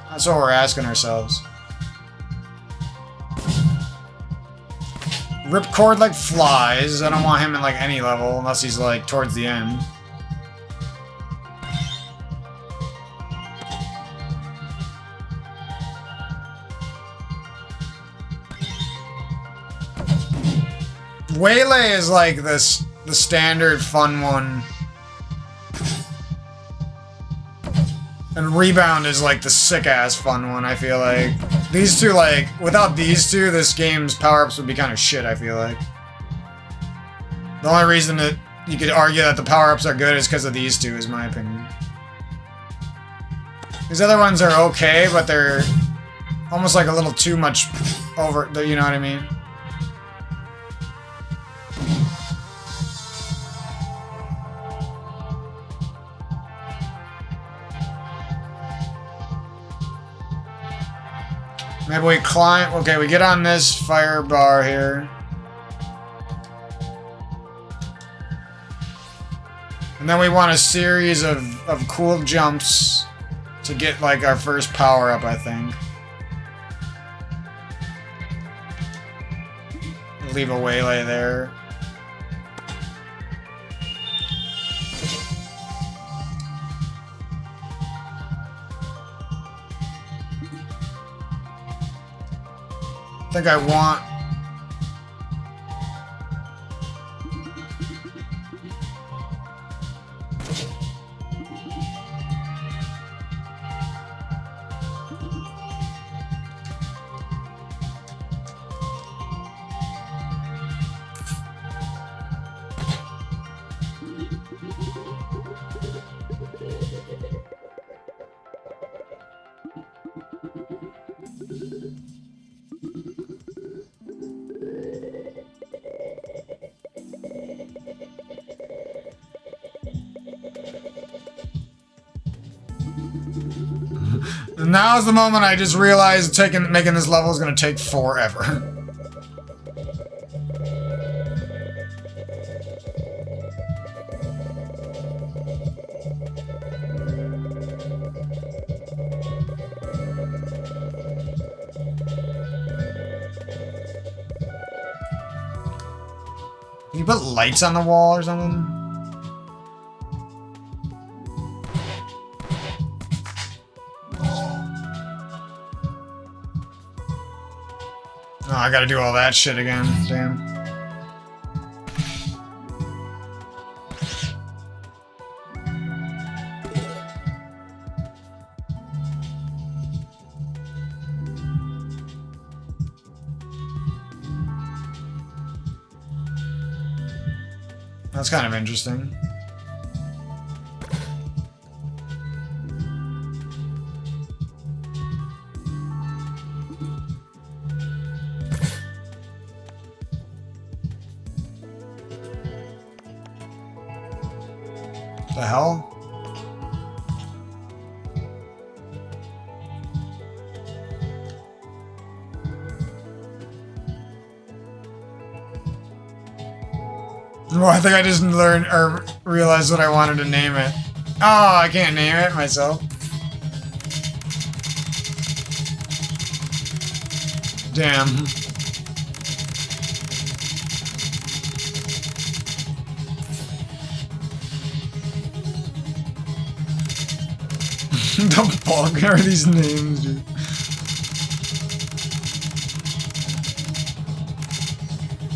That's what we're asking ourselves. Ripcord like flies. I don't want him in like any level unless he's like towards the end. Waylay is like the standard fun one. And Rebound is like the sick-ass fun one, I feel like. These two, like, without these two, this game's power-ups would be kind of shit, I feel like. The only reason that you could argue that the power-ups are good is because of these two, is my opinion. These other ones are okay, but they're almost like a little too much over, you know what I mean? Maybe we climb... okay, we get on this fire bar here. And then we want a series of cool jumps to get, like, our first power-up, I think. Leave a waylay there. think I want... Now's the moment I just realized making this level is gonna take forever. Can you put lights on the wall or something? Oh, I gotta do all that shit again. Damn. That's kind of interesting. The hell? Oh, I think I just learned or realized what I wanted to name it. Oh, I can't name it myself. Damn. The fuck are these names, dude?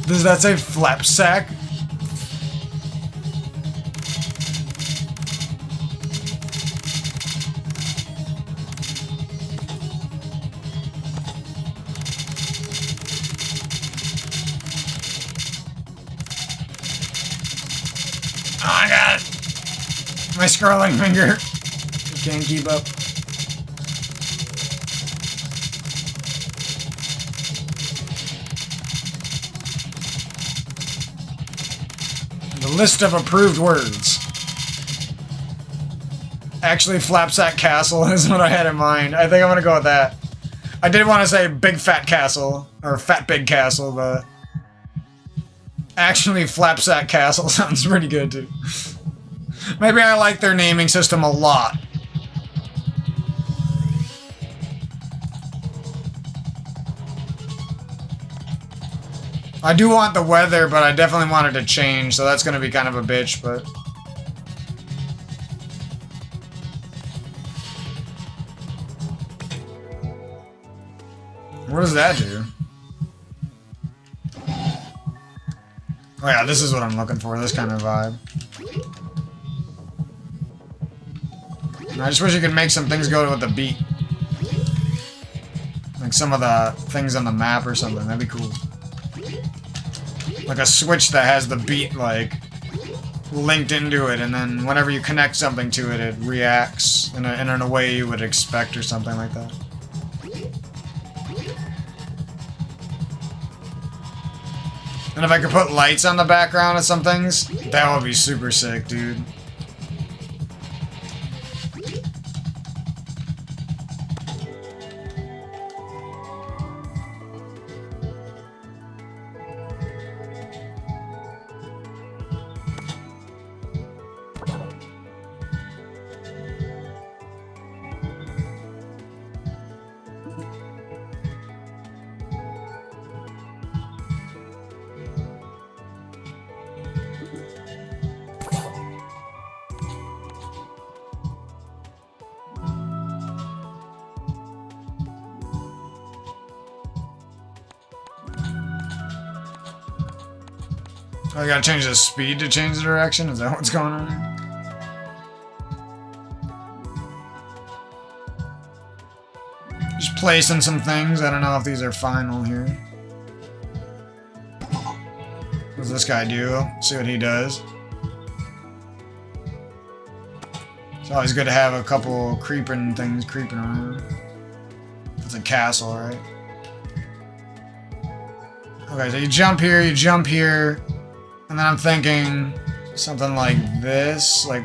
Does that say flapsack? Oh my god! My scrolling finger. Can't keep up. The list of approved words. Actually, Flapsack Castle is what I had in mind. I think I'm gonna go with that. I did want to say Big Fat Castle, or Fat Big Castle, but... actually, Flapsack Castle sounds pretty good, too. Maybe I like their naming system a lot. I do want the weather, but I definitely want it to change, so that's gonna be kind of a bitch, but... what does that do? Oh yeah, this is what I'm looking for, this kind of vibe. I just wish you could make some things go with the beat. Like some of the things on the map or something, that'd be cool. Like a switch that has the beat, like, linked into it, and then whenever you connect something to it, it reacts in a way you would expect or something like that. And if I could put lights on the background of some things, that would be super sick, dude. I gotta change the speed to change the direction? Is that what's going on here? Just placing some things. I don't know if these are final here. What does this guy do? See what he does. It's always good to have a couple creeping things creeping around. It's a castle, right? Okay, so you jump here, and then I'm thinking something like this, like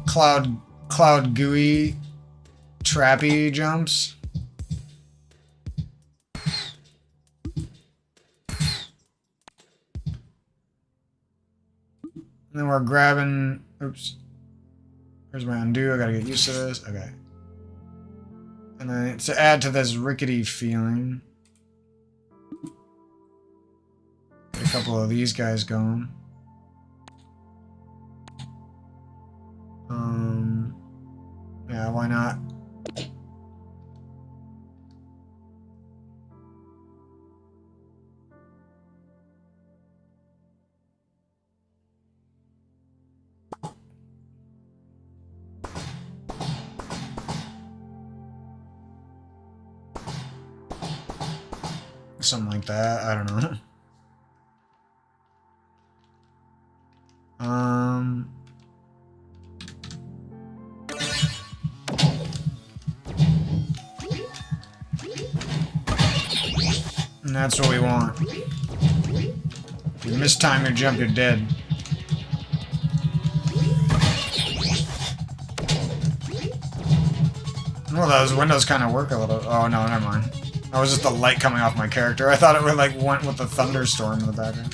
cloud gooey trappy jumps. And then we're grabbing, oops. Here's my undo, I gotta get used to this, okay. And then to add to this rickety feeling, get a couple of these guys going. Yeah, why not? Something like that, I don't know. And that's what we want. If you mistime your jump, you're dead. Well, those windows kind of work a little. Oh no, never mind. That was just the light coming off my character. I thought it would like went with the thunderstorm in the background.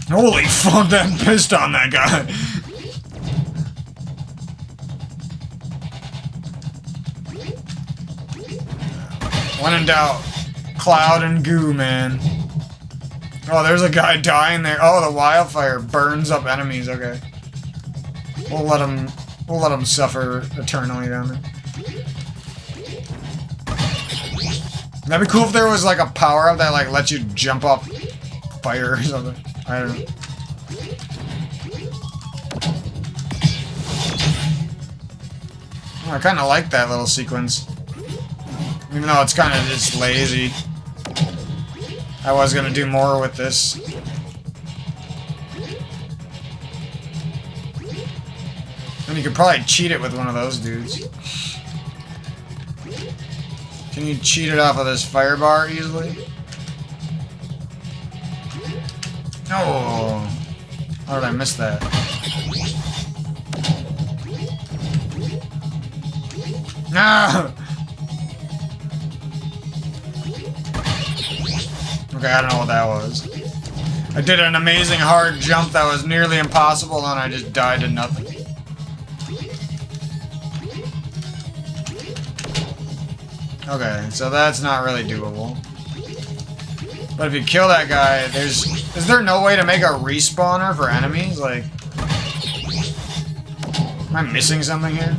Holy fuck, that pissed on that guy. When in doubt, cloud and goo, man. Oh, there's a guy dying there. Oh, the wildfire burns up enemies. Okay, we'll let him suffer eternally down there. That'd be cool if there was like a power up that like lets you jump off fire or something. I don't know. Oh, I kind of like that little sequence. Even though it's kind of just lazy. I was going to do more with this. And you could probably cheat it with one of those dudes. Can you cheat it off of this fire bar easily? No! How did I miss that? No! Okay, I don't know what that was. I did an amazing hard jump that was nearly impossible and I just died to nothing. Okay, so that's not really doable. But if you kill that guy, is there no way to make a respawner for enemies? Like, am I missing something here?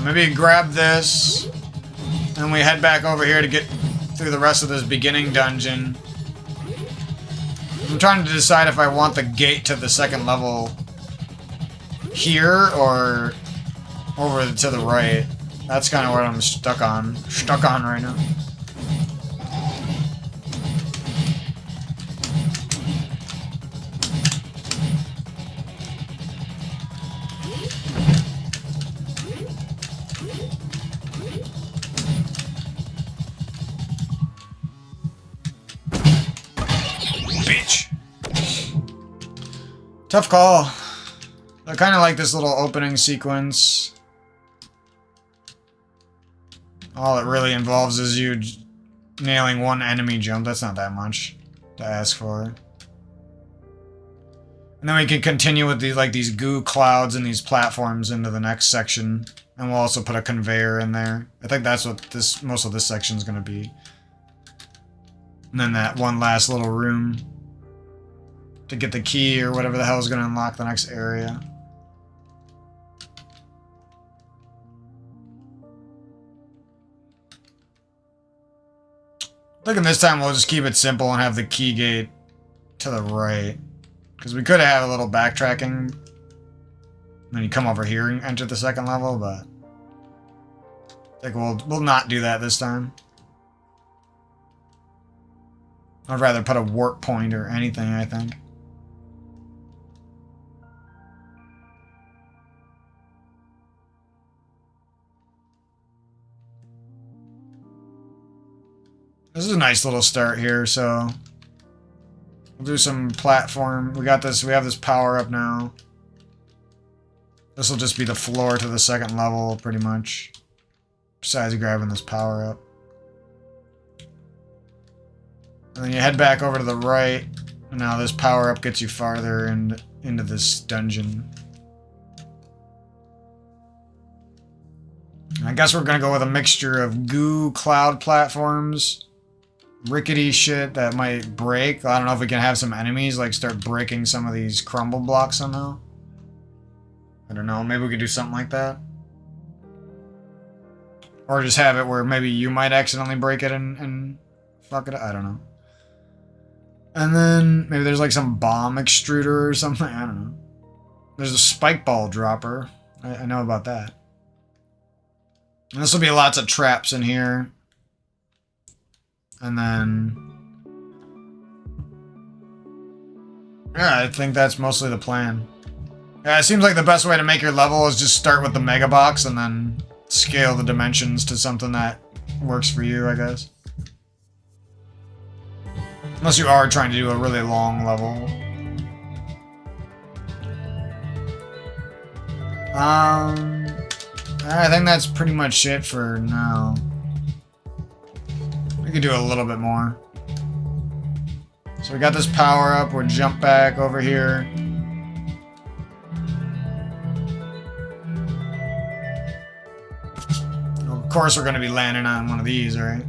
Maybe grab this, and we head back over here to get through the rest of this beginning dungeon. I'm trying to decide if I want the gate to the second level here or over to the right. That's kind of what I'm stuck on right now. Tough call. I kind of like this little opening sequence. All it really involves is you nailing one enemy jump. That's not that much to ask for. And then we can continue with these, like, these goo clouds and these platforms into the next section. And we'll also put a conveyor in there. I think that's what most of this section is going to be. And then that one last little room to get the key or whatever the hell is going to unlock the next area. Thinking this time we'll just keep it simple and have the key gate to the right. Because we could have a little backtracking. And then you come over here and enter the second level, but I think we'll not do that this time. I'd rather put a warp point or anything, I think. This is a nice little start here, so we'll do some platform. We got this, we have this power up now. This will just be the floor to the second level, pretty much. Besides grabbing this power up. And then you head back over to the right. And now this power up gets you farther into this dungeon. And I guess we're gonna go with a mixture of goo cloud platforms. Rickety shit that might break. I don't know if we can have some enemies like start breaking some of these crumble blocks somehow. I don't know, maybe we could do something like that. Or just have it where maybe you might accidentally break it and fuck it up. I don't know. And then maybe there's like some bomb extruder or something. I don't know. There's a spike ball dropper. I know about that. And this will be lots of traps in here. And then... yeah, I think that's mostly the plan. Yeah, it seems like the best way to make your level is just start with the mega box and then scale the dimensions to something that works for you, I guess. Unless you are trying to do a really long level. I think that's pretty much it for now. We could do a little bit more. So we got this power up, we'll jump back over here. Of course we're gonna be landing on one of these, right?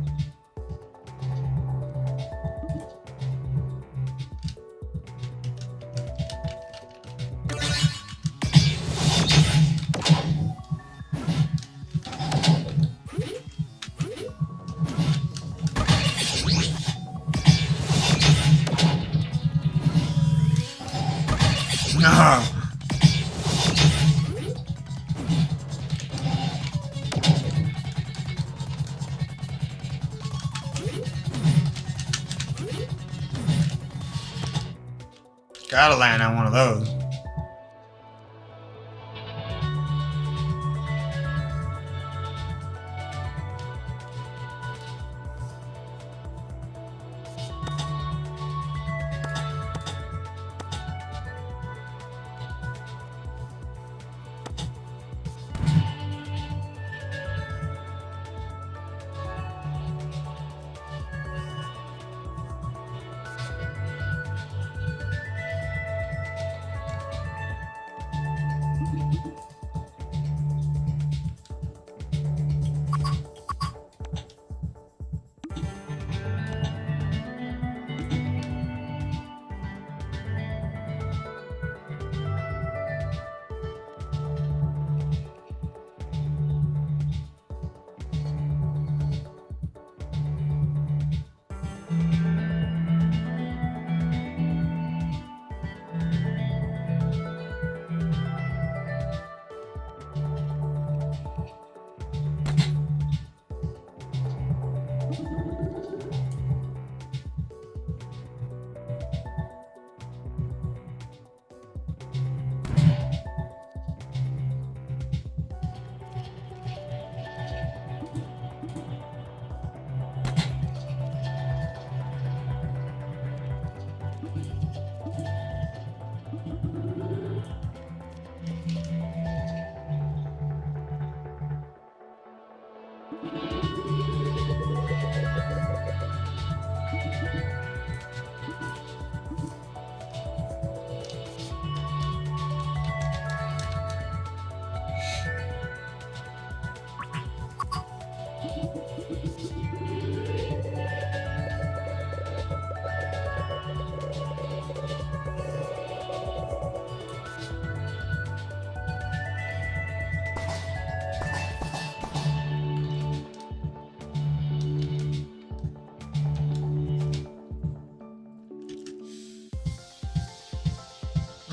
No. Gotta land on one of those.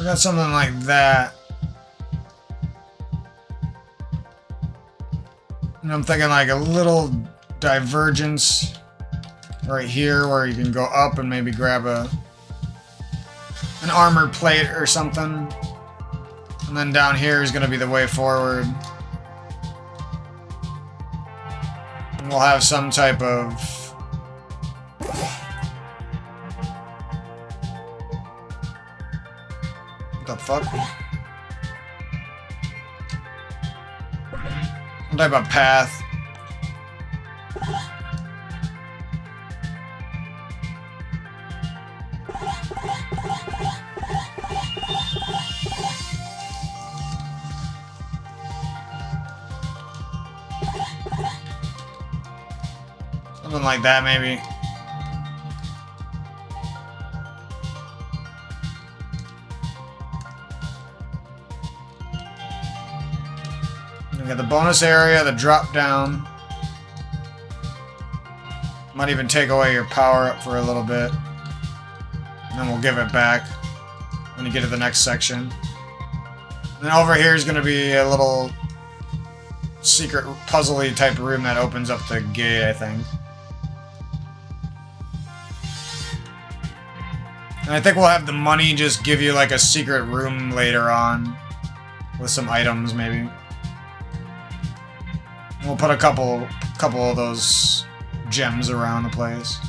We got something like that. And I'm thinking like a little divergence right here where you can go up and maybe grab an armor plate or something. And then down here is going to be the way forward. And we'll have some type of... What the fuck? Some type of path. Something like that, maybe. We got the bonus area, the drop down. Might even take away your power up for a little bit. And then we'll give it back when you get to the next section. And then over here is going to be a little secret puzzle-y type room that opens up the gate, I think. And I think we'll have the money just give you like a secret room later on with some items, maybe. And we'll put a couple of those gems around the place.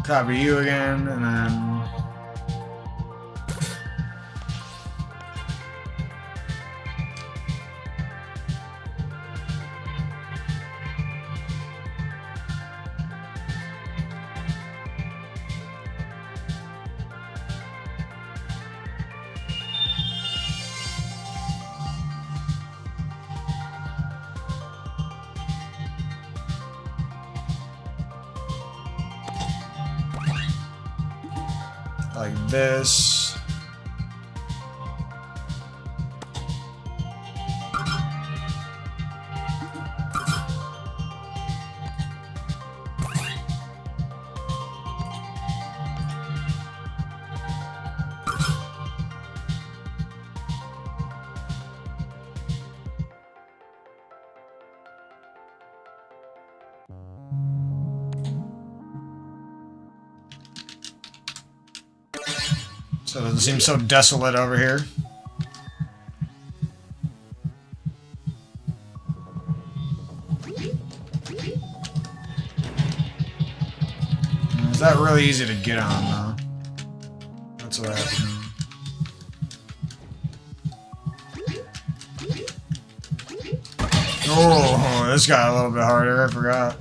Copy you again, and then... like this. So it doesn't seem so desolate over here. Is that really easy to get on, though? That's what happened. Oh, this got a little bit harder, I forgot.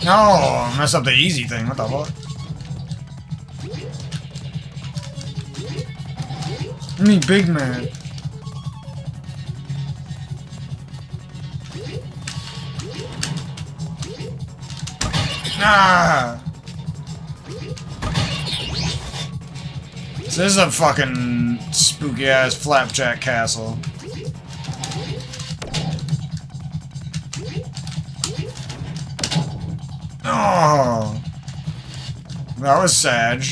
No, I messed up the easy thing. What the fuck? I mean, big man. Ah! So this is a fucking spooky ass flapjack castle. Oh, that was sad.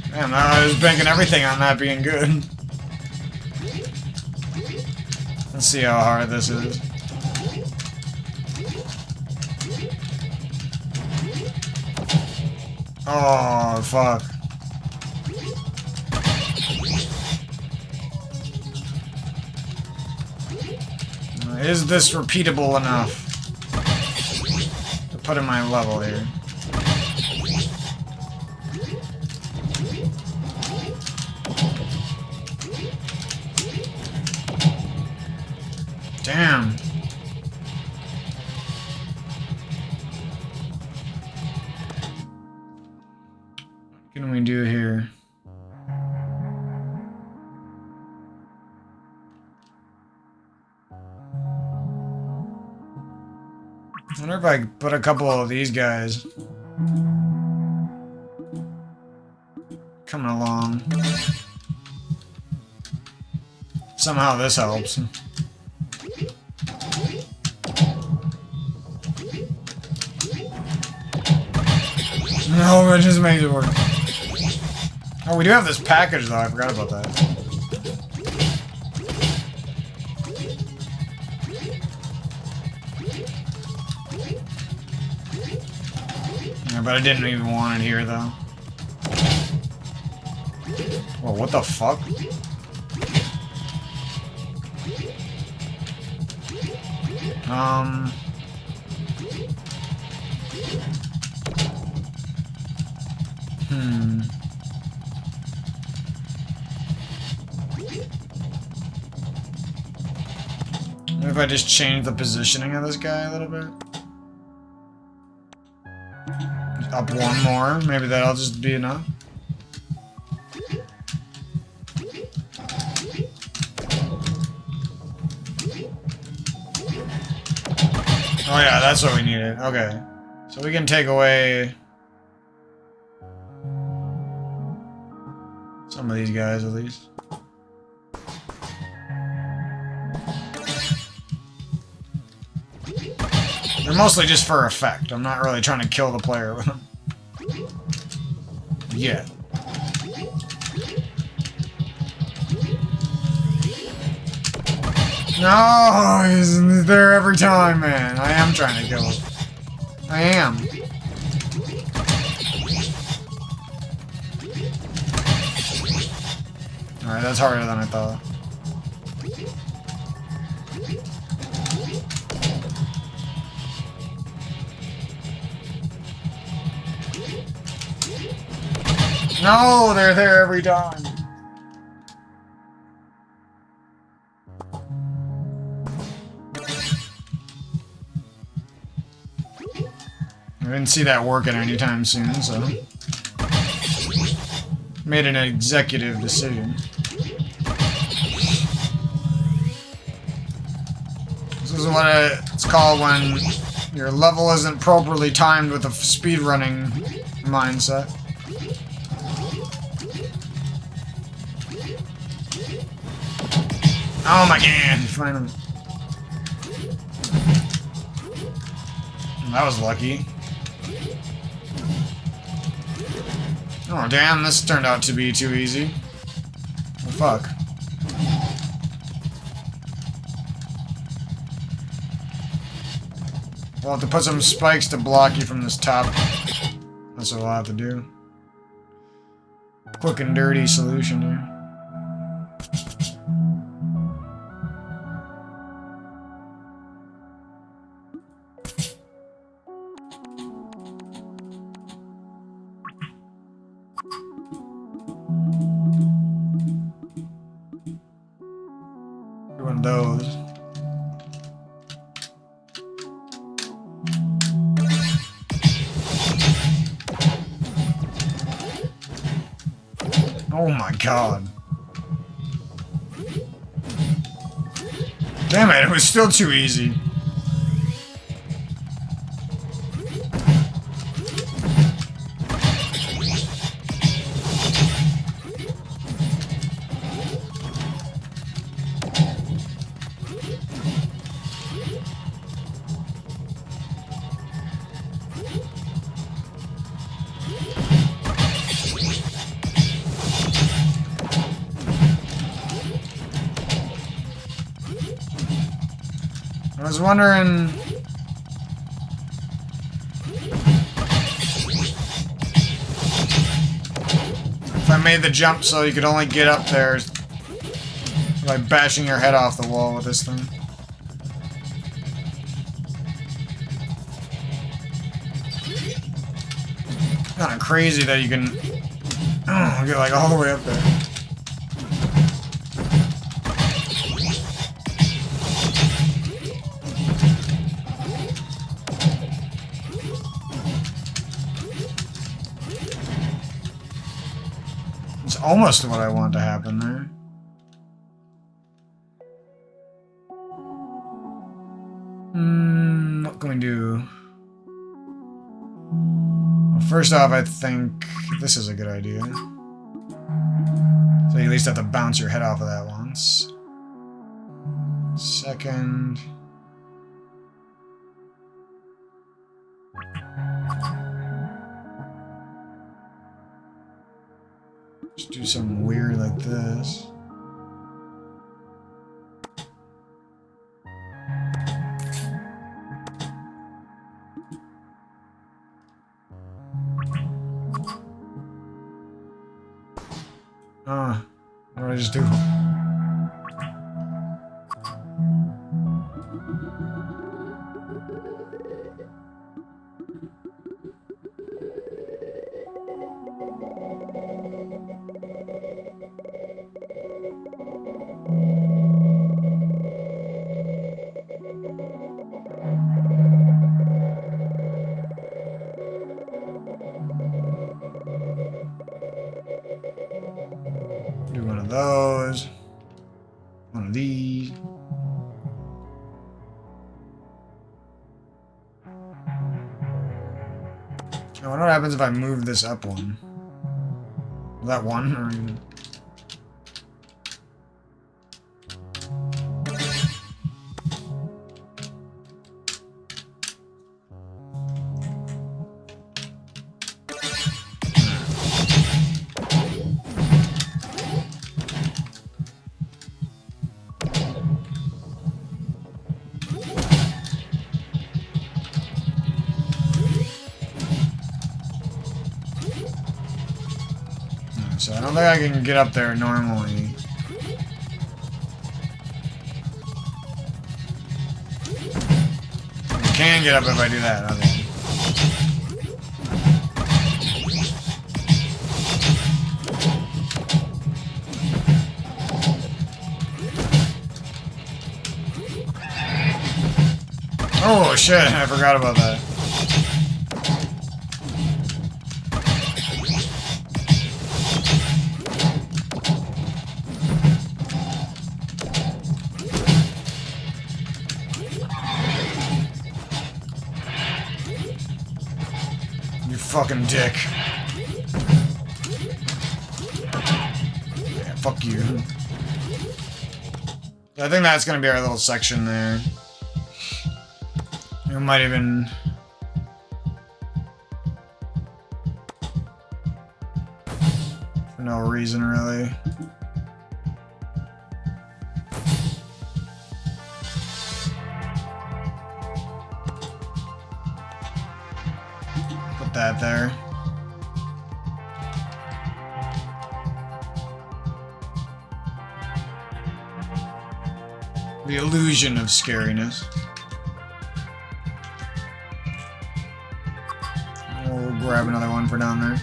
Damn, I was banking everything on that being good. Let's see how hard this is. Oh, fuck. Is this repeatable enough? put in my level here. Damn. What can we do here? I wonder if I could put a couple of these guys coming along. Somehow this helps. No, it just makes it work. Oh, we do have this package though, I forgot about that. Yeah, but I didn't even want it here though. Whoa, what the fuck? Maybe if I just change the positioning of this guy a little bit. Up one more, maybe that'll just be enough. Oh yeah, that's what we needed. Okay. So we can take away some of these guys at least. They're mostly just for effect. I'm not really trying to kill the player with them. Yeah. No, he's there every time, man. I am trying to kill him. I am. Alright, that's harder than I thought. No, they're there every time. I didn't see that working anytime soon, so made an executive decision. This is what it's called when your level isn't properly timed with a speedrunning mindset. Oh my god, finally. That was lucky. Oh damn, this turned out to be too easy. Oh fuck. We'll have to put some spikes to block you from this top. That's what we'll have to do. Quick and dirty solution here. Doing those. Oh my god. Damn it, it was still too easy. I was wondering if I made the jump so you could only get up there by bashing your head off the wall with this thing. Kind of crazy that you can get like all the way up there. It's almost what I want to happen there. What can we do? Well, first off, I think this is a good idea. So you at least have to bounce your head off of that once. Second... just do something weird like this. What did I just do? Do one of those. One of these. I wonder what happens if I move this up one. That one, or even... So I don't think I can get up there normally. I can get up if I do that, okay. Oh shit, I forgot about that. You fucking dick. Yeah, fuck you. I think that's gonna be our little section there. We might even... for no reason, really. Put that there. The illusion of scariness. We'll grab another one for down there.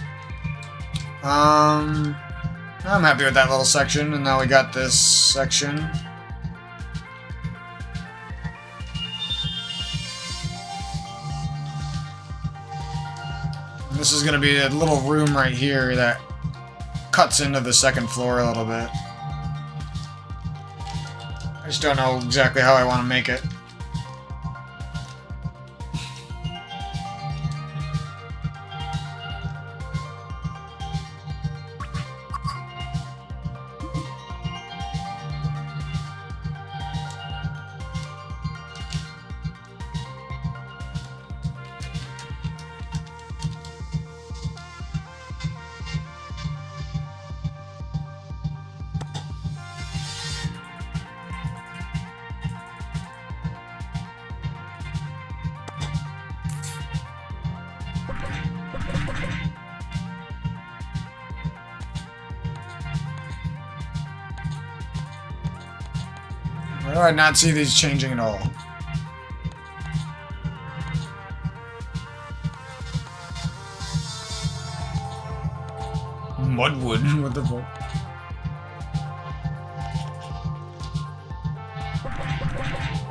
I'm happy with that little section, and now we got this section. This is gonna be a little room right here that cuts into the second floor a little bit. I just don't know exactly how I want to make it. Why do I not see these changing at all? Mudwood. What the fuck?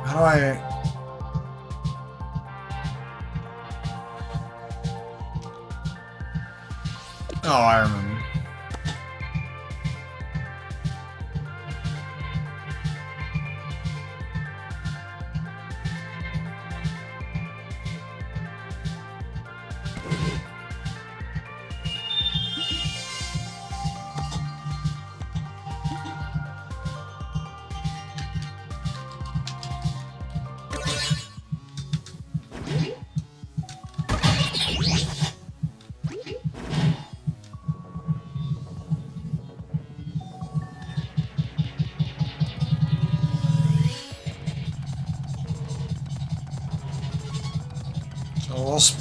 How do I... Oh, I remember.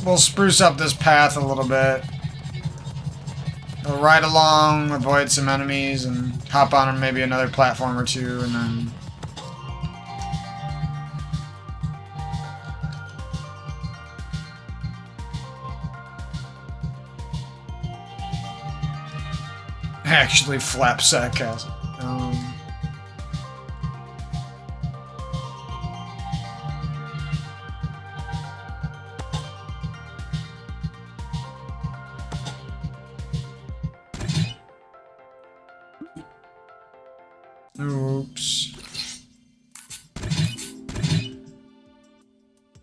We'll spruce up this path a little bit. We'll ride along, avoid some enemies, and hop on maybe another platform or two, and then... Actually, Flapsack Castle. Oops.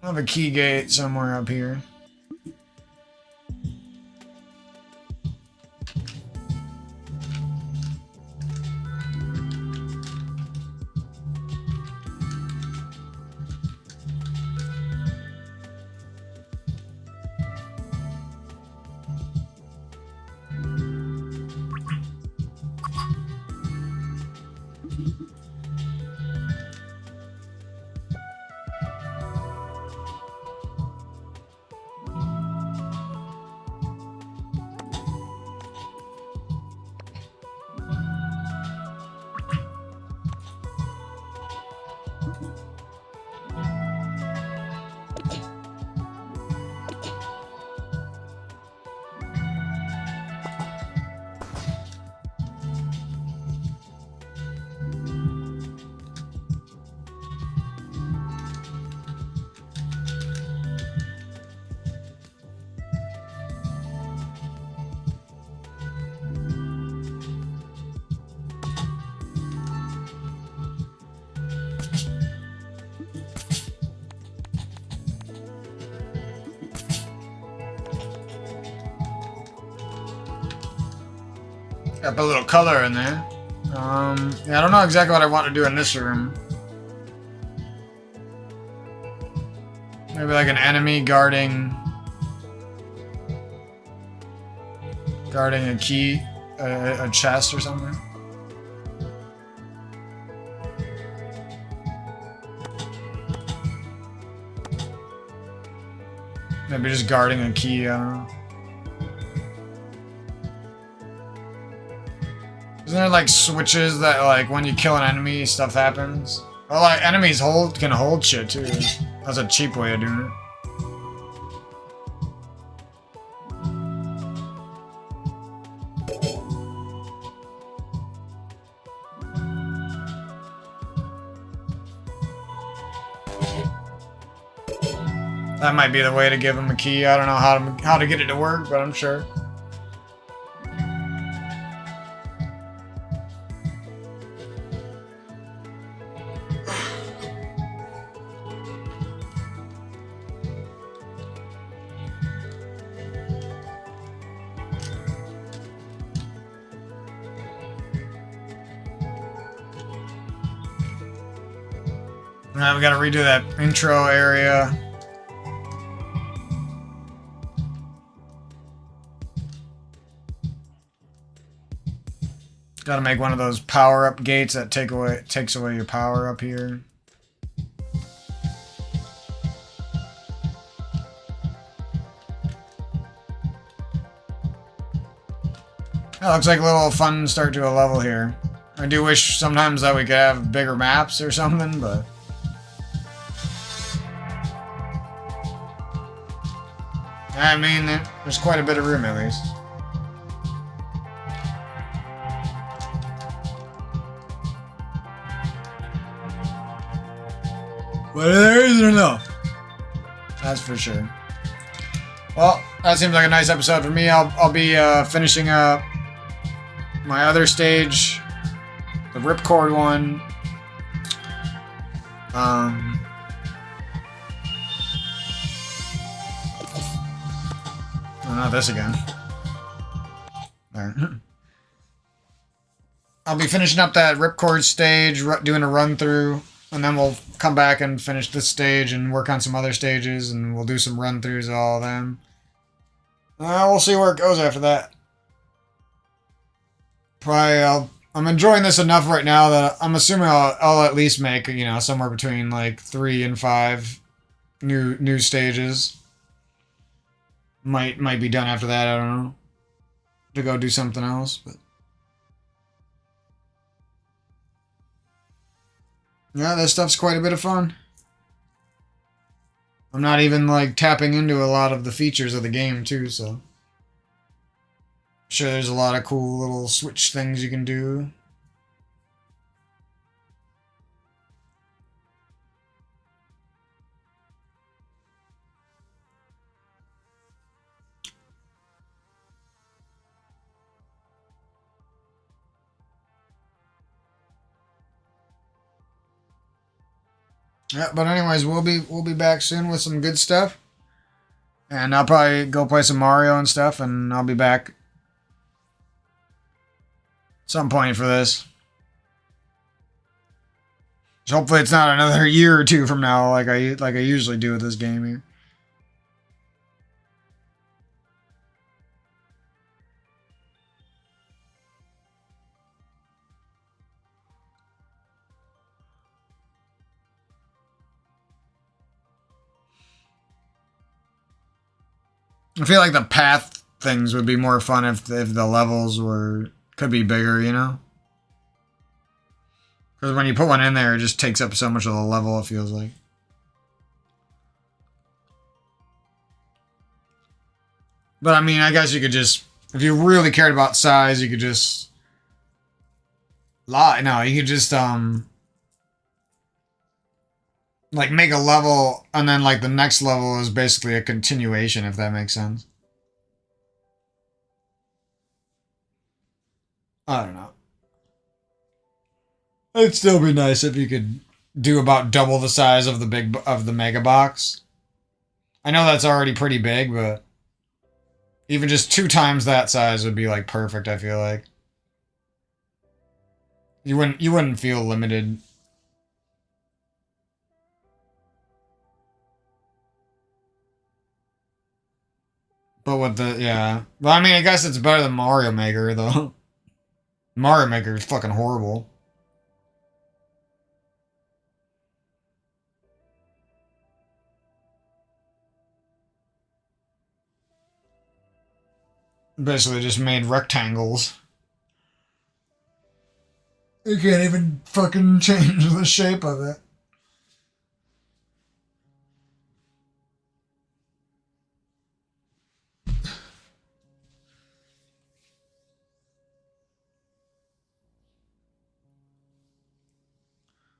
I have a key gate somewhere up here. Got a little color in there. Yeah, I don't know exactly what I want to do in this room. Maybe like an enemy guarding a key, a chest or something. Maybe just guarding a key, I don't know. Isn't there like switches that like when you kill an enemy, stuff happens? Well, like enemies can hold shit too. That's a cheap way of doing it. That might be the way to give him a key. I don't know how to get it to work, but I'm sure. Now we gotta redo that intro area. Gotta make one of those power-up gates that takes away your power up here. That looks like a little fun start to a level here. I do wish sometimes that we could have bigger maps or something, but... I mean, there's quite a bit of room at least. But there isn't enough. That's for sure. Well, that seems like a nice episode for me. I'll be finishing up my other stage, the ripcord one. Oh, not this again. There. I'll be finishing up that ripcord stage, doing a run through, and then we'll come back and finish this stage and work on some other stages, and we'll do some run throughs of all of them. We'll see where it goes after that. Probably I'm enjoying this enough right now that I'm assuming I'll at least make, you know, somewhere between like 3 and 5 new stages. Might be done after that, I don't know. To go do something else, but yeah, that stuff's quite a bit of fun. I'm not even like tapping into a lot of the features of the game too, so I'm sure there's a lot of cool little switch things you can do. Yeah, but anyways, we'll be back soon with some good stuff. And I'll probably go play some Mario and stuff, and I'll be back some point for this. So hopefully it's not another year or two from now, like I usually do with this game here. I feel like the path things would be more fun if the levels could be bigger, you know? Because when you put one in there, it just takes up so much of the level, it feels like. But I mean, I guess you could just, if you really cared about size, you could just you could just like make a level, and then like the next level is basically a continuation, if that makes sense. I don't know. It'd still be nice if you could do about double the size of the mega box. I know that's already pretty big, but even just 2 times that size would be like perfect, I feel like. You wouldn't feel limited. But with yeah. Well, I mean, I guess it's better than Mario Maker, though. Mario Maker is fucking horrible. Basically just made rectangles. You can't even fucking change the shape of it.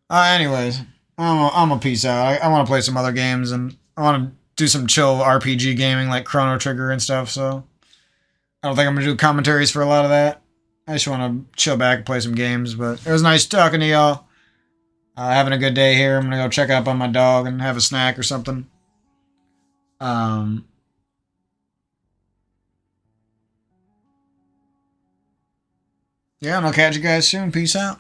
Anyways, I'm a peace out. I want to play some other games, and I want to do some chill RPG gaming like Chrono Trigger and stuff, so I don't think I'm going to do commentaries for a lot of that. I just want to chill back and play some games, but it was nice talking to y'all. Having a good day here. I'm going to go check up on my dog and have a snack or something. Yeah, and I'll catch you guys soon. Peace out.